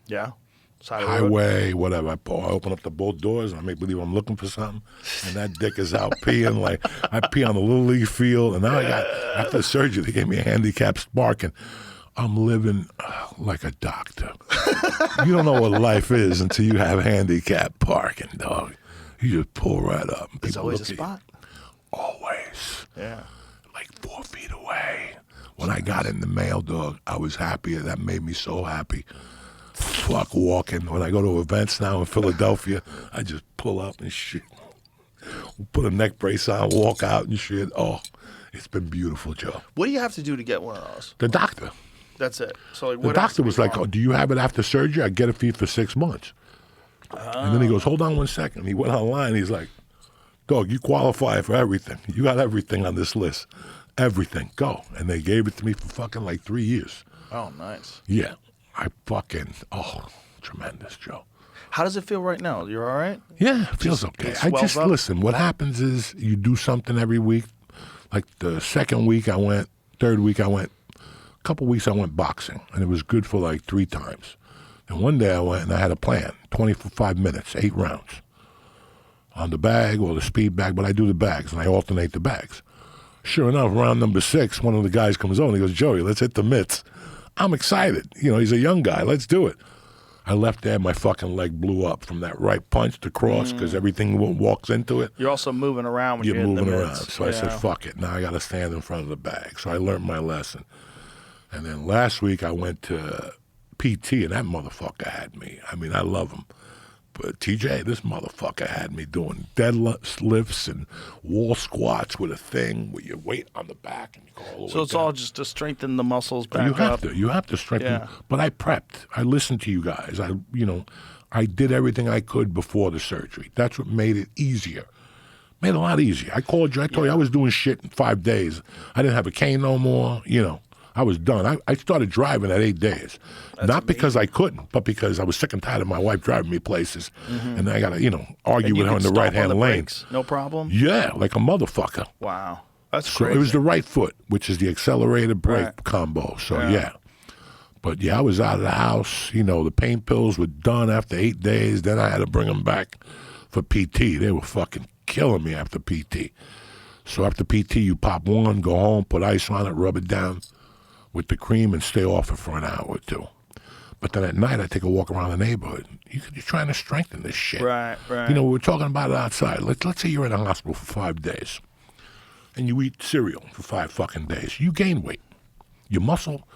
Yeah. Side of the road. Highway, whatever. I open up the both doors and I make believe I'm looking for something. And that dick is out peeing. Like, I pee on the Little League field. And now after the surgery, they gave me a handicap spark. And I'm living like a doctor. You don't know what life is until you have handicap parking, dog. You just pull right up. And There's people always a look at you. spot. Always. Yeah. Like 4 feet away. When I got in the mail, dog, I was happy. That made me so happy. Fuck walking. When I go to events now in Philadelphia, I just pull up and shit. Put a neck brace on, walk out and shit. Oh, it's been beautiful, Joe. What do you have to do to get one of those? The doctor. That's it. So like, The what has doctor to be was like, wrong? oh, do you have it after surgery? I get it for you for 6 months. And then he goes, hold on 1 second. He went online. He's like, dog, you qualify for everything. You got everything on this list. Everything. Go. And they gave it to me for fucking like 3 years. Oh, nice. Yeah. Tremendous, Joe. How does it feel right now? You're all right? Yeah, it feels okay. it I swells just, up? listen, what happens is you do something every week. Like the second week I went, third week I went, a couple weeks I went boxing. And it was good for like 3 times. And one day I went and I had a plan, 25 minutes, 8 rounds. On the bag or the speed bag, but I do the bags and I alternate the bags. Sure enough, round number 6, one of the guys comes on. He goes, Joey, let's hit the mitts. I'm excited. You know, he's a young guy. Let's do it. I left there, my fucking leg blew up from that right punch to cross because everything walks into it. You're also moving around when You're you're in moving the around. midst. So I said, fuck it. Now I got to stand in front of the bag. So I learned my lesson. And then last week I went to PT, and that motherfucker had me. I mean, I love him. But TJ, this motherfucker had me doing deadlifts and wall squats with a thing where you weight on the back and you go all the So way it's down. all just to strengthen the muscles back You have up. to. You have to strengthen. Yeah. But I prepped. I listened to you guys. I did everything I could before the surgery. That's what made it easier. Made it a lot easier. I called you. I told you I was doing shit in 5 days. I didn't have a cane no more. You know, I was done. I started driving at 8 days. Not because I couldn't, but because I was sick and tired of my wife driving me places. And I got to, argue And you with her in could the stomp on right-hand the lane. brakes, no problem? Yeah, like a motherfucker. Wow. That's So crazy. it was the right foot, which is the accelerated brake Right. combo. So Yeah. yeah. But yeah, I was out of the house. The pain pills were done after 8 days. Then I had to bring them back for PT. They were fucking killing me after PT. So after PT, you pop one, go home, put ice on it, rub it down with the cream, and stay off it for an hour or 2. But then at night, I take a walk around the neighborhood. You're trying to strengthen this shit. Right, right. We were talking about it outside. Let's say you're in a hospital for 5 days, and you eat cereal for 5 fucking days. You gain weight. Your muscle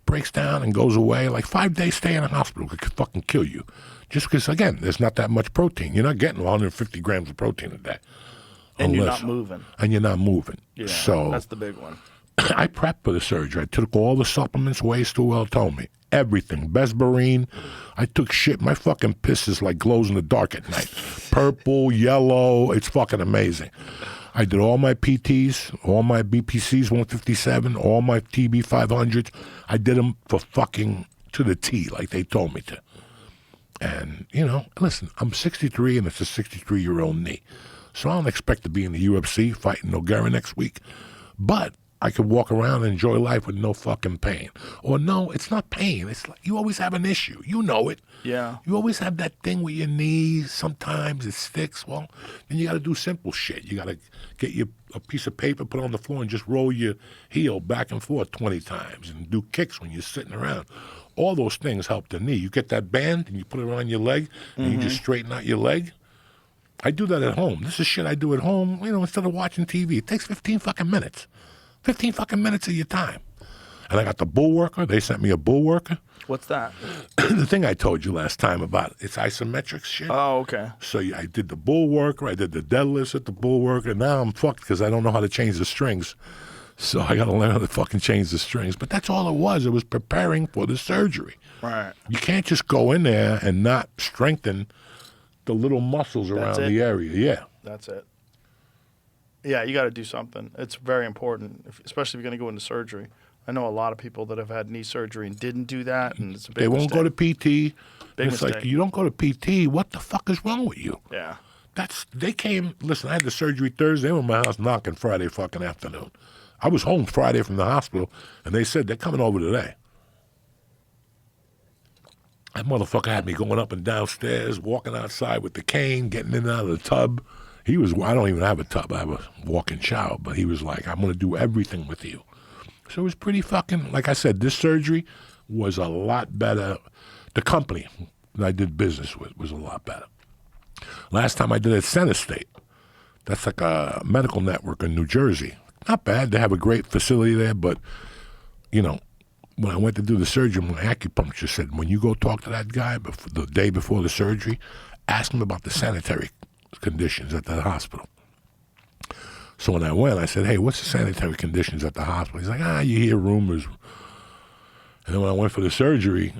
breaks down and goes away. Like 5 days stay in a hospital could fucking kill you. Just because, again, there's not that much protein. You're not getting 150 grams of protein a day. And you're Unless- not moving. And you're not moving. Yeah, So that's the big one. I prepped for the surgery. I took all the supplements Way Too Well told me. Everything. Besberine. I took shit. My fucking piss is like glows in the dark at night. Purple, yellow. It's fucking amazing. I did all my PTs, all my BPCs 157, all my TB 500s. I did them for fucking to the T, like they told me to. And, you know, listen, I'm 63 and it's a 63-year-old knee. So I don't expect to be in the UFC fighting Nogueira next week. But I could walk around and enjoy life with no fucking pain. Or no, it's not pain. It's like you always have an issue. You know it. Yeah. You always have that thing with your knees. Sometimes it sticks. Well, then you got to do simple shit. You got to get a piece of paper, put it on the floor, and just roll your heel back and forth 20 times and do kicks when you're sitting around. All those things help the knee. You get that band and you put it around your leg and you just straighten out your leg. I do that at home. This is shit I do at home, you know, instead of watching TV. It takes 15 fucking minutes. 15 fucking minutes of your time. And I got the bull worker. They sent me a bull worker. What's that? The thing I told you last time about it's isometric shit. Oh, okay. So I did the bull worker. I did the deadlifts at the bull worker. Now I'm fucked because I don't know how to change the strings. So I got to learn how to fucking change the strings. But that's all it was. It was preparing for the surgery. Right. You can't just go in there and not strengthen the little muscles around the area. Yeah. That's it. Yeah, you got to do something. It's very important, especially if you're going to go into surgery. I know a lot of people that have had knee surgery and didn't do that, and it's a big They won't go to PT. Big it's mistake. like, you don't go to PT. What the fuck is wrong with you? Yeah. They came, listen, I had the surgery Thursday. They were in my house knocking Friday fucking afternoon. I was home Friday from the hospital, and they said they're coming over today. That motherfucker had me going up and downstairs, walking outside with the cane, getting in and out of the tub. I don't even have a tub. I have a walk-in shower, but he was like, I'm going to do everything with you. So it was pretty fucking, like I said, this surgery was a lot better. The company that I did business with was a lot better. Last time I did it at Center State. That's like a medical network in New Jersey. Not bad. They have a great facility there, but, you know, when I went to do the surgery, my acupuncturist said, when you go talk to that guy the day before the surgery, ask him about the sanitary conditions at that hospital. So when I went, I said, hey, what's the sanitary conditions at the hospital? He's like, you hear rumors. And then when I went for the surgery,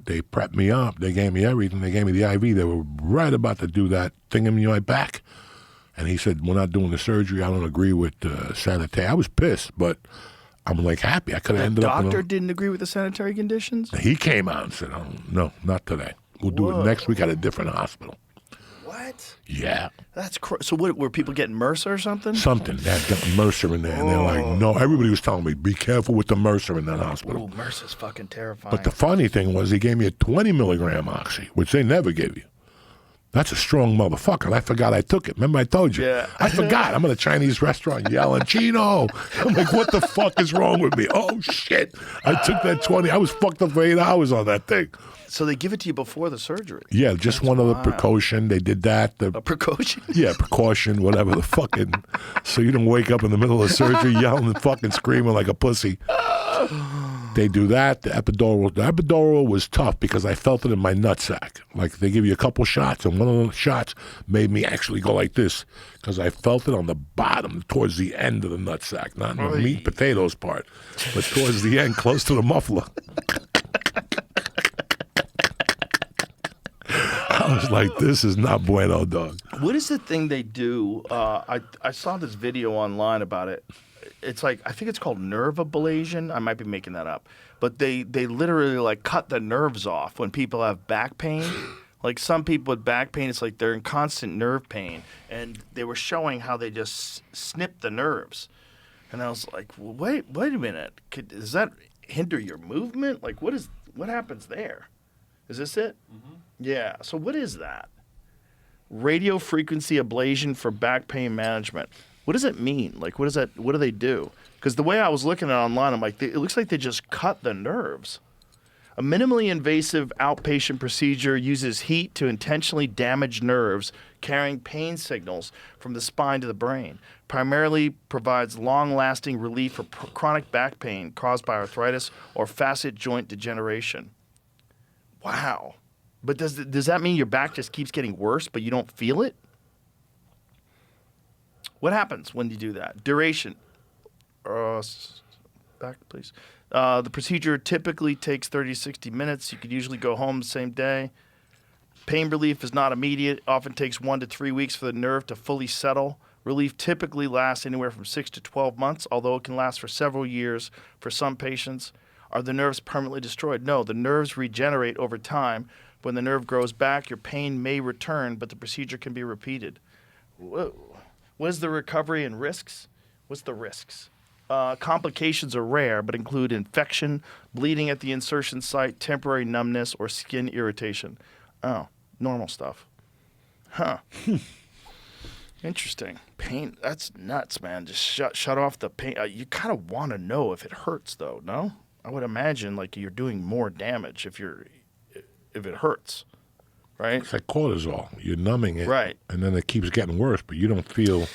they prepped me up. They gave me everything. They gave me the IV. They were right about to do that thing in my back. And he said, we're not doing the surgery. I don't agree with sanitary. I was pissed, but I'm like happy. I could have ended up. The doctor didn't agree with the sanitary conditions? He came out and said, oh, no, not today. We'll do it next week at a different hospital. What? Yeah. That's so what, were people getting MRSA or something? Something. They had got MRSA in there. And they're like, no, everybody was telling me, be careful with the MRSA in that hospital. Ooh, MRSA's fucking terrifying. But the funny thing was he gave me a 20 milligram oxy, which they never give you. That's a strong motherfucker. And I forgot I took it. Remember I told you? Yeah. I forgot. I'm in a Chinese restaurant yelling, Chino. I'm like, what the fuck is wrong with me? Oh, shit. I took that 20. I was fucked up for 8 hours on that thing. So they give it to you before the surgery? Yeah, just one other precaution. They did that. A precaution? Yeah, precaution, whatever the fucking. So you don't wake up in the middle of surgery yelling and fucking screaming like a pussy. They do that. The epidural was tough because I felt it in my nutsack. Like they give you a couple shots, and one of the shots made me actually go like this because I felt it on the bottom, towards the end of the nutsack, not in the meat and potatoes part, but towards the end, close to the muffler. I was like, this is not bueno, dog. What is the thing they do? I saw this video online about it. It's like, I think it's called nerve ablation. I might be making that up. But they literally like cut the nerves off when people have back pain. Like some people with back pain, it's like they're in constant nerve pain. And they were showing how they just snip the nerves. And I was like, wait a minute. Does that hinder your movement? Like what happens there? Is this it? Mm-hmm. Yeah. So what is that? Radio frequency ablation for back pain management. What does it mean? Like, what do they do? Because the way I was looking at it online, I'm like, it looks like they just cut the nerves. A minimally invasive outpatient procedure uses heat to intentionally damage nerves carrying pain signals from the spine to the brain. Primarily provides long-lasting relief for chronic back pain caused by arthritis or facet joint degeneration. Wow. But does that mean your back just keeps getting worse, but you don't feel it? What happens when you do that? Duration. Back, please. The procedure typically takes 30 to 60 minutes. You could usually go home the same day. Pain relief is not immediate. Often takes 1 to 3 weeks for the nerve to fully settle, Relief typically lasts anywhere from 6 to 12 months, although it can last for several years for some patients. Are the nerves permanently destroyed? No, the nerves regenerate over time. When the nerve grows back, your pain may return, but the procedure can be repeated. Whoa. What is the recovery and risks? What's the risks? Complications are rare, but include infection, bleeding at the insertion site, temporary numbness, or skin irritation. Oh, normal stuff. Huh. Interesting. Pain, that's nuts, man. Just shut off the pain. You kind of want to know if it hurts, though, no? I would imagine like you're doing more damage if it hurts, right? It's like cortisol. You're numbing it, Right. and then it keeps getting worse, but you don't feel...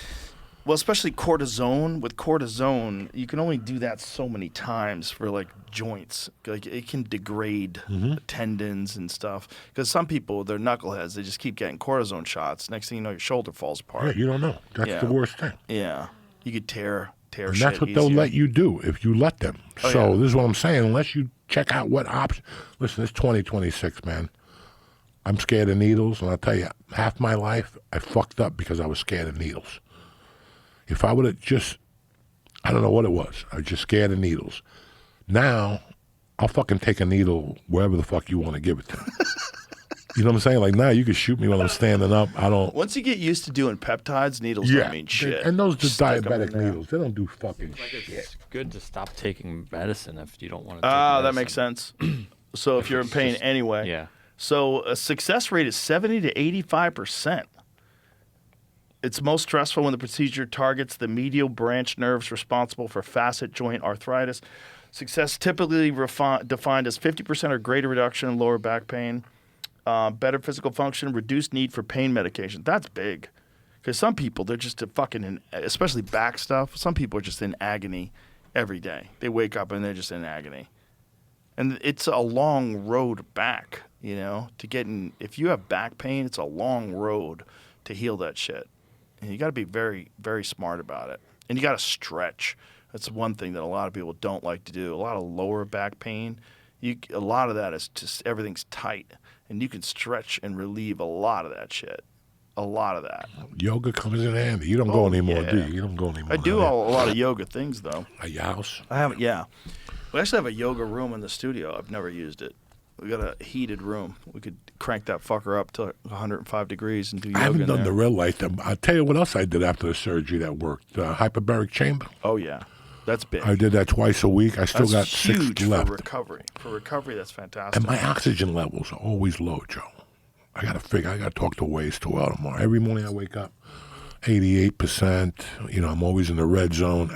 Well, especially cortisone. With cortisone, you can only do that so many times for like joints. Like it can degrade tendons and stuff. Because some people, they're knuckleheads. They just keep getting cortisone shots. Next thing you know, your shoulder falls apart. Yeah, you don't know. That's the worst thing. Yeah, you could tear And shit that's what easier. they'll let you do if you let them. Oh, So yeah. this is what I'm saying. Unless you check out what option. Listen, it's 2026, man. I'm scared of needles, and I'll tell you, half my life I fucked up because I was scared of needles. If I would have just, I don't know what it was. I was just scared of needles. Now, I'll fucking take a needle wherever the fuck you want to give it to me. You know what I'm saying? Like now, you can shoot me while I'm standing up. I don't. Once you get used to doing peptides, needles don't mean shit. And those are Just stick 'em in diabetic there. needles. They don't do fucking shit. It's good to stop taking medicine if you don't want to take Ah, medicine. that makes sense. So if you're in pain anyway. Yeah. So a success rate is 70 to 85%. It's most stressful when the procedure targets the medial branch nerves responsible for facet joint arthritis. Success typically defined as 50% or greater reduction in lower back pain, better physical function, reduced need for pain medication. That's big. Because some people, they're just especially back stuff, some people are just in agony every day. They wake up and they're just in agony. And it's a long road back, to get in. If you have back pain, it's a long road to heal that shit. And you got to be very, very smart about it. And you got to stretch. That's one thing that a lot of people don't like to do. A lot of lower back pain, a lot of that is just everything's tight. And you can stretch and relieve a lot of that shit. A lot of that. Yoga comes in handy. You don't go anymore, yeah. do you? You don't go anymore. I do a lot of yoga things, though. At your house? I haven't, yeah. We actually have a yoga room in the studio. I've never used it. We got a heated room. We could crank that fucker up to 105 degrees and do yoga I haven't in done there. the real life. I'll tell you what else I did after the surgery that worked. Hyperbaric chamber. Oh, yeah. That's big. I did that twice a week. I still That's got huge 6 for left. recovery. For recovery, that's fantastic. And my oxygen levels are always low, Joe. I got to talk to Waze 2 out tomorrow. Every morning I wake up, 88%. I'm always in the red zone.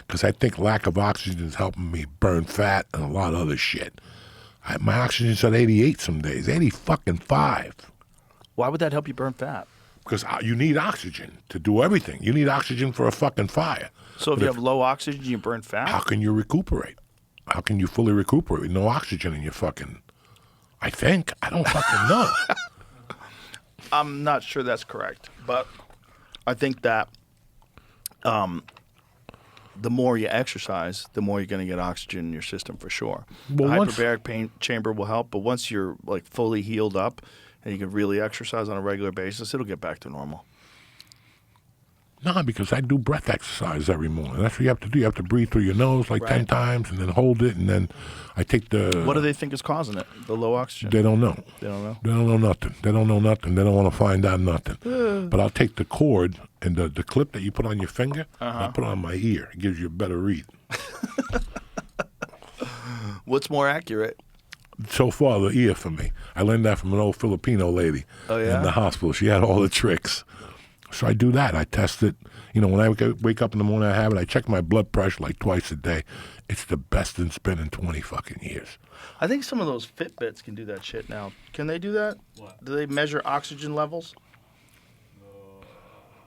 Because I think lack of oxygen is helping me burn fat and a lot of other shit. My oxygen's at 88 some days, 80-fucking-5. Why would that help you burn fat? Because you need oxygen to do everything. You need oxygen for a fucking fire. So if you have low oxygen, you burn fat? How can you recuperate? How can you fully recuperate with no oxygen in your fucking... I think. I don't fucking know. I'm not sure that's correct. But I think that the more you exercise, the more you're going to get oxygen in your system for sure. Well, the once- hyperbaric pain chamber will help, but once you're like fully healed up and you can really exercise on a regular basis, it'll get back to normal. No, because I do breath exercise every morning. That's what you have to do. You have to breathe through your nose like 10 times and then hold it, and then I take the... What do they think is causing it? The low oxygen? They don't know. They don't know? They don't know nothing. They don't know nothing. They don't want to find out nothing. But I'll take the cord and the clip that you put on your finger, and I'll put it on my ear. It gives you a better read. What's more accurate? So far, the ear for me. I learned that from an old Filipino lady in the hospital. She had all the tricks. So I do that. I test it. When I wake up in the morning, I have it. I check my blood pressure like twice a day. It's the best it's been in 20 fucking years. I think some of those Fitbits can do that shit now. Can they do that? What? Do they measure oxygen levels?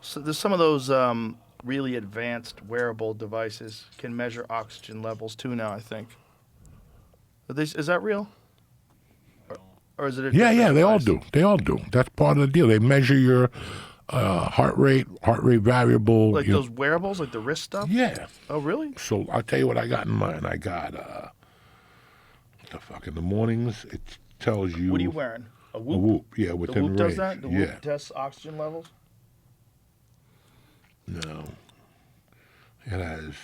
So there's some of those really advanced wearable devices can measure oxygen levels too now, I think. Is that real? Or is it a Yeah, different they all device? do. They all do. That's part of the deal. They measure your heart rate variable. Like those wearables, like the wrist stuff? Yeah. Oh, really? So I'll tell you what I got in mine. I got, what the fuck, in the mornings, it tells you. What are you wearing? A A Whoop? Whoop, yeah, The within Whoop range. does that? The yeah. Whoop tests oxygen levels? No. It has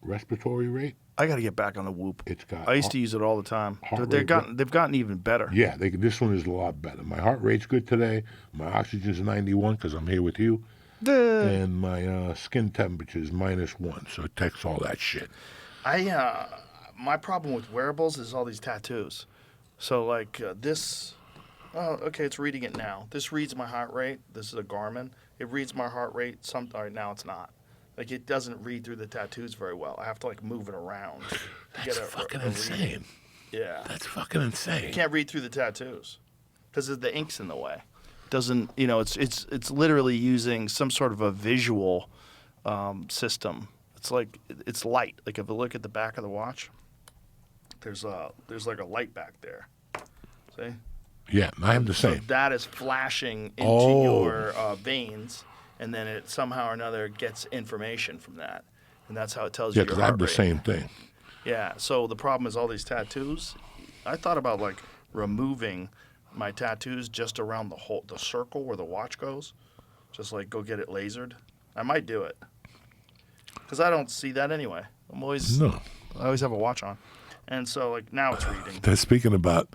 respiratory rate. I got to get back on the Whoop. It's got. I used to use it all the time. heart But they've rate- gotten even better. Yeah, this one is a lot better. My heart rate's good today. My oxygen's 91 because I'm here with you. And my skin temperature is -1, so it takes all that shit. My problem with wearables is all these tattoos. So like this, oh, okay, it's reading it now. This reads my heart rate. This is a Garmin. It reads my heart rate. All right, now it's not. Like it doesn't read through the tattoos very well. I have to like move it around. To That's fucking insane. reading. Yeah, That's fucking insane. you can't read through the tattoos because the ink's in the way. Doesn't it's literally using some sort of a visual system. It's like it's light. Like if you look at the back of the watch, there's like a light back there. See? Yeah, I have the So same. that is flashing into Oh. your veins, and then it somehow or another gets information from that, and that's how it tells Yeah, you your because I have heart the rate. same thing. Yeah. So the problem is all these tattoos. I thought about like removing my tattoos just around the circle where the watch goes. Just like go get it lasered. I might do it because I don't see that anyway. I always have a watch on, and so like now it's reading. They're speaking about,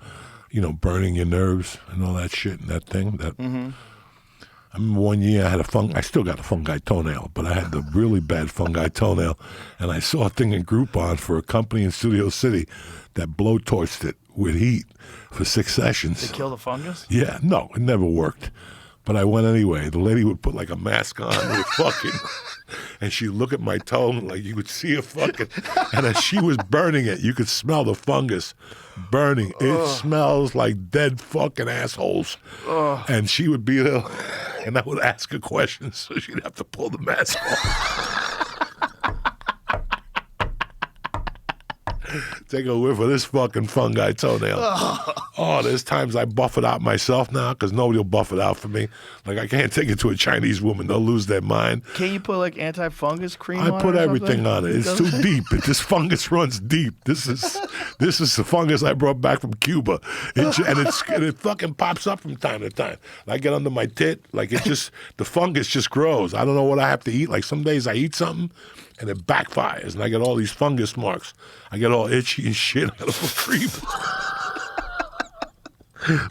burning your nerves and all that shit and that thing. I remember one year I had I still got a fungi toenail, but I had the really bad fungi toenail, and I saw a thing in Groupon for a company in Studio City that blowtorched it with heat for 6 sessions. They kill the fungus. Yeah, no, it never worked. But I went anyway. The lady would put like a mask on with fucking, and she'd look at my toe and like you would see her fucking, and as she was burning it, you could smell the fungus burning. It smells like dead fucking assholes. And she would be there, and I would ask her questions, so she'd have to pull the mask off. Take a whiff of this fucking fungi toenail. Oh, there's times I buff it out myself now because nobody will buff it out for me. Like, I can't take it to a Chinese woman. They'll lose their mind. Can't you put like anti-fungus cream I on put it or everything something? on it. It's too deep. This fungus runs deep. This is the fungus I brought back from Cuba. And it fucking pops up from time to time. I get under my tit. Like, the fungus just grows. I don't know what I have to eat. Like, some days I eat something and it backfires and I get all these fungus marks. I get all itchy and shit out of a creep.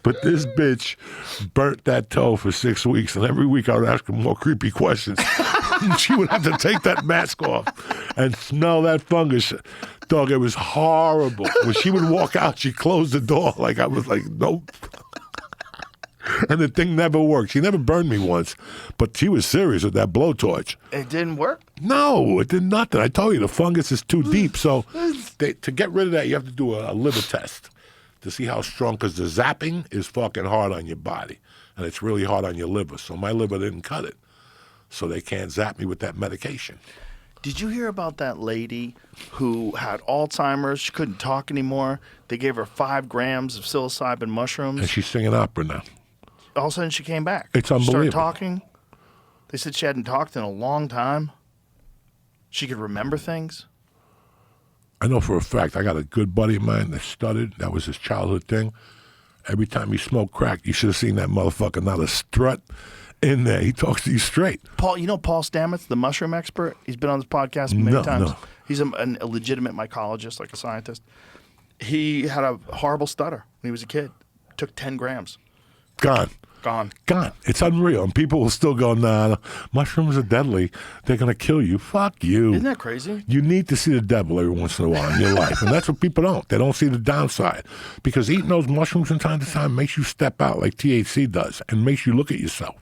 But this bitch burnt that toe for 6 weeks, and every week I would ask her more creepy questions. And she would have to take that mask off and smell that fungus. Dog, it was horrible. When she would walk out, she closed the door. Like, I was like, nope. And the thing never worked. She never burned me once, but she was serious with that blowtorch. It didn't work. No, it did nothing. I told you, the fungus is too deep. So to get rid of that, you have to do a liver test to see how strong, because the zapping is fucking hard on your body, and it's really hard on your liver. So my liver didn't cut it, so they can't zap me with that medication. Did you hear about that lady who had Alzheimer's? She couldn't talk anymore. They gave her 5 grams of psilocybin mushrooms. And she's singing opera now. All of a sudden, she came back. It's She started unbelievable. talking. They said she hadn't talked in a long time. She could remember things. I know for a fact, I got a good buddy of mine that stuttered. That was his childhood thing. Every time he smoked crack, you should have seen that motherfucker, not a strut in there. He talks to you straight. Paul Stamets, the mushroom expert? He's been on this podcast many times. No. He's a legitimate mycologist, like a scientist. He had a horrible stutter when he was a kid. Took 10 grams. Gone. Gone. It's unreal. And people will still go, nah, mushrooms are deadly. They're going to kill you. Fuck you. Isn't that crazy? You need to see the devil every once in a while in your life. And that's what people don't. They don't see the downside. Because eating those mushrooms from time to time makes you step out like THC does and makes you look at yourself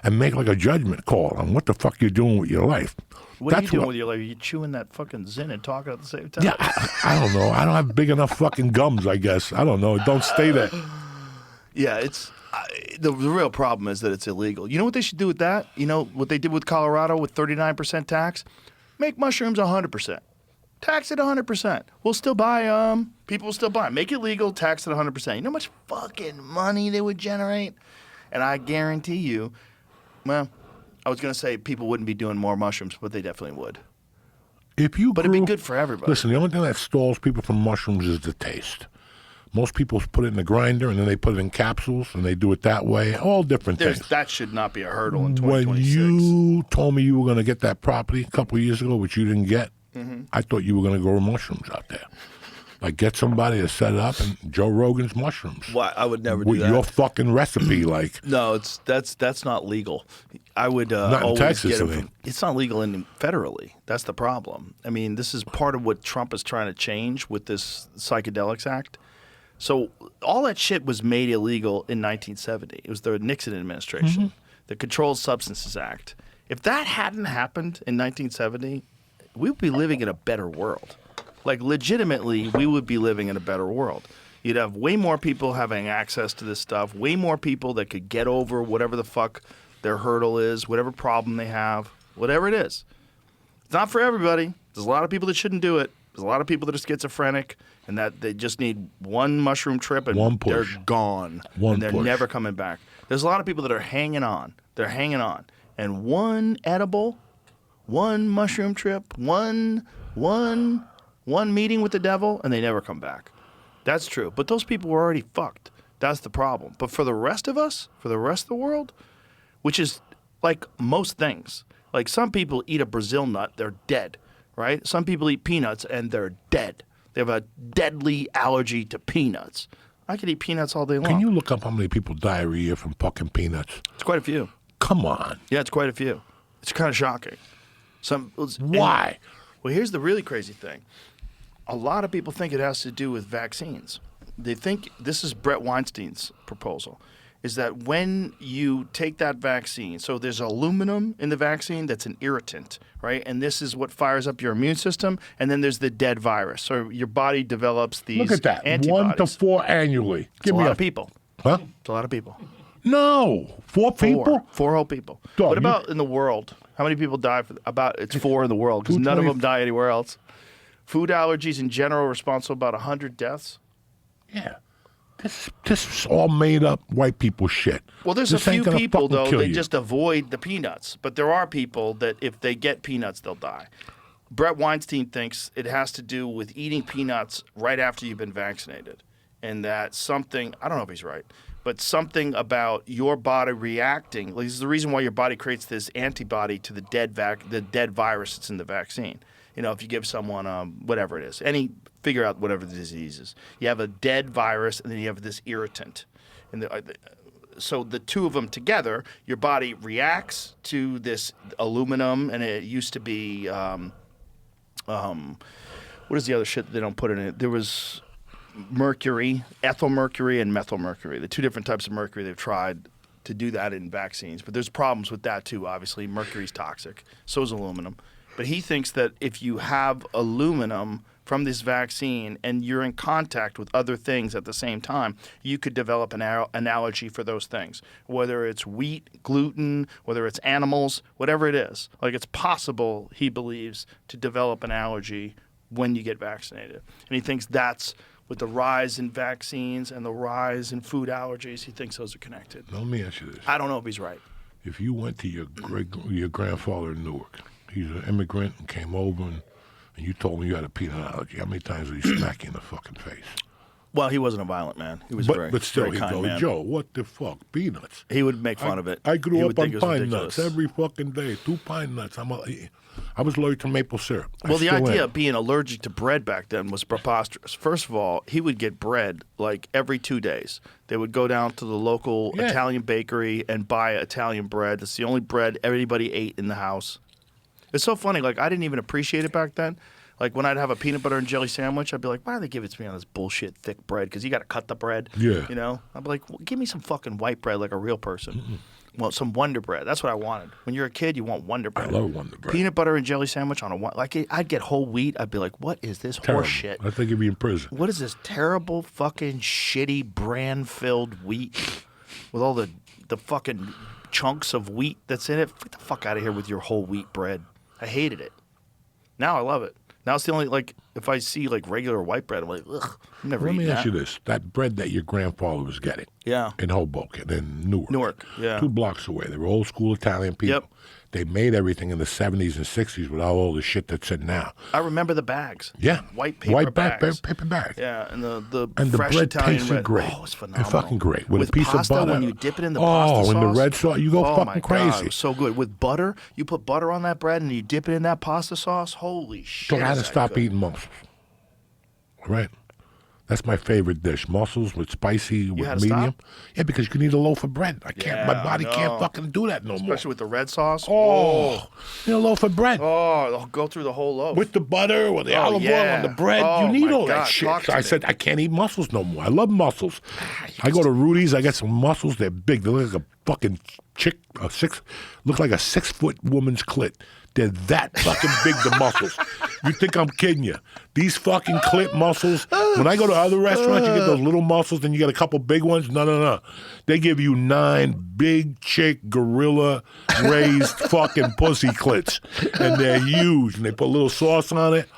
and make like a judgment call on what the fuck you're doing with your life. What are you doing with your life? Are you chewing that fucking Zin and talking at the same time? Yeah, I don't know. I don't have big enough fucking gums, I guess. I don't know. It don't stay there. Yeah, it's the real problem is that it's illegal. You know what they should do with that? You know what they did with Colorado with 39% tax? Make mushrooms 100%. Tax it 100%. We'll still buy them. People will still buy them. Make it legal, tax it 100%. You know how much fucking money they would generate? And I guarantee you, well, I was going to say people wouldn't be doing more mushrooms, but they definitely would. But it'd be good for everybody. Listen, the only thing that stalls people from mushrooms is the taste. Most people put it in the grinder and then they put it in capsules and they do it that way. All different things. That should not be a hurdle in When 2026. you told me you were going to get that property a couple of years ago, which you didn't get, Mm-hmm. I thought you were going to grow mushrooms out there. Like, get somebody to set it up and Joe Rogan's mushrooms. Why? I would never do With that. your fucking recipe, like. No, that's not legal. I would Not in always Texas, get it I from, mean. it's not legal federally. That's the problem. I mean, this is part of what Trump is trying to change with this Psychedelics Act. So all that shit was made illegal in 1970. It was the Nixon administration, the Controlled Substances Act. If that hadn't happened in 1970, we would be living in a better world. Like, legitimately, we would be living in a better world. You'd have way more people having access to this stuff, way more people that could get over whatever the fuck their hurdle is, whatever problem they have, whatever it is. It's not for everybody. There's a lot of people that shouldn't do it. There's a lot of people that are schizophrenic and that they just need one mushroom trip and One push. they're gone. One and they're push. never coming back. There's a lot of people that are hanging on. They're hanging on. And one edible, one mushroom trip, one meeting with the devil, and they never come back. That's true. But those people were already fucked. That's the problem. But for the rest of us, for the rest of the world, which is like most things, like some people eat a Brazil nut, they're dead, right? Some people eat peanuts and they're dead. They have a deadly allergy to peanuts. I could eat peanuts all day long. Can you look up how many people die every year from fucking peanuts? It's quite a few. Come on. Yeah, it's quite a few. It's kind of shocking. Why? Well, here's the really crazy thing. A lot of people think it has to do with vaccines. They think this is Brett Weinstein's proposal, is that when you take that vaccine, so there's aluminum in the vaccine that's an irritant, right? And this is what fires up your immune system. And then there's the dead virus. So your body develops these Look at that. antibodies. 1 to 4 annually. It's a lot of people. Huh? It's a lot of people. No. 4 people? Four whole people. Dog, What about in the world? How many people die? It's 4 in the world because none of 220 them die anywhere else. Food allergies in general are responsible for about 100 deaths. Yeah. This is all made up white people shit. Well, there's This a ain't few gonna people, fucking though, kill that you. just avoid the peanuts. But there are people that if they get peanuts, they'll die. Brett Weinstein thinks it has to do with eating peanuts right after you've been vaccinated. And that something, I don't know if he's right, but something about your body reacting. Like, this is the reason why your body creates this antibody to the dead virus that's in the vaccine. You know, if you give someone whatever it is, figure out whatever the disease is. You have a dead virus, and then you have this irritant. And so the two of them together, your body reacts to this aluminum, and it used to be, what is the other shit that they don't put in it? There was mercury, ethyl mercury, and methyl mercury. The two different types of mercury they've tried to do that in vaccines. But there's problems with that, too, obviously. Mercury's toxic. So is aluminum. But he thinks that if you have aluminum from this vaccine and you're in contact with other things at the same time, you could develop an allergy for those things, whether it's wheat, gluten, whether it's animals, whatever it is. Like, it's possible, he believes, to develop an allergy when you get vaccinated. And he thinks that's with the rise in vaccines and the rise in food allergies, he thinks those are connected. Now, let me ask you this. I don't know if he's right. If you went to your grandfather in Newark, he's an immigrant and came over and you told me you had a peanut allergy, how many times did he smack you in the fucking face? Well, he wasn't a violent man. He was But still, very he'd kind go, man. Joe, what the fuck? Peanuts. He would make fun of it. I He grew would up think on it was pine ridiculous. nuts every fucking day. 2 pine nuts. I was allergic to maple syrup. I Well, the still idea am. of being allergic to bread back then was preposterous. First of all, he would get bread like every 2 days. They would go down to the local Yeah. Italian bakery and buy Italian bread. That's the only bread everybody ate in the house. It's so funny. Like, I didn't even appreciate it back then. Like, when I'd have a peanut butter and jelly sandwich, I'd be like, why do they give it to me on this bullshit thick bread? Because you got to cut the bread. Yeah. You know? I'd be like, well, give me some fucking white bread like a real person. Well, some Wonder Bread. That's what I wanted. When you're a kid, you want Wonder Bread. I love Wonder Bread. Peanut butter and jelly sandwich on I'd get whole wheat. I'd be like, what is this Terrible. horse shit? I think he'd be in prison. What is this terrible fucking shitty bran-filled wheat with all the fucking chunks of wheat that's in it? Get the fuck out of here with your whole wheat bread. I hated it. Now I love it. Now it's the only, like, If I see like regular white bread, I'm like, ugh, I'm never Let eating me ask that. you this: that bread that your grandfather was getting Yeah. in Hoboken, in Newark, yeah. 2 blocks away, they were old school Italian people. Yep. They made everything in the 70s and 60s without all the shit that's in now. I remember the bags. Yeah, White paper bags. paper bag. Yeah, and the bread fresh Italian tasted red. great. Oh, it's phenomenal. It's fucking great with a piece pasta, of butter. When you dip it in the pasta sauce. Oh, in the red sauce, you go oh fucking my crazy. God, it was so good with butter. You put butter on that bread and you dip it in that pasta sauce. Holy shit! So I had to is that stop good. eating mussels. Right. That's my favorite dish. Mussels with spicy, with had to medium. stop? Yeah, because you can eat a loaf of bread. I can't. Yeah, My body I can't know. fucking do that no more. Especially with the red sauce. Oh, you know, a loaf of bread. Oh, they'll go through the whole loaf. With the butter or the Oh, olive oil yeah. on the bread, Oh, you need my all that God, shit. talk So to I me. said, I can't eat mussels no more. I love mussels. I go to Rudy's, I get some mussels. They're big. They look like a fucking chick, look like a 6-foot woman's clit. They're that fucking big, the mussels. You think I'm kidding you? These fucking clit mussels, when I go to other restaurants, you get those little mussels, then you get a couple big ones. No. They give you 9 big chick gorilla raised fucking pussy clits. And they're huge. And they put a little sauce on it.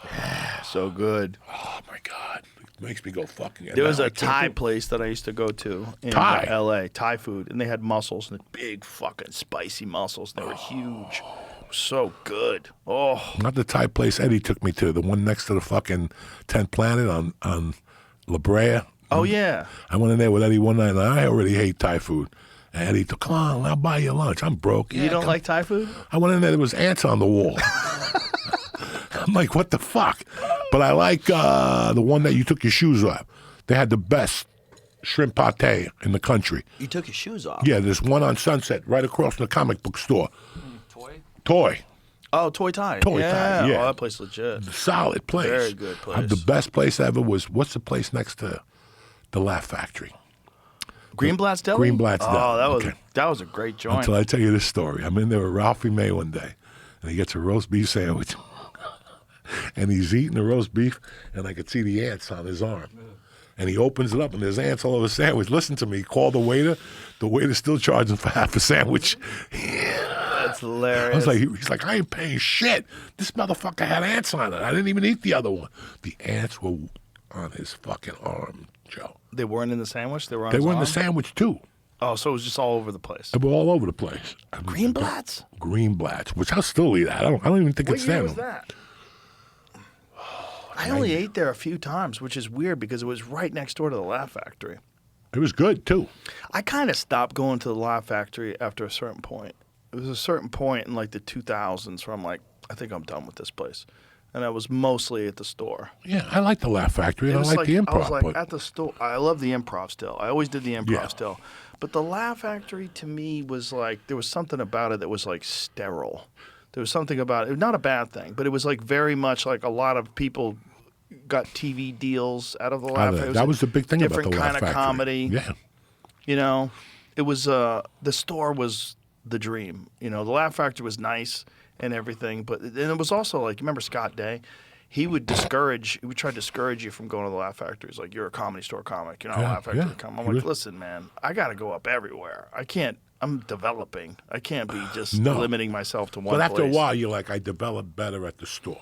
so good. Oh, my God. It makes me go fucking. There was now I a can't Thai do- place that I used to go to in Thai? L.A. Thai food, and they had mussels and big fucking spicy mussels. They were huge. So good. Oh, Not the Thai place Eddie took me to, the one next to the fucking 10th Planet on La Brea. oh yeah. I went in there with Eddie one night, and I already hate Thai food. And Eddie told, come on, I'll buy you lunch. I'm broke. You Yeah, don't come." like Thai food? I went in there, there was ants on the wall. I'm like, what the fuck? But I like the one that you took your shoes off. They had the best shrimp pate in the country. You took your shoes off. Yeah, there's one on Sunset, right across from the comic book store. Toy? Toy. Oh, Toy Thai. Toy Thai, yeah. Oh, that place legit. Solid place. Very good place. The best place ever was, what's the place next to the Laugh Factory? Greenblatt's Deli. Greenblatt's Deli. Oh, Okay. that was a great joint. Until I tell you this story. I'm in there with Ralphie May one day, and he gets a roast beef sandwich. And he's eating the roast beef, and I could see the ants on his arm. And he opens it up, and there's ants all over the sandwich. Listen to me. Call the waiter. The waiter's still charging for half a sandwich. That's hilarious. I was like, he's like, I ain't paying shit. This motherfucker had ants on it. I didn't even eat the other one. The ants were on his fucking arm, Joe. They weren't in the sandwich. They were on They his were in the arm? sandwich, too. Oh, so it was just all over the place. They were all over the place. Greenblatt's. Greenblatt's, which I'll still eat at. I don't even think What it's year there. was that? I only ate there a few times, which is weird because it was right next door to the Laugh Factory. It was good, too. I kind of stopped going to the Laugh Factory after a certain point. It was a certain point in like the 2000s where I'm like, I think I'm done with this place. And I was mostly at the store. Yeah, I like the Laugh Factory, and It I was like the I improv. was like but at the store. I love the improv still. I always did the improv Yeah. still. But the Laugh Factory to me was like, there was something about it that was like sterile. There was something about it, not a bad thing, but it was like very much like a lot of people got TV deals out of the Laugh Factory. It that a was the big thing about the different Laugh kind of Factory. comedy. Yeah. You know, it was the store was the dream. You know, the Laugh Factory was nice and everything, but and it was also like, you remember Scott Day? He would try to discourage you from going to the Laugh Factory. He's like, you're a Comedy Store comic, you're not a Yeah, Laugh Factory yeah. comic. I'm He like, was- listen, man, I got to go up everywhere. I'm developing. I can't be just No. limiting myself to one But after place. a while, you're like, I developed better at the store.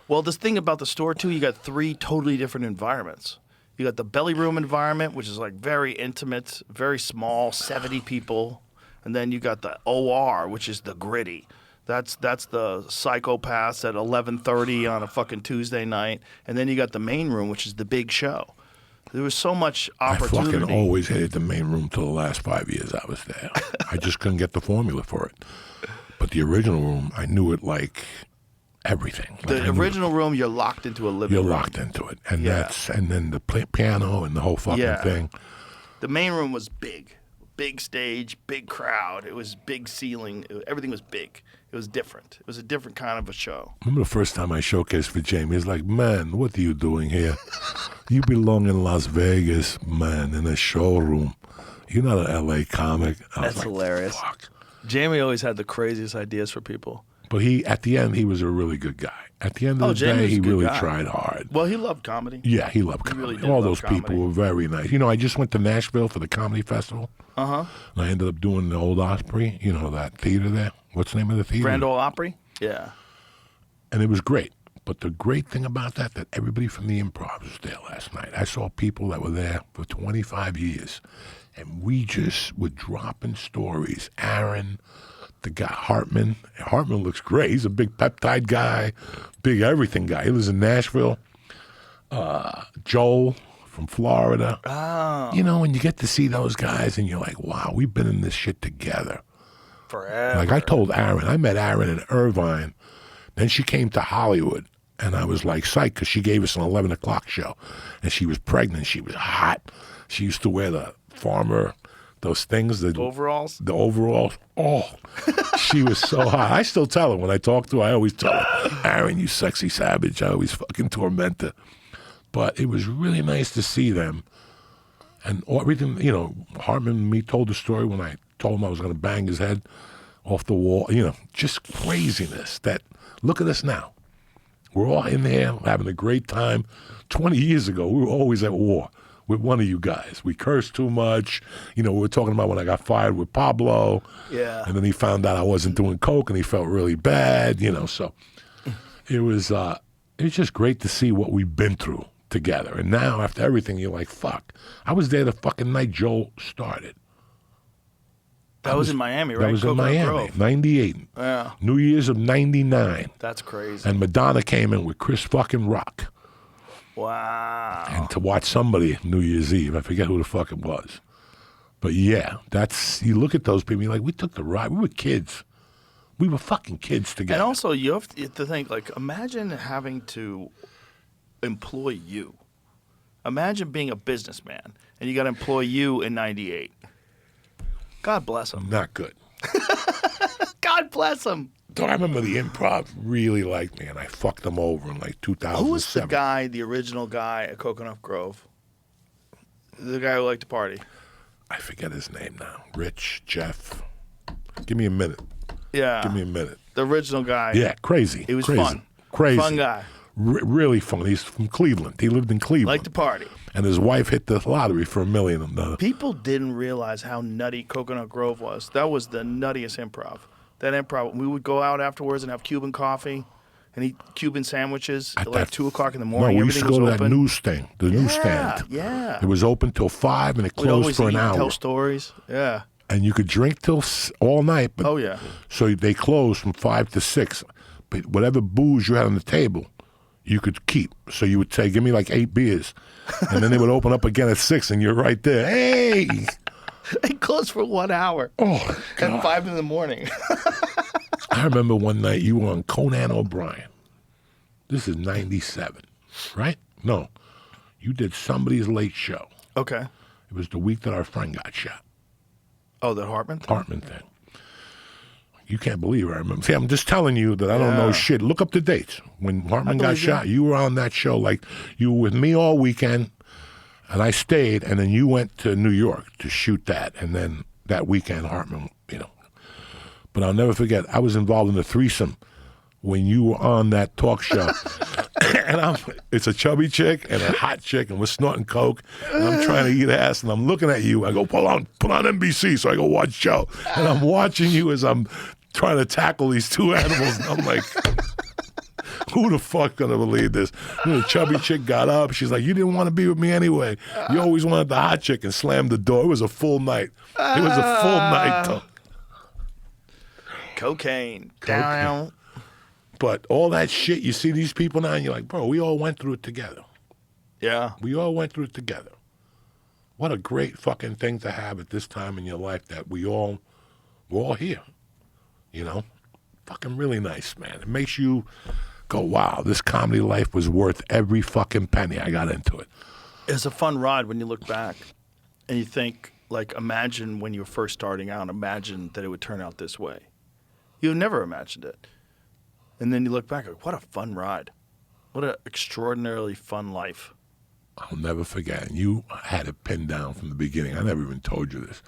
Well, this thing about the store too, you got 3 totally different environments. You got the belly room environment, which is like very intimate, very small, 70 people, and then you got the OR, which is the gritty. That's the psychopaths at 11:30 on a fucking Tuesday night, and then you got the main room, which is the big show. There was so much I opportunity. fucking always hated the main room till the last 5 years I was there. I just couldn't get the formula for it. But the original room, I knew it like everything. Like, I The knew original room, you're locked into a living You're room. locked into it. And Yeah. and then the piano and the whole fucking Yeah. thing. The main room was big stage, big crowd. It was big ceiling. Everything was big. It was different. It was a different kind of a show. Remember the first time I showcased for Jamie? He's like, man, what are you doing here? You belong in Las Vegas, man, in a showroom. You're not an L.A. comic. I was That's like, hilarious. Fuck. Jamie always had the craziest ideas for people. But at the end, he was a really good guy. At the end Oh, of the Jamie day, was a he good really guy. tried hard. Well, he loved comedy. Yeah, he loved He comedy. really did All love those people comedy. were very nice. You know, I just went to Nashville for the comedy festival. Uh-huh. And I ended up doing the Old Osprey, you know, that theater there. What's the name of the theater? Grand Ole Opry? Yeah. And it was great. But the great thing about that everybody from the improv was there last night. I saw people that were there for 25 years, and we just were dropping stories. Aaron, the guy, Hartman. Hartman looks great. He's a big peptide guy, big everything guy. He lives in Nashville. Joel from Florida. Oh. You know, and you get to see those guys, and you're like, wow, we've been in this shit together. Forever. Like I told Aaron, I met Aaron in Irvine. Then she came to Hollywood, and I was like psyched because she gave us an 11 o'clock show, and she was pregnant. She was hot. She used to wear the farmer, those things. The overalls? The overalls. Oh, she was so hot. I still tell her when I talk to her, I always tell her, Aaron, you sexy savage. I always fucking torment her. But it was really nice to see them. And everything, you know, Hartman and me told the story when I told him I was going to bang his head off the wall. You know, just craziness. That, look at us now. We're all in there having a great time. 20 years ago, we were always at war with one of you guys. We cursed too much. You know, we were talking about when I got fired with Pablo. Yeah. And then he found out I wasn't doing coke, and he felt really bad, you know. So it was just great to see what we've been through together. And now, after everything, you're like, fuck. I was there the fucking night Joel started. That was in Miami, right? That was Coconut in Miami, Grove. 98. Yeah. New Year's of 99. That's crazy. And Madonna came in with Chris fucking Rock. Wow. And to watch somebody New Year's Eve, I forget who the fuck it was. But yeah, you look at those people, you're like, we took the ride. We were kids. We were fucking kids together. And also, you have to think, like, imagine having to employ you. Imagine being a businessman, and you got to employ you in 98. God bless him. Not good. God bless him. So I remember the improv really liked me, and I fucked them over in like 2007. Who was the guy, the original guy at Coconut Grove? The guy who liked to party. I forget his name now. Rich, Jeff. Give me a minute. Yeah. Give me a minute. The original guy. Yeah, crazy. He was crazy. fun. Crazy. Fun guy. Really fun. He's from Cleveland. He lived in Cleveland. Liked to party. And his wife hit the lottery for $1 million. People didn't realize how nutty Coconut Grove was. That was the nuttiest improv. That improv, we would go out afterwards and have Cuban coffee and eat Cuban sandwiches at like 2 o'clock in the morning. No, we used to go to that newsstand, the newsstand. Yeah. It was open till 5 and it closed for an hour. Tell stories. Yeah. And you could drink till all night. But, oh, yeah. So they closed from 5 to 6. But whatever booze you had on the table, you could keep. So you would say, give me like 8 beers. And then they would open up again at 6 and you're right there. Hey! They closed for 1 hour. Oh, God. At 5 in the morning. I remember one night you were on Conan O'Brien. This is 97, right? No. You did somebody's late show. Okay. It was the week that our friend got shot. Oh, the Hartman thing? Hartman thing. You can't believe it, I remember. See, I'm just telling you that I don't know shit. Look up the dates. When Hartman got shot, you were on that show. Like, you were with me all weekend, and I stayed, and then you went to New York to shoot that. And then that weekend, Hartman, you know. But I'll never forget, I was involved in a threesome when you were on that talk show. And it's a chubby chick and a hot chick, and we're snorting coke, and I'm trying to eat ass, and I'm looking at you. I go, put on NBC, so I go watch show. And I'm watching you as I'm trying to tackle these two animals, and I'm like, who the fuck gonna believe this? And the chubby chick got up. She's like, you didn't want to be with me anyway. You always wanted the hot chick, and slammed the door. It was a full night. It was a full night, though. Cocaine. Down. But all that shit, you see these people now, and you're like, bro, we all went through it together. Yeah. We all went through it together. What a great fucking thing to have at this time in your life that we're all here. You know? Fucking really nice, man. It makes you go, wow, this comedy life was worth every fucking penny I got into it. It's a fun ride when you look back and you think, like, imagine when you were first starting out, imagine that it would turn out this way. You never imagined it. And then you look back, like, what a fun ride. What an extraordinarily fun life. I'll never forget. And you had it pinned down from the beginning. I never even told you this.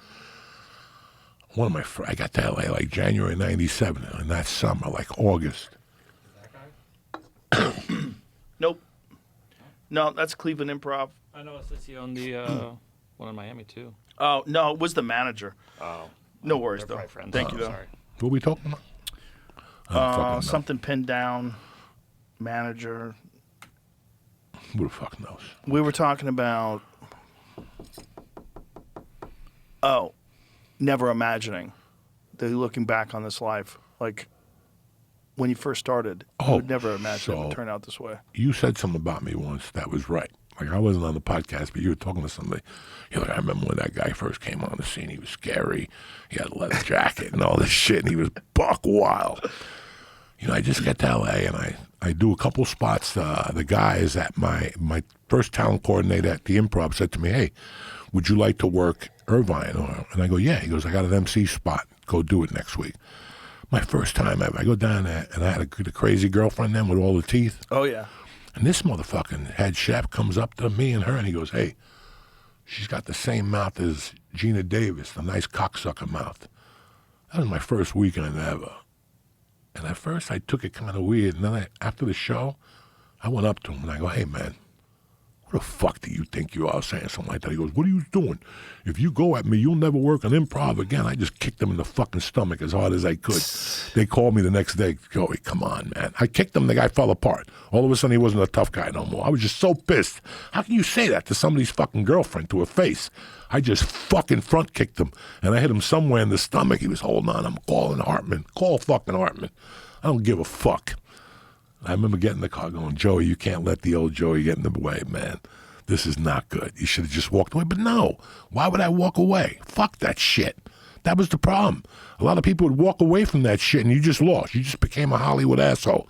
One of my friends, I got to LA like January 97, and that summer, like August. Nope. No, that's Cleveland Improv. I know it's he owned the one in Miami too. Oh, no, it was the manager. Oh. No worries, They're though. probably friends. Thank you, though. Sorry. What are we talking about? Something pinned down. manager. Who the fuck knows? We were talking about, never imagining that looking back on this life, like when you first started, you would never imagine it would turn out this way. You said something about me once that was right. Like, I wasn't on the podcast, but you were talking to somebody. You're like, I remember when that guy first came on the scene. He was scary. He had a leather jacket and all this shit, and he was buck wild. You know, I just get to L.A., and I do a couple spots. The guys at my first talent coordinator at the Improv said to me, hey, would you like to work Irvine? And I go, yeah. He goes, I got an MC spot. Go do it next week. My first time ever. I go down there, and I had a crazy girlfriend then with all the teeth. Oh, yeah. And this motherfucking head chef comes up to me and her, and he goes, hey, she's got the same mouth as Gina Davis, the nice cocksucker mouth. That was my first weekend ever. And at first, I took it kind of weird. And then after the show, I went up to him, and I go, hey, man, what the fuck do you think you are, saying something like that? He goes, what are you doing? If you go at me, you'll never work on improv again. I just kicked him in the fucking stomach as hard as I could. They called me the next day. Joey, come on, man. I kicked him. The guy fell apart. All of a sudden, he wasn't a tough guy no more. I was just so pissed. How can you say that to somebody's fucking girlfriend, to her face? I just fucking front kicked him, and I hit him somewhere in the stomach. He was holding on. I'm calling Hartman. Call fucking Hartman. I don't give a fuck. I remember getting in the car going, Joey, you can't let the old Joey get in the way, man. This is not good. You should have just walked away. But no, why would I walk away? Fuck that shit. That was the problem. A lot of people would walk away from that shit, and you just lost. You just became a Hollywood asshole.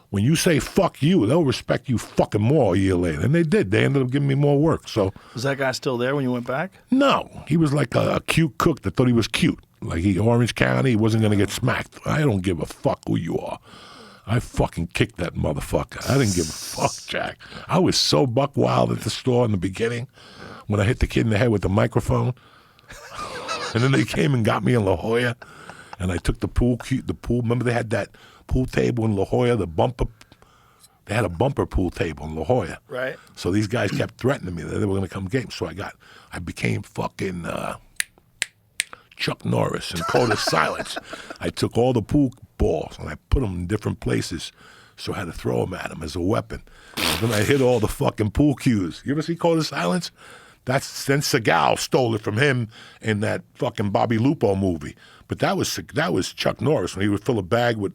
When you say fuck you, they'll respect you fucking more a year later. And they did. They ended up giving me more work. So Was that guy still there when you went back? no, he was like a cute cook that thought he was cute. Like Orange County, he wasn't going to get smacked. I don't give a fuck who you are. I fucking kicked that motherfucker. I didn't give a fuck, Jack. I was so buck wild at the store in the beginning when I hit the kid in the head with the microphone. And then they came and got me in La Jolla, and I took the pool. Remember they had that pool table in La Jolla, they had a bumper pool table in La Jolla. Right. So these guys kept threatening me that they were going to come get me. So I became fucking Chuck Norris and Code of Silence. I took all the pool balls and I put them in different places, so I had to throw them at him as a weapon. And then I hit all the fucking pool cues. You ever see Code of Silence? Then Seagal stole it from him in that fucking Bobby Lupo movie. But that was Chuck Norris when he would fill a bag with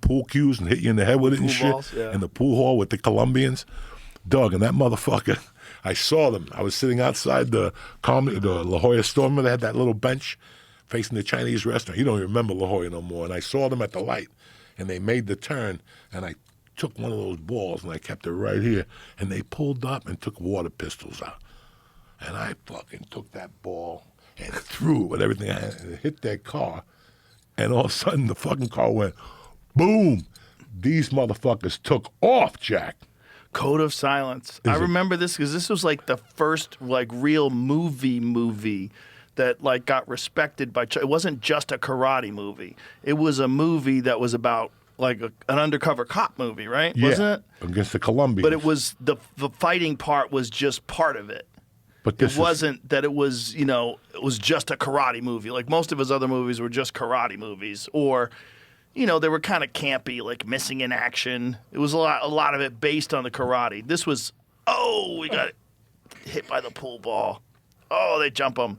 pool cues and hit you in the head with it and shit. Balls, yeah. In the pool hall with the Colombians. Doug, and that motherfucker, I saw them. I was sitting outside the La Jolla store. Remember they had that little bench facing the Chinese restaurant. You don't even remember La Jolla no more. And I saw them at the light, and they made the turn, and I took one of those balls, and I kept it right here, and they pulled up and took water pistols out. And I fucking took that ball and threw it with everything I had, and it hit their car, and all of a sudden the fucking car went, boom. These motherfuckers took off, Jack. Code of Silence. I remember this because this was like the first like real movie that like got respected by. It wasn't just a karate movie. It was a movie that was about like an undercover cop movie, right? Yeah, wasn't it? Against the Colombians. But it was the fighting part was just part of it. But It wasn't that it was, it was just a karate movie. Like most of his other movies were just karate movies, or, they were kind of campy, like Missing in Action. It was a lot of it based on the karate. This was, we got hit by the pool ball. Oh, they jump him.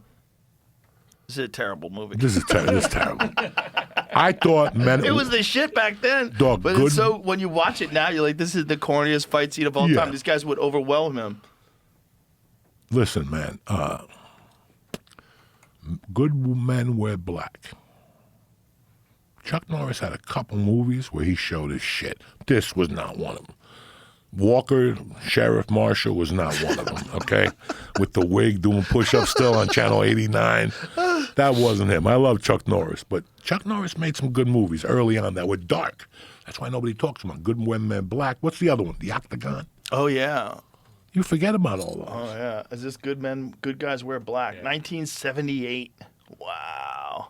This is a terrible movie. This is terrible. I thought, man, It was the shit back then. Dog, but good- it's so when you watch it now, you're like, this is the corniest fight scene of all Yeah. time. These guys would overwhelm him. Listen, man, good men wear black. Chuck Norris had a couple movies where he showed his shit. This was not one of them. Walker, Sheriff Marshall was not one of them, okay? With the wig doing push-ups still on Channel 89. That wasn't him. I love Chuck Norris, but Chuck Norris made some good movies early on that were dark. That's why nobody talks about Good Men Wear Black. What's the other one? The Octagon? Oh, yeah. You forget about all those. Oh, yeah. Is this Good Guys Wear Black? 1978. Wow.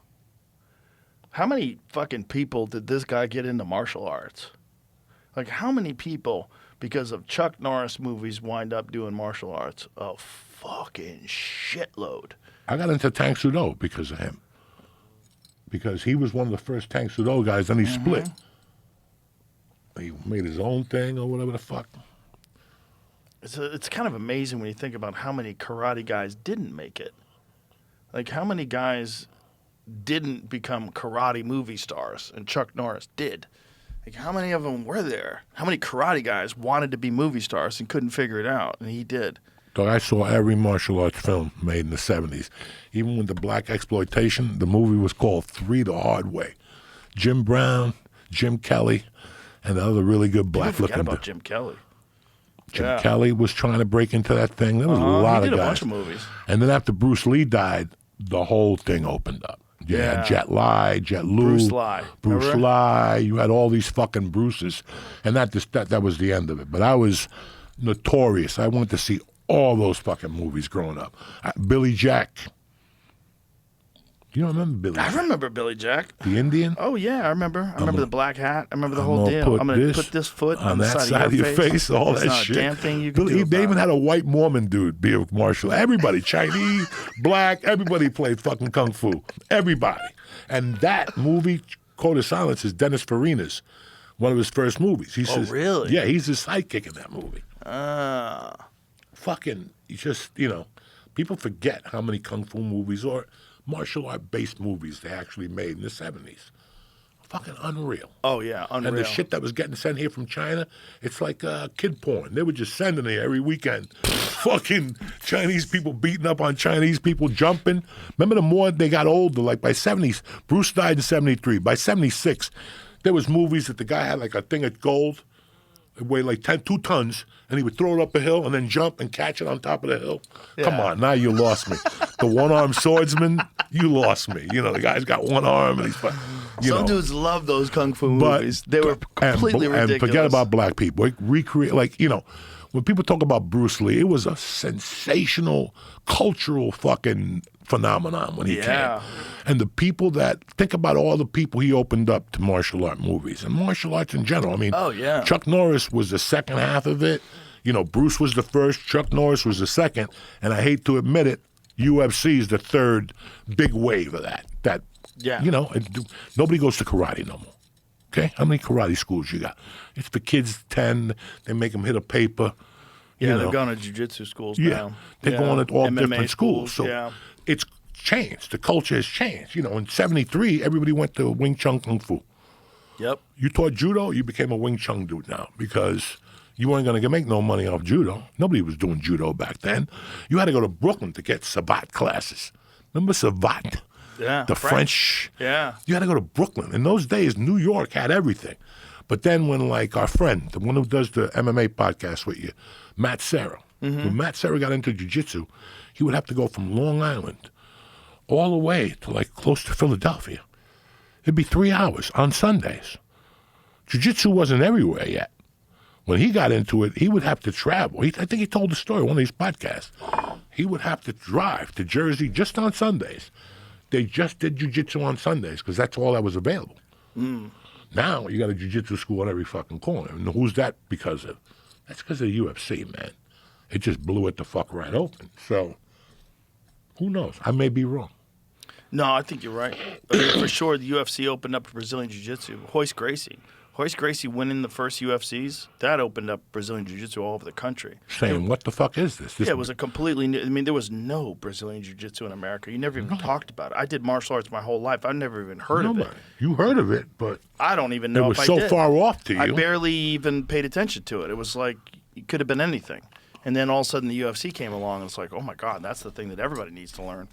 How many fucking people did this guy get into martial arts? Like, how many people, because of Chuck Norris movies, wind up doing martial arts? A fucking shitload. I got into Tang Soo Do because of him. Because he was one of the first Tang Soo Do guys, then he split. He made his own thing or whatever the fuck. It's kind of amazing when you think about how many karate guys didn't make it. Like, how many guys didn't become karate movie stars, and Chuck Norris did. Like, how many of them were there? How many karate guys wanted to be movie stars and couldn't figure it out, and he did? Dog, I saw every martial arts film made in the 70s. Even with the black exploitation, the movie was called Three the Hard Way. Jim Brown, Jim Kelly, and the other really good People black-looking forget about dude. Jim Kelly. Jim Kelly was trying to break into that thing. There was a lot he of did guys. a bunch of movies. And then after Bruce Lee died, the whole thing opened up. You had Jet Li, Jet Li, Bruce Lee. Bruce Remember? Lee. You had all these fucking Bruces, and that was the end of it. But I was notorious. I went to see all those fucking movies growing up. Billy Jack. You don't remember Billy I Jack? remember Billy Jack. The Indian? Oh, yeah, I remember. I remember the black hat. I remember the whole gonna deal. put I'm going to this put this foot on that side of your face. all There's that not shit. a damn thing you can Billy, do they about even it. had a white Mormon dude be a martial. Everybody, Chinese, black, everybody played fucking kung fu. Everybody. And that movie, Code of Silence, is Dennis Farina's, one of his first movies. He says, really? Yeah, he's his sidekick in that movie. Ah. Fucking, you just, people forget how many kung fu movies or martial art based movies they actually made in the 70s. Fucking unreal. Oh, yeah, unreal. And the shit that was getting sent here from China, it's like kid porn. They were just sending it every weekend. Fucking Chinese people beating up on Chinese people, jumping. Remember the more they got older, like by 70s, Bruce died in 73. By 76, there was movies that the guy had like a thing of gold. It weighed like 2 tons, and he would throw it up a hill and then jump and catch it on top of the hill. Come on, now you lost me. The one-armed swordsman, you lost me. The guy's got one arm and he's Some dudes love those kung fu movies. They were completely ridiculous. And forget about black people. Recreate, when people talk about Bruce Lee, it was a sensational cultural fucking phenomenon when he came. And the people think about all the people he opened up to martial art movies and martial arts in general. I mean, Chuck Norris was the second half of it. Bruce was the first, Chuck Norris was the second, and I hate to admit it, UFC is the third big wave of that. Nobody goes to karate no more. Okay? How many karate schools you got? It's for kids 10, they make them hit a paper. They're going to jiu-jitsu schools now. They're going to all MMA different schools. So it's changed. The culture has changed. In 73, everybody went to Wing Chun Kung Fu. Yep. You taught judo, you became a Wing Chun dude now because you weren't going to make no money off judo. Nobody was doing judo back then. You had to go to Brooklyn to get Savat classes. Remember Savat? Yeah. The French. Yeah. You had to go to Brooklyn. In those days, New York had everything. But then when, our friend, the one who does the MMA podcast with you, Matt Serra, when Matt Serra got into jiu-jitsu, he would have to go from Long Island all the way to, close to Philadelphia. It'd be 3 hours on Sundays. Jiu-jitsu wasn't everywhere yet. When he got into it, he would have to travel. I think he told the story on one of these podcasts. He would have to drive to Jersey just on Sundays. They just did jiu-jitsu on Sundays because that's all that was available. Now you got a jiu-jitsu school on every fucking corner. And who's that because of? That's because of the UFC, man. It just blew it the fuck right open. So, who knows? I may be wrong. No, I think you're right. For sure, the UFC opened up Brazilian Jiu-Jitsu. Hoist Gracie winning the first UFCs, that opened up Brazilian Jiu-Jitsu all over the country. Saying, what the fuck is this? It was a completely new... there was no Brazilian Jiu-Jitsu in America. You never even talked about it. I did martial arts my whole life. I've never even heard of it. You heard of it, but... I don't even know if I did. It was so far off to you. I barely even paid attention to it. It was like, it could have been anything. And then all of a sudden the UFC came along and it's like, oh my God, that's the thing that everybody needs to learn.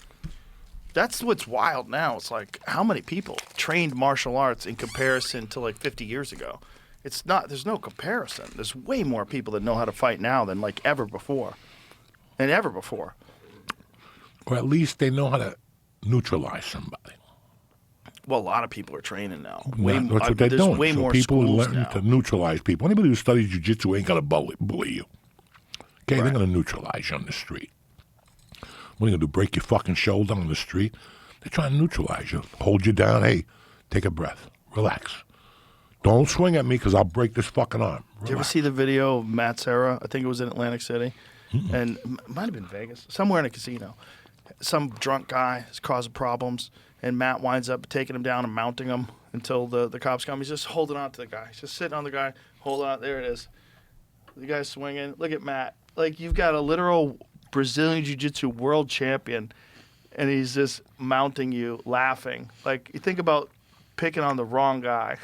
That's what's wild now. It's like, how many people trained martial arts in comparison to 50 years ago? It's not, there's no comparison. There's way more people that know how to fight now than ever before. And ever before. Or at least they know how to neutralize somebody. Well, a lot of people are training now. That's what they're doing. Way more people schools learn now. to neutralize people. Anybody who studies jiu-jitsu ain't going to bully you. Okay, they're going to neutralize you on the street. What are you going to do, break your fucking shoulder on the street? They're trying to neutralize you. Hold you down. Hey, take a breath. Relax. Don't swing at me because I'll break this fucking arm. Relax. Did you ever see the video of Matt Serra? I think it was in Atlantic City. And it might have been Vegas. Somewhere in a casino. Some drunk guy is causing problems. and Matt winds up taking him down and mounting him until the cops come. He's just holding on to the guy. He's just sitting on the guy, holding on. There it is. The guy's swinging. Look at Matt. Like, you've got a literal Brazilian Jiu-Jitsu world champion, and he's just mounting you, laughing. Like, you think about picking on the wrong guy.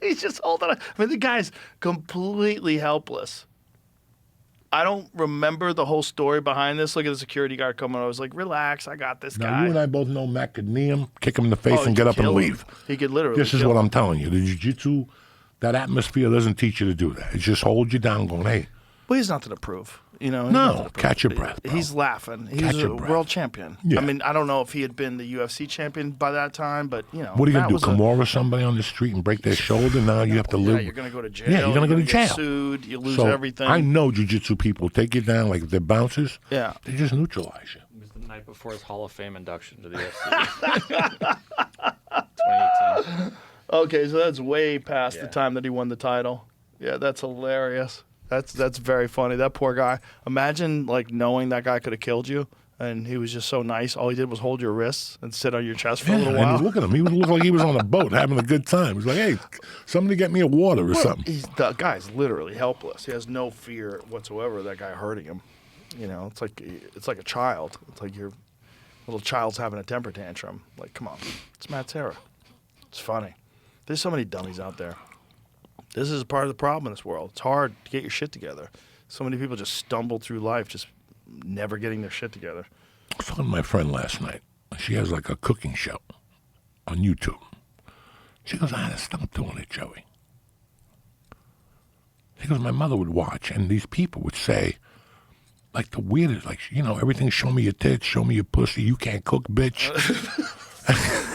He's just holding on. I mean, the guy's completely helpless. I don't remember the whole story behind this. Look at the security guard coming. I was like, relax, I got this Now, guy. you and I both know Matt could knee him, kick him in the face, Oh, and get up and kill him. leave. He could literally This is kill what him. I'm telling you. The jiu-jitsu, that atmosphere doesn't teach you to do that. It just holds you down going, hey. Well, he's nothing to prove. You know, he's No, nothing to prove. catch your breath, bro. He's laughing. He's Catch a your breath. world champion. Yeah. I mean, I don't know if he had been the UFC champion by that time, but, you know. What are you Matt going to do, was come over somebody on the street and break their shoulder? Now you have to Yeah, live. you're going to go to jail. Yeah, you're going to go to get jail. Sued. You lose So everything. I know jiu-jitsu people take you down like if they're bouncers. Yeah. They just neutralize you. It was the night before his Hall of Fame induction to the UFC. 2018. Okay, so that's way past the Yeah. time that he won the title. Yeah, that's hilarious. That's very funny. That poor guy. Imagine like knowing that guy could have killed you, and he was just so nice. All he did was hold your wrists and sit on your chest for a little and while. look at him. He looked like he was on a boat having a good time. He's like, hey, somebody get me a water or something. The guy's literally helpless. He has no fear whatsoever of that guy hurting him. You know, it's like a child. It's like your little child's having a temper tantrum. Like, come on, it's Matt Serra. It's funny. There's so many dummies out there. This is part of the problem in this world. It's hard to get your shit together. So many people just stumble through life just never getting their shit together. I was talking to my friend last night. She has like a cooking show on YouTube. She goes, I had to stop doing it, Joey. She goes, my mother would watch, and these people would say, like the weirdest, like, you know, everything, show me your tits, show me your pussy, you can't cook, bitch.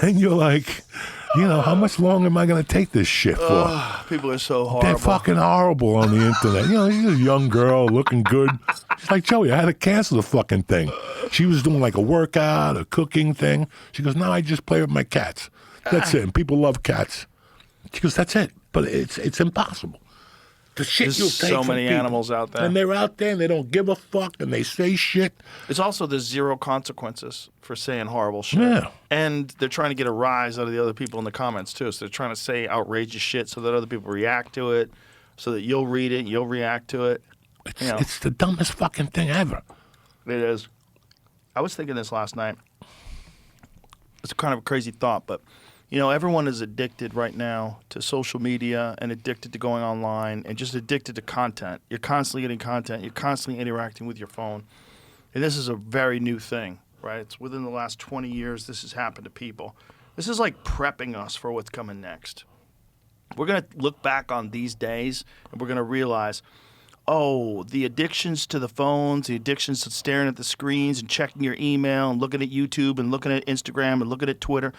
And you're like, you know, how much longer am I going to take this shit for? People are so horrible. They're fucking horrible on the internet. You know, she's a young girl looking good. She's like, Joey, I had to cancel the fucking thing. She was doing like a workout, a cooking thing. She goes, now I just play with my cats. That's it. And people love cats. She goes, that's it. But it's impossible. The shit There's you'll take so from many people. animals out there. And they're out there and they don't give a fuck and they say shit. It's also there's zero consequences for saying horrible shit. Yeah. And they're trying to get a rise out of the other people in the comments too. So they're trying to say outrageous shit so that other people react to it, so that you'll read it, you'll react to it. It's the dumbest fucking thing ever. It is. I was thinking this last night. It's kind of a crazy thought, but you know, everyone is addicted right now to social media and addicted to going online and just addicted to content. You're constantly getting content. You're constantly interacting with your phone. And this is a very new thing, right? It's within the last 20 years this has happened to people. This is like prepping us for what's coming next. We're going to look back on these days and we're going to realize, oh, the addictions to the phones, the addictions to staring at the screens and checking your email and looking at YouTube and looking at Instagram and looking at Twitter,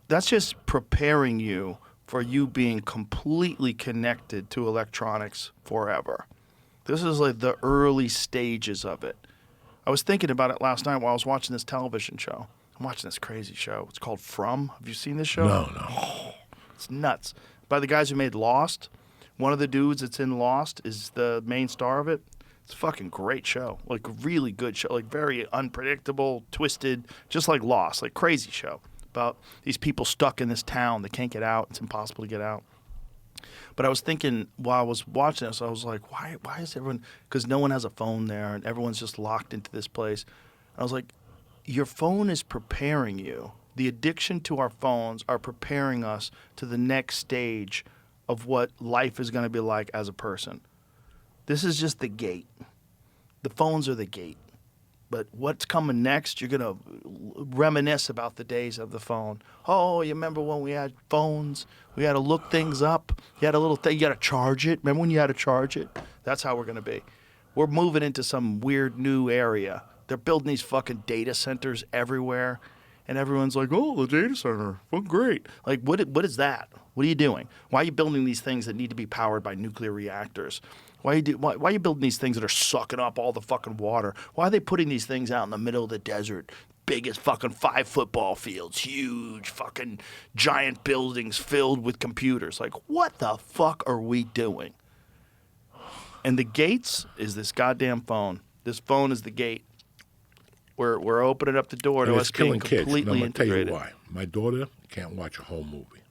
that's just preparing you for you being completely connected to electronics forever. This is like the early stages of it. I was thinking about it last night while I was watching this television show. I'm watching this crazy show. It's called From. Have you seen this show? No. It's nuts. By the guys who made Lost. One of the dudes that's in Lost is the main star of it. It's a fucking great show. Like, really good show. Like, very unpredictable, twisted, just like Lost. Like, crazy show. About these people stuck in this town. They can't get out. It's impossible to get out. But I was thinking while I was watching this, I was like, why is everyone... Because no one has a phone there, and everyone's just locked into this place. And I was like, your phone is preparing you. The addiction to our phones are preparing us to the next stage of what life is going to be like as a person. This is just the gate. The phones are the gate. But what's coming next, you're going to reminisce about the days of the phone. Oh, you remember when we had phones? We had to look things up. You had a little thing. You got to charge it. Remember when you had to charge it? That's how we're going to be. We're moving into some weird new area. They're building these fucking data centers everywhere. And everyone's like, oh, the data center. Well, great. Like, what is that? What are you doing? Why are you building these things that need to be powered by nuclear reactors? Why are you building these things that are sucking up all the fucking water? Why are they putting these things out in the middle of the desert? Biggest fucking 5 football fields, huge fucking giant buildings filled with computers. Like, what the fuck are we doing? And the gates is this goddamn phone. This phone is the gate. We're opening up the door to And us it's being killing kids. And I'm completely going to tell you integrated. why. My daughter can't watch a whole movie.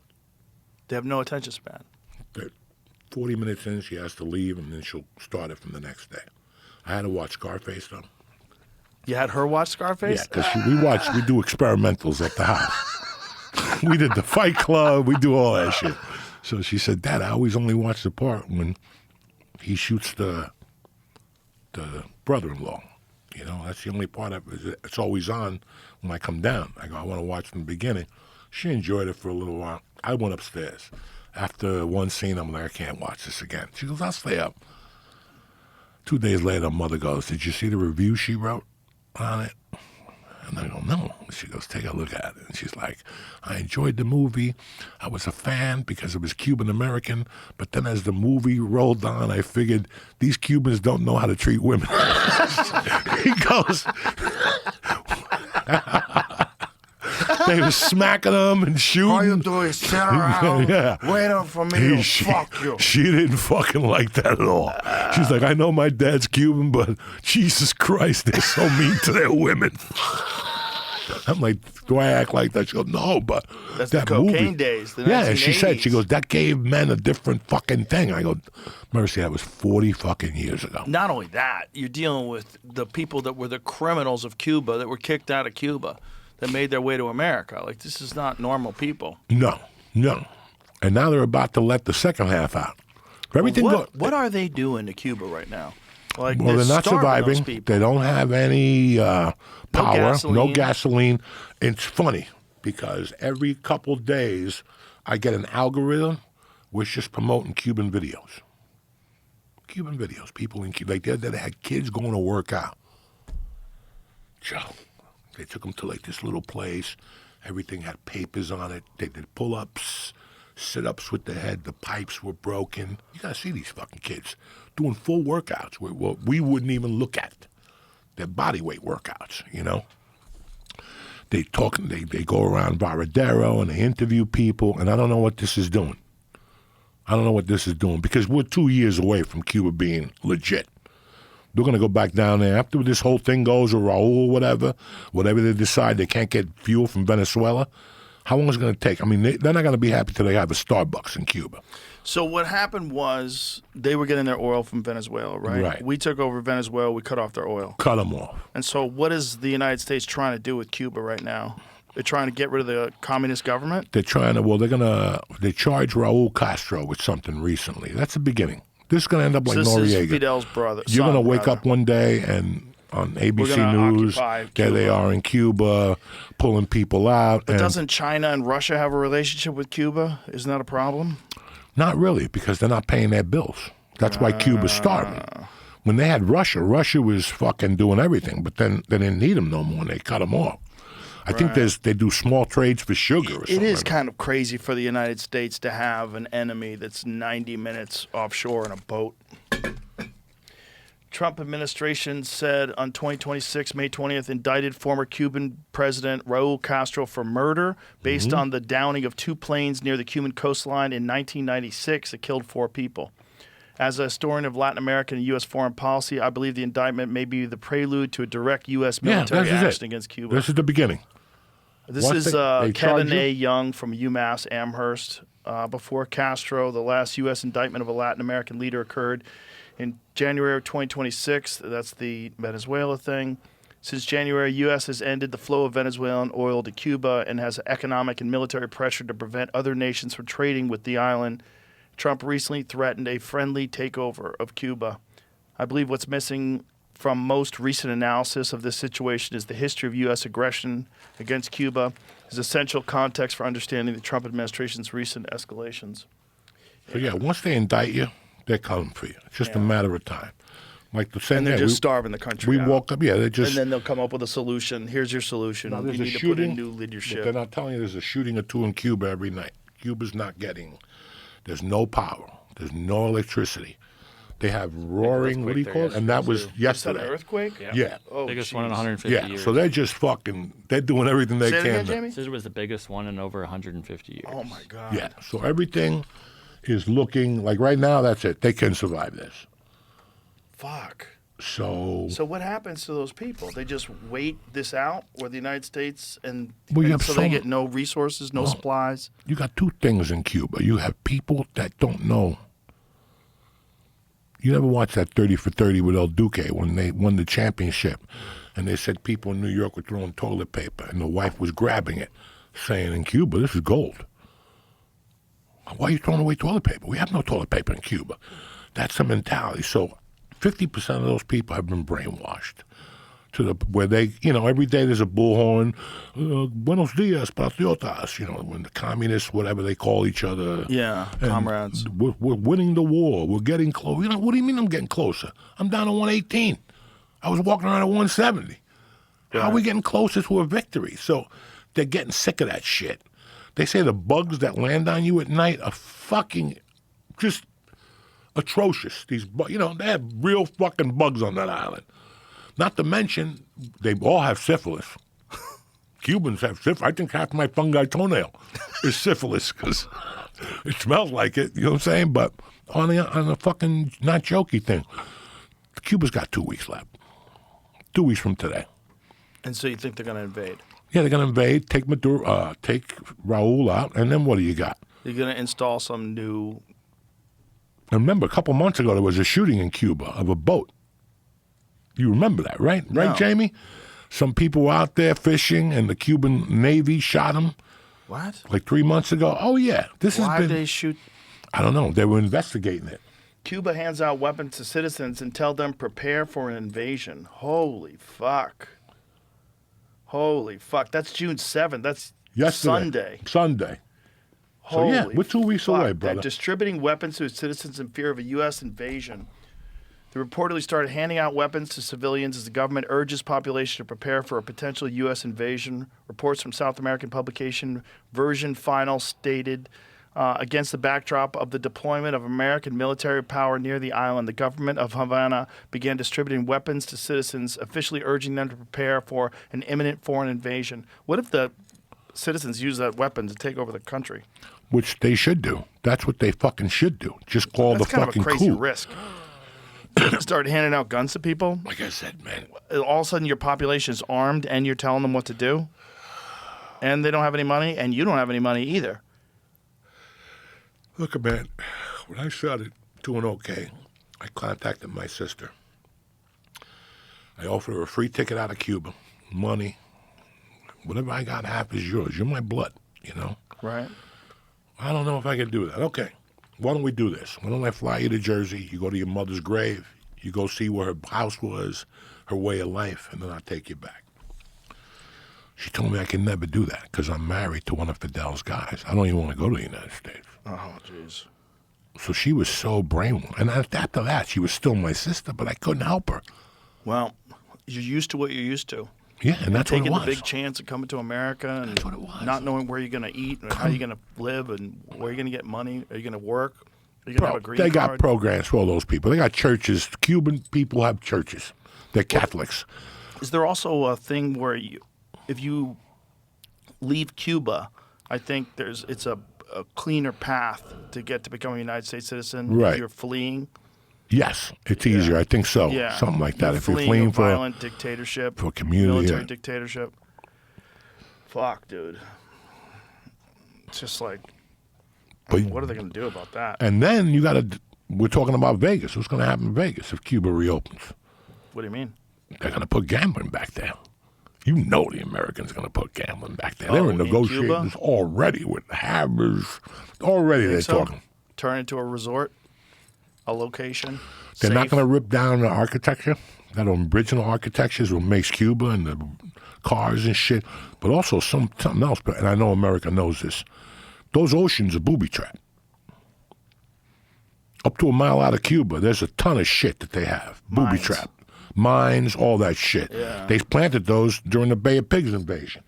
They have no attention span. 40 minutes in, she has to leave, and then she'll start it from the next day. I had to watch Scarface, though. You had her watch Scarface? Yeah, because we do experimentals at the house. We did the Fight Club. We do all that shit. So she said, Dad, I always only watch the part when he shoots the brother-in-law. You know, that's the only part of it. It's always on when I come down. I go, I want to watch from the beginning. She enjoyed it for a little while. I went upstairs. After one scene, I'm like, I can't watch this again. She goes, I'll stay up. 2 days later, Mother goes, did you see the review she wrote on it? And I go, no. She goes, take a look at it. And she's like, I enjoyed the movie. I was a fan because it was Cuban-American. But then as the movie rolled on, I figured these Cubans don't know how to treat women. He goes, they were smacking them and shooting. All you do is sit around, waiting for me to fuck you. She didn't fucking like that at all. She's like, I know my dad's Cuban, but Jesus Christ, they're so mean to their women. I'm like, do I act like that? She goes, no, but That's that the cocaine movie, days. The yeah, and she said, 1980s. she goes, that gave men a different fucking thing. I go, Mercy, that was 40 fucking years ago. Not only that, you're dealing with the people that were the criminals of Cuba that were kicked out of Cuba that made their way to America. Like, this is not normal people. No. And now they're about to let the second half out. Everything What are they doing to Cuba right now? Like, Well, they're not starving those surviving. people. They don't have any power, no gasoline. gasoline. It's funny because every couple days I get an algorithm which is promoting Cuban videos. Cuban videos. People in Cuba, like they had kids going to work out. Joe, they took them to like this little place. Everything had papers on it. They did pull-ups, sit-ups with the head. The pipes were broken. You got to see these fucking kids doing full workouts where we wouldn't even look at. They're body weight workouts, you know. They talk. They go around Varadero and they interview people. And I don't know what this is doing. I don't know what this is doing because we're 2 years away from Cuba being legit. They're going to go back down there after this whole thing goes, or Raul, whatever they decide they can't get fuel from Venezuela. How long is it going to take? I mean, they're not going to be happy till they have a Starbucks in Cuba. So what happened was they were getting their oil from Venezuela, right? Right. We took over Venezuela. We cut off their oil. Cut them off. And so what is the United States trying to do with Cuba right now? They're trying to get rid of the communist government? They're trying to, they charged Raul Castro with something recently. That's the beginning. This is going to end up like So this Noriega. is Fidel's brother. You're going to wake rather. up one day and on ABC gonna News, occupy there they Cuba. are in Cuba, pulling people out. But and doesn't China and Russia have a relationship with Cuba? Isn't that a problem? Not really, because they're not paying their bills. That's why Cuba's starving. When they had Russia was fucking doing everything, but then they didn't need them no more, and they cut them off. I think they do small trades for sugar or something. It is like that. kind of crazy for the United States to have an enemy that's 90 minutes offshore in a boat. Trump administration said on 2026, May 20th, indicted former Cuban President Raul Castro for murder based on the downing of 2 planes near the Cuban coastline in 1996 that killed 4 people. As a historian of Latin American and U.S. foreign policy, I believe the indictment may be the prelude to a direct U.S. military this is it. action against Cuba. This is the beginning. This Once is they Kevin charge A. you- Young from UMass Amherst. Before Castro, the last U.S. indictment of a Latin American leader occurred in January of 2026. That's the Venezuela thing. Since January, U.S. has ended the flow of Venezuelan oil to Cuba and has economic and military pressure to prevent other nations from trading with the island. Trump recently threatened a friendly takeover of Cuba. I believe what's missing from most recent analysis of this situation is the history of U.S. aggression against Cuba is essential context for understanding the Trump administration's recent escalations. So yeah, once they indict you, they're coming for you. It's just a matter of time. Like the same And they're day, just starving the country we out. walk up, they just. And then they'll come up with a solution. Here's your solution. Now, You there's need a to shooting, put in new but leadership. they're not telling you there's a shooting or 2 in Cuba every night. Cuba's not getting. There's no power. There's no electricity. They have roaring. What do you earthquake call it? there And that was Is that an yesterday. earthquake? Yeah. Oh, Biggest one in jeez. 150 Yeah. years. So they're just fucking. They're doing everything they Say it can. again, to- Jamie? This was the biggest one in over 150 years. Oh, my God. Yeah. So everything is looking like right now. That's it. They can survive this. Fuck. So what happens to those people? They just wait this out, or the United States, and, Well, you and have so they some- get no resources, no supplies. you got two things in Cuba. You have people that don't know. You never watched that 30 for 30 with El Duque when they won the championship, and they said people in New York were throwing toilet paper, and the wife was grabbing it, saying, in Cuba, this is gold. Why are you throwing away toilet paper? We have no toilet paper in Cuba. That's the mentality. So 50% of those people have been brainwashed to the where they, every day there's a bullhorn, Buenos dias, patriotas, when the communists, whatever they call each other. Yeah, and comrades. We're winning the war. We're getting close. What do you mean I'm getting closer? I'm down to 118. I was walking around at 170. How are we getting closer to a victory? So they're getting sick of that shit. They say the bugs that land on you at night are fucking just atrocious. These, they have real fucking bugs on that island. Not to mention, they all have syphilis. Cubans have syphilis. I think half my fungi toenail is syphilis because it smells like it. You know what I'm saying? But on a fucking not jokey thing, Cuba's got 2 weeks left. 2 weeks from today. And so you think they're going to invade? Yeah, they're going to invade, take Raul out, and then what do you got? You're going to install some new... And remember, a couple months ago, there was a shooting in Cuba of a boat. You remember that, right? No. Right, Jamie? Some people were out there fishing, and the Cuban Navy shot them What? like 3 months ago. Oh, yeah. Why did they shoot? I don't know. They were investigating it. Cuba hands out weapons to citizens and tell them prepare for an invasion. Holy fuck. Holy fuck. That's June 7th. That's Yesterday. Sunday. Sunday. So, Holy yeah, we're 2 weeks fuck. away, brother. They're distributing weapons to citizens in fear of a U.S. invasion. They reportedly started handing out weapons to civilians as the government urges population to prepare for a potential U.S. invasion. Reports from South American publication Version Final stated, against the backdrop of the deployment of American military power near the island, the government of Havana began distributing weapons to citizens, officially urging them to prepare for an imminent foreign invasion. What if the citizens use that weapon to take over the country? Which they should do. That's what they fucking should do. Just call That's the kind fucking of a crazy coup. risk. Start handing out guns to people. Like I said, man. All of a sudden, your population is armed, and you're telling them what to do. And they don't have any money, and you don't have any money either. Look, man, when I started doing okay, I contacted my sister. I offered her a free ticket out of Cuba, money. Whatever I got, half is yours. You're my blood, Right. I don't know if I can do that. Okay, why don't we do this? Why don't I fly you to Jersey? You go to your mother's grave. You go see where her house was, her way of life, and then I'll take you back. She told me I can never do that because I'm married to one of Fidel's guys. I don't even want to go to the United States. Oh, jeez. So she was so brainwashed. And after that, she was still my sister, but I couldn't help her. Well, you're used to what you're used to. Yeah, and that's what it Taking was. the big chance of coming to America and That's what it was. not knowing where you're going to eat and how you're going to live and where you're going to get money. Are you going to work? Are you going to have a green They got card? programs for all those people. They got churches. Cuban people have churches. They're Catholics. Is there also a thing where if you leave Cuba, I think it's a cleaner path to get to become a United States citizen Right. if you're fleeing? Yes, it's easier. I think so. Yeah. Something like that. You're If you're fleeing fleeing a for violent dictatorship, for community, military yeah. dictatorship. Fuck, dude. It's just like, But- what are they going to do about that? And then you got to. We're talking about Vegas. What's going to happen in Vegas if Cuba reopens? What do you mean? They're going to put gambling back there. You know the Americans are going to put gambling back there. They're in in negotiations already with hammers. Already they're So, talking. turn into a resort, a location. They're not safe. going to rip down the architecture, that original architecture is what makes Cuba and the cars and shit, but also something else. And I know America knows this. Those oceans are booby trap. Up to a mile out of Cuba, there's a ton of shit that they have. Booby Mines. trap. Mines, all that shit. Yeah. They planted those during the Bay of Pigs invasion.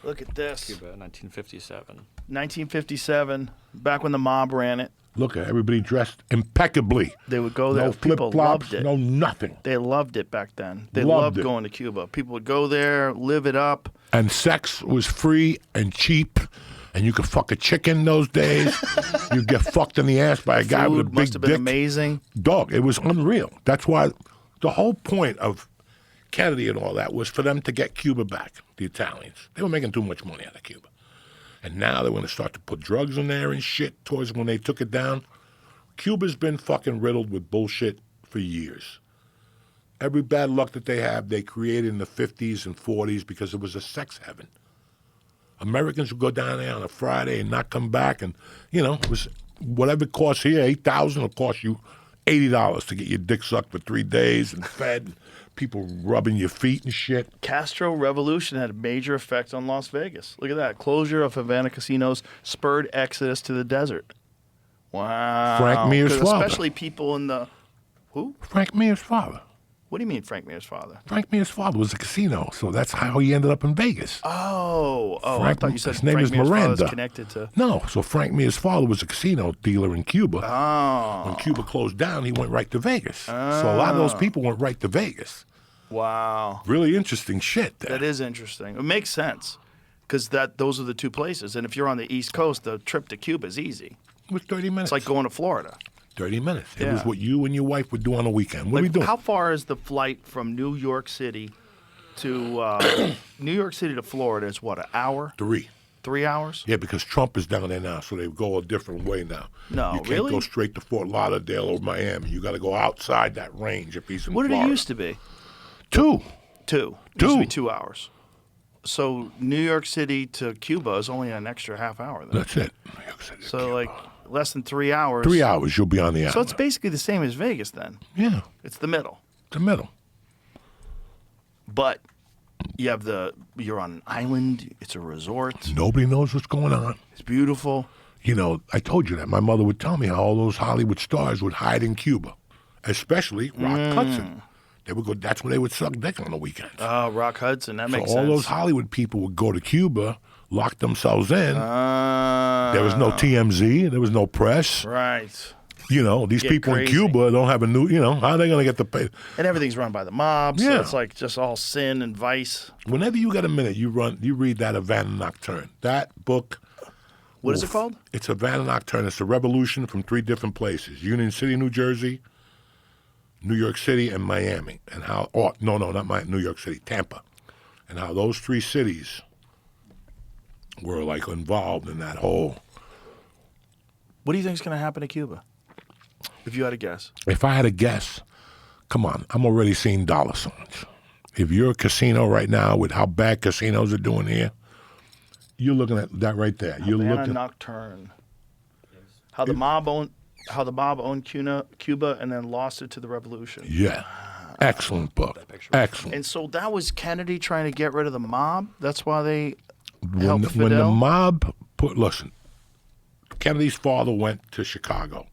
Look at this. Cuba, 1957. 1957, back when the mob ran it. Look at everybody dressed impeccably. They would go there. No People flip-flops, loved it. no nothing. They loved it back then. They Loved loved it. going to Cuba. People would go there, live it up. And sex was free and cheap, and you could fuck a chicken those days. You'd get fucked in the ass by a guy with a Food big must have been dick. amazing. Dog, it was unreal. That's why The whole point of Kennedy and all that was for them to get Cuba back, the Italians. They were making too much money out of Cuba. And now they want to start to put drugs in there and shit towards when they took it down. Cuba's been fucking riddled with bullshit for years. Every bad luck that they have, they created in the 50s and 40s because it was a sex heaven. Americans would go down there on a Friday and not come back, and, it was whatever it costs here, $8,000 will cost you $80 to get your dick sucked for 3 days and fed, people rubbing your feet and shit. Castro revolution had a major effect on Las Vegas. Look at that. Closure of Havana casinos spurred exodus to the desert. Wow. Frank Mir's father. Especially people in the... Who? Frank Mir's father. What do you mean Frank Mir's father? Frank Mir's father was a casino, so that's how he ended up in Vegas. Oh, I Frank, thought you said his name Frank is Mir's Miranda. father's connected to... No, so Frank Mir's father was a casino dealer in Cuba. Oh. When Cuba closed down, he went right to Vegas. So a lot of those people went right to Vegas. Wow. Really interesting shit there. That is interesting. It makes sense because those are the two places. And if you're on the East Coast, the trip to Cuba is easy. It was 30 minutes. It's like going to Florida. 30 minutes. It Yeah. was what you and your wife would do on a weekend. What are we doing? How far is the flight from New York City to New York City to Florida? Is what, an hour? 3. 3 hours? Yeah, because Trump is down there now, so they go a different way now. No, you can't really? go straight to Fort Lauderdale or Miami. You got to go outside that range if he's in What did Florida. it used to be? 2. 2. It used to be 2 hours. So New York City to Cuba is only an extra half hour then. That's it. New York City to So Cuba. like less than 3 hours. 3 hours, you'll be on the island. So it's basically the same as Vegas then. Yeah, It's the middle. the middle. But you're on an island. It's a resort. Nobody knows what's going on. It's beautiful. I told you that. My mother would tell me how all those Hollywood stars would hide in Cuba, especially Rock Hudson. They would go. That's when they would suck dick on the weekends. Oh, Rock Hudson. That So makes all sense. those Hollywood people would go to Cuba, lock themselves in. There was no Ah. TMZ. There was no press. Right. These Get people crazy. in Cuba don't have a new. How are they going to get the pay? And everything's run by the mob. So Yeah. it's like just all sin and vice. Whenever you got a minute, you read that Havana Nocturne. That book. What is it oof. called? It's Havana Nocturne. It's a revolution from 3 different places: Union City, New Jersey, New York City, and Miami. And how? Oh, no, not New York City, Tampa. And how those 3 cities were like involved in that whole. What do you think is going to happen to Cuba? If you had a guess. If I had a guess, come on, I'm already seeing dollar signs. If you're a casino right now with how bad casinos are doing here, you're looking at that right there. You're Havana looking. Nocturne. How the mob owned Cuba and then lost it to the revolution. Yeah, excellent book. Excellent. And so that was Kennedy trying to get rid of the mob. That's why they When helped the, when the Fidel? mob listen, Kennedy's father went to Chicago,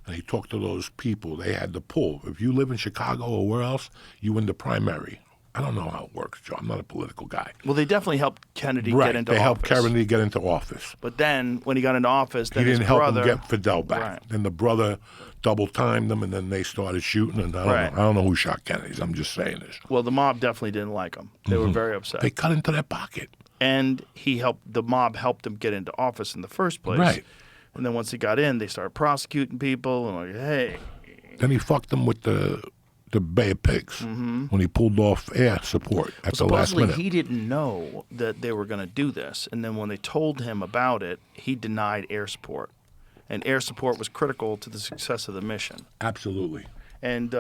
and he talked to those people. They had the pull. If you live in Chicago or where else, you win the primary. I don't know how it works, Joe. I'm not a political guy. Well, they definitely helped Kennedy Right, get into they office. helped Kennedy get into office. But then, when he got into office, He then didn't his help brother... him get Fidel back. Right. Then the brother double timed them, and then they started shooting. And I don't know who shot Kennedy's. I'm just saying this. Well, the mob definitely didn't like him. They were very upset. They cut into their pocket. And the mob helped him get into office in the first place. Right. And then once he got in, they started prosecuting people and like, hey, Then he fucked them with the Bay of Pigs when he pulled off air support at the last supposedly minute. he didn't know that they were going to do this. And then when they told him about it, he denied air support. And air support was critical to the success of the mission. Absolutely. And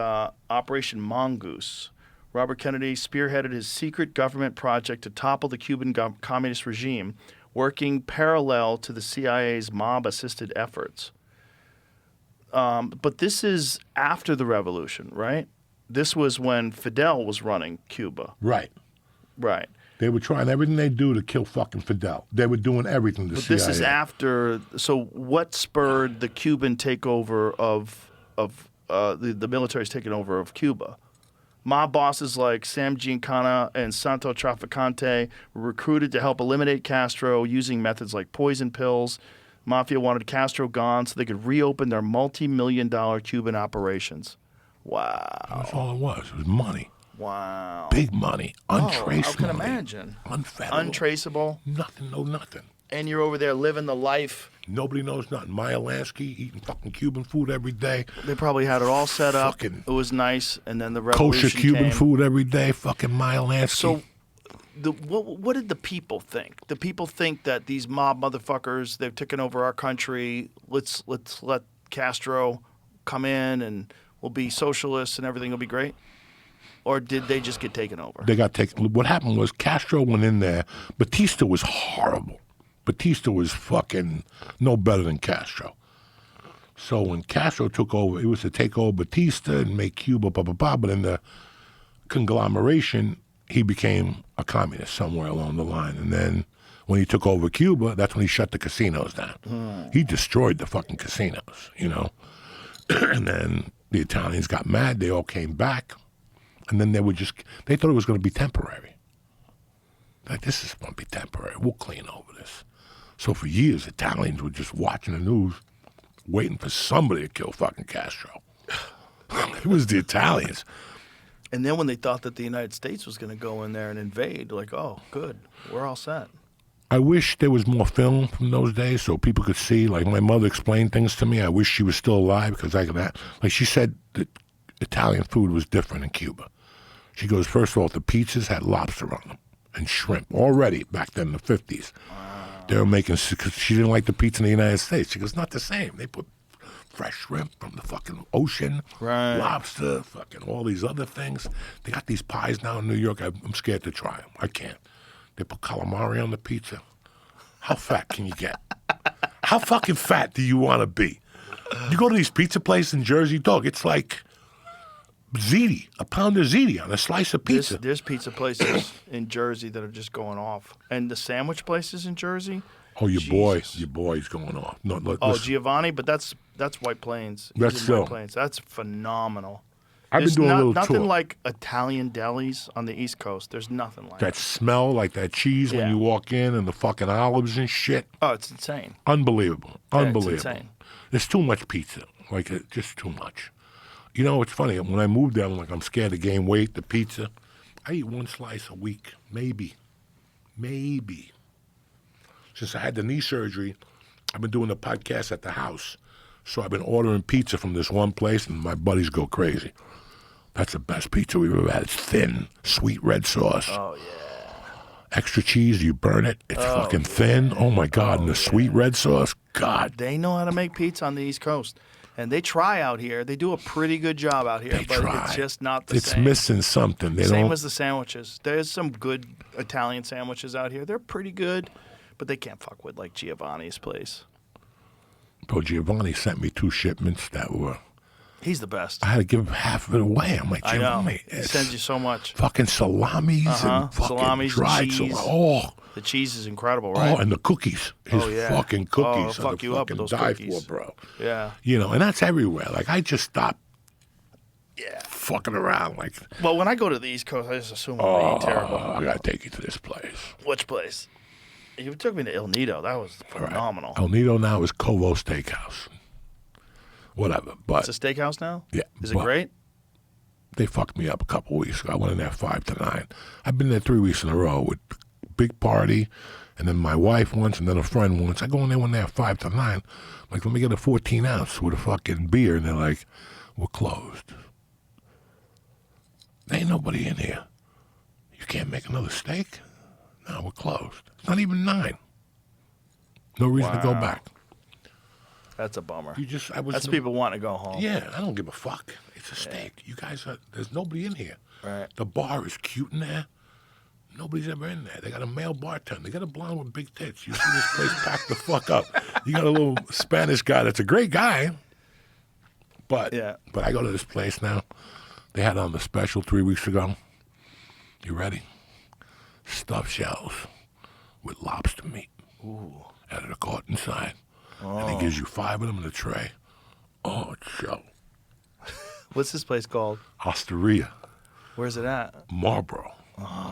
Operation Mongoose. Robert Kennedy spearheaded his secret government project to topple the Cuban communist regime, working parallel to the CIA's mob-assisted efforts. But this is after the revolution, right? This was when Fidel was running Cuba. Right. Right. They were trying everything they do to kill fucking Fidel. They were doing everything to But CIA. this is after. So what spurred the Cuban takeover of the military's taking over of Cuba? Mob bosses like Sam Giancana and Santo Trafficante were recruited to help eliminate Castro using methods like poison pills. Mafia wanted Castro gone so they could reopen their multi-million-dollar Cuban operations. Wow. That's all it was. It was money. Wow. Big money. Untraceable. I can imagine. Unfathomable. Untraceable. Nothing, no nothing. And you're over there living the life. Nobody knows nothing. Maya Lansky eating fucking Cuban food every day. They probably had it all set up. Fucking It was nice, and then the revolution kosher Cuban came. food every day. Fucking Maya Lansky. So, what did the people think? The people think that these mob motherfuckers, they've taken over our country. Let's let Castro come in and we'll be socialists and everything will be great? Or did they just get taken over? They got taken. What happened was Castro went in there. Batista was horrible. Batista was fucking no better than Castro. So when Castro took over, it was to take over Batista and make Cuba, blah, blah, blah. But in the conglomeration, he became a communist somewhere along the line. And then when he took over Cuba, that's when he shut the casinos down. He destroyed the fucking casinos, you know. And then the Italians got mad. They all came back. And then they thought it was going to be temporary. Like, this is going to be temporary. We'll clean over this. So for years, Italians were just watching the news, waiting for somebody to kill fucking Castro. It was the Italians. And then when they thought that the United States was going to go in there and invade, like, oh, good, we're all set. I wish there was more film from those days so people could see. Like, my mother explained things to me. I wish she was still alive because I could. Like, she said that Italian food was different in Cuba. She goes, first of all, the pizzas had lobster on them and shrimp already back then in the 50s. They were making, because she didn't like the pizza in the United States. She goes, not the same. They put fresh shrimp from the fucking ocean, lobster, fucking all these other things. They got these pies now in New York. I'm scared to try them. I can't. They put calamari on the pizza. How fat can you get? How fucking fat do you want to be? You go to these pizza places in Jersey, dog, it's like ziti, a pound of ziti on a slice of pizza. There's pizza places in Jersey that are just going off. And the sandwich places in Jersey. Oh, your Jesus. boy's going off. No, Oh, Giovanni, but that's White Plains. He's That's in so. White Plains. That's phenomenal. I've been There's doing a little nothing tour. like Italian delis on the East Coast. There's nothing like That it. smell, like that cheese when Yeah. you walk in and the fucking olives and shit. Oh, it's insane. Unbelievable. Yeah, it's Unbelievable. insane. There's too much pizza. Like, just too much. You know, it's funny. When I moved there, I'm scared to gain weight, the pizza. I eat one slice a week. Maybe. Since I had the knee surgery, I've been doing the podcast at the house. So I've been ordering pizza from this one place, and my buddies go crazy. That's the best pizza we've ever had. It's thin, sweet red sauce. Oh, yeah. Extra cheese, you burn it. It's fucking thin. Oh, my God. And the sweet red sauce, God. They know how to make pizza on the East Coast. And they try out here. They do a pretty good job out here, They but try. it's just not the It's same. missing something. They Same don't. as the sandwiches. There's some good Italian sandwiches out here. They're pretty good, but they can't fuck with, like, Giovanni's place. Bro, Giovanni sent me 2 shipments that were. He's the best. I had to give half of it away. I'm like, I know. Giovanni, He it's sends you so much. fucking salamis and fucking Salamis and dried cheese. salami. The cheese is incredible, right? Oh, and the cookies. His Oh, yeah. fucking Oh, cookies. fuck are you the up with fucking those die cookies. for, bro. Yeah. You know, and that's everywhere. Like, I just stopped Yeah. fucking around. Like, Well, when I go to the East Coast, I just assume I'm going to eat terrible. I got to take you to this place. Which place? You took me to El Nido. That was phenomenal. El Nido now is Covo Steakhouse. Whatever. But It's a steakhouse now? yeah. Is it but great? They fucked me up a couple weeks ago. I went in there 5 to 9. I've been there 3 weeks in a row with big party, and then my wife once, and then a friend once. I go in there one day at 5 to 9. Like, let me get a 14 ounce with a fucking beer, and they're like, we're closed. There ain't nobody in here. You can't make another steak? No, we're closed. It's not even 9. No reason to go Wow. back. That's a bummer. I was. That's people wanting to go home. Yeah, I don't give a fuck. It's a steak. You guys are. There's nobody in here. Right. The bar is cute in there. Nobody's ever in there. They got a male bartender. They got a blonde with big tits. You see this place packed the fuck up. You got a little Spanish guy that's a great guy. But Yeah. But I go to this place now. They had it on the special 3 weeks ago. You ready? Stuffed shells with lobster meat. Ooh. Out of the caught inside. And he gives you 5 of them in a tray. Oh, Joe. What's this place called? Osteria. Where's it at? Marlboro.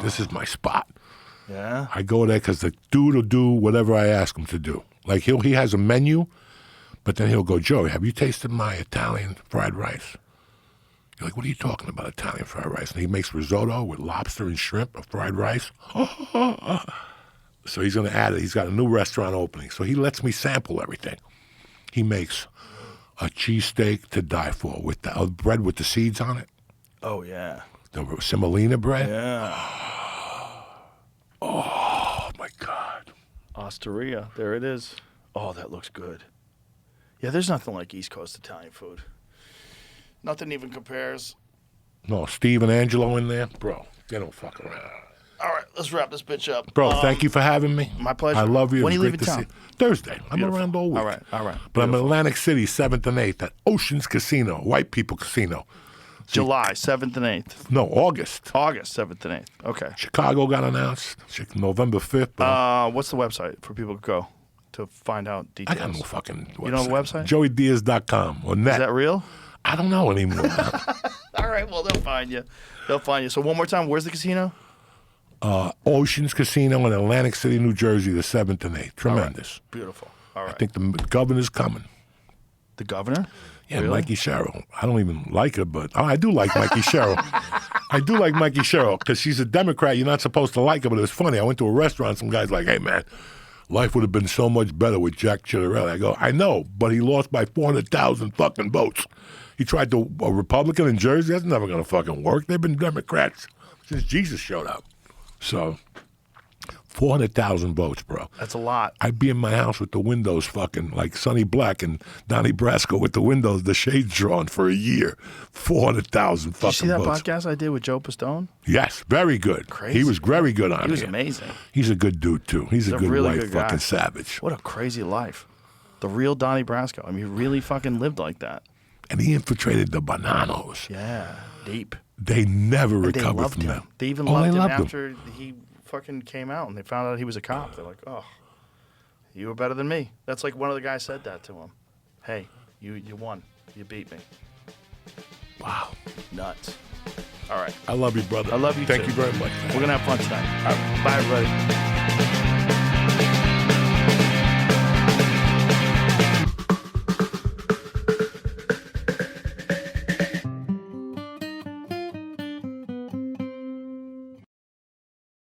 This is my spot. Yeah. I go there because the dude will do whatever I ask him to do. Like, he has a menu, but then he'll go, Joey, have you tasted my Italian fried rice? You're like, what are you talking about, Italian fried rice? And he makes risotto with lobster and shrimp, or fried rice. So he's going to add it. He's got a new restaurant opening. So he lets me sample everything. He makes a cheesesteak to die for with the bread with the seeds on it. Oh, yeah. The semolina bread. Yeah. Oh, my God. Osteria. There it is. Oh, that looks good. Yeah, there's nothing like East Coast Italian food. Nothing even compares. No, Steve and Angelo in there. Bro, they don't fuck around. All right, let's wrap this bitch up. Bro, thank you for having me. My pleasure. I love you. When It's are you great leaving to town? see you. Thursday. I'm Beautiful. around all week. All right. But I'm in Beautiful. Atlantic City, 7th and 8th at Oceans Casino, White People Casino. July 7th and 8th. No, August. August 7th and 8th. Okay. Chicago got announced. November 5th. But What's the website for people to go to find out I details? got no fucking website. You don't have a website? JoeyDiaz.com or net. Is that real? I don't know anymore. All right, well, they'll find you. They'll find you. So one more time, where's the casino? Oceans Casino in Atlantic City, New Jersey, the 7th and 8th. Tremendous. Beautiful. All right. I think the governor's coming. The governor? Yeah, Really? Mikey Sherrill. I don't even like her, but I do like Mikey Sherrill. I do like Mikey Sherrill because she's a Democrat. You're not supposed to like her, but it's funny. I went to a restaurant. Some guy's like, hey, man, life would have been so much better with Jack Ciattarelli. I go, I know, but he lost by 400,000 fucking votes. He tried to, a Republican in Jersey. That's never going to fucking work. They've been Democrats since Jesus showed up. So, 400,000 votes, bro. That's a lot. I'd be in my house with the windows fucking like Sonny Black and Donnie Brasco with the windows, the shades drawn for a year. 400,000 Did fucking you see that votes. podcast I did with Joe Pistone? Yes, very good. Crazy. He was very good on it. He was amazing. He's a good dude, too. He's a good really white good guy. fucking savage. What a crazy life. The real Donnie Brasco. I mean, he really fucking lived like that. And he infiltrated the Bananos. Yeah, deep. They never And they recovered loved from him. them. They even Oh, loved they him loved him. after he fucking came out and they found out he was a cop. They're like, oh, you were better than me. That's like one of the guys said that to him. Hey, you won. You beat me. Wow. Nuts. All right. I love you, brother. I love you, Thank too. you very much. We're going to have fun tonight. All right. Bye, everybody.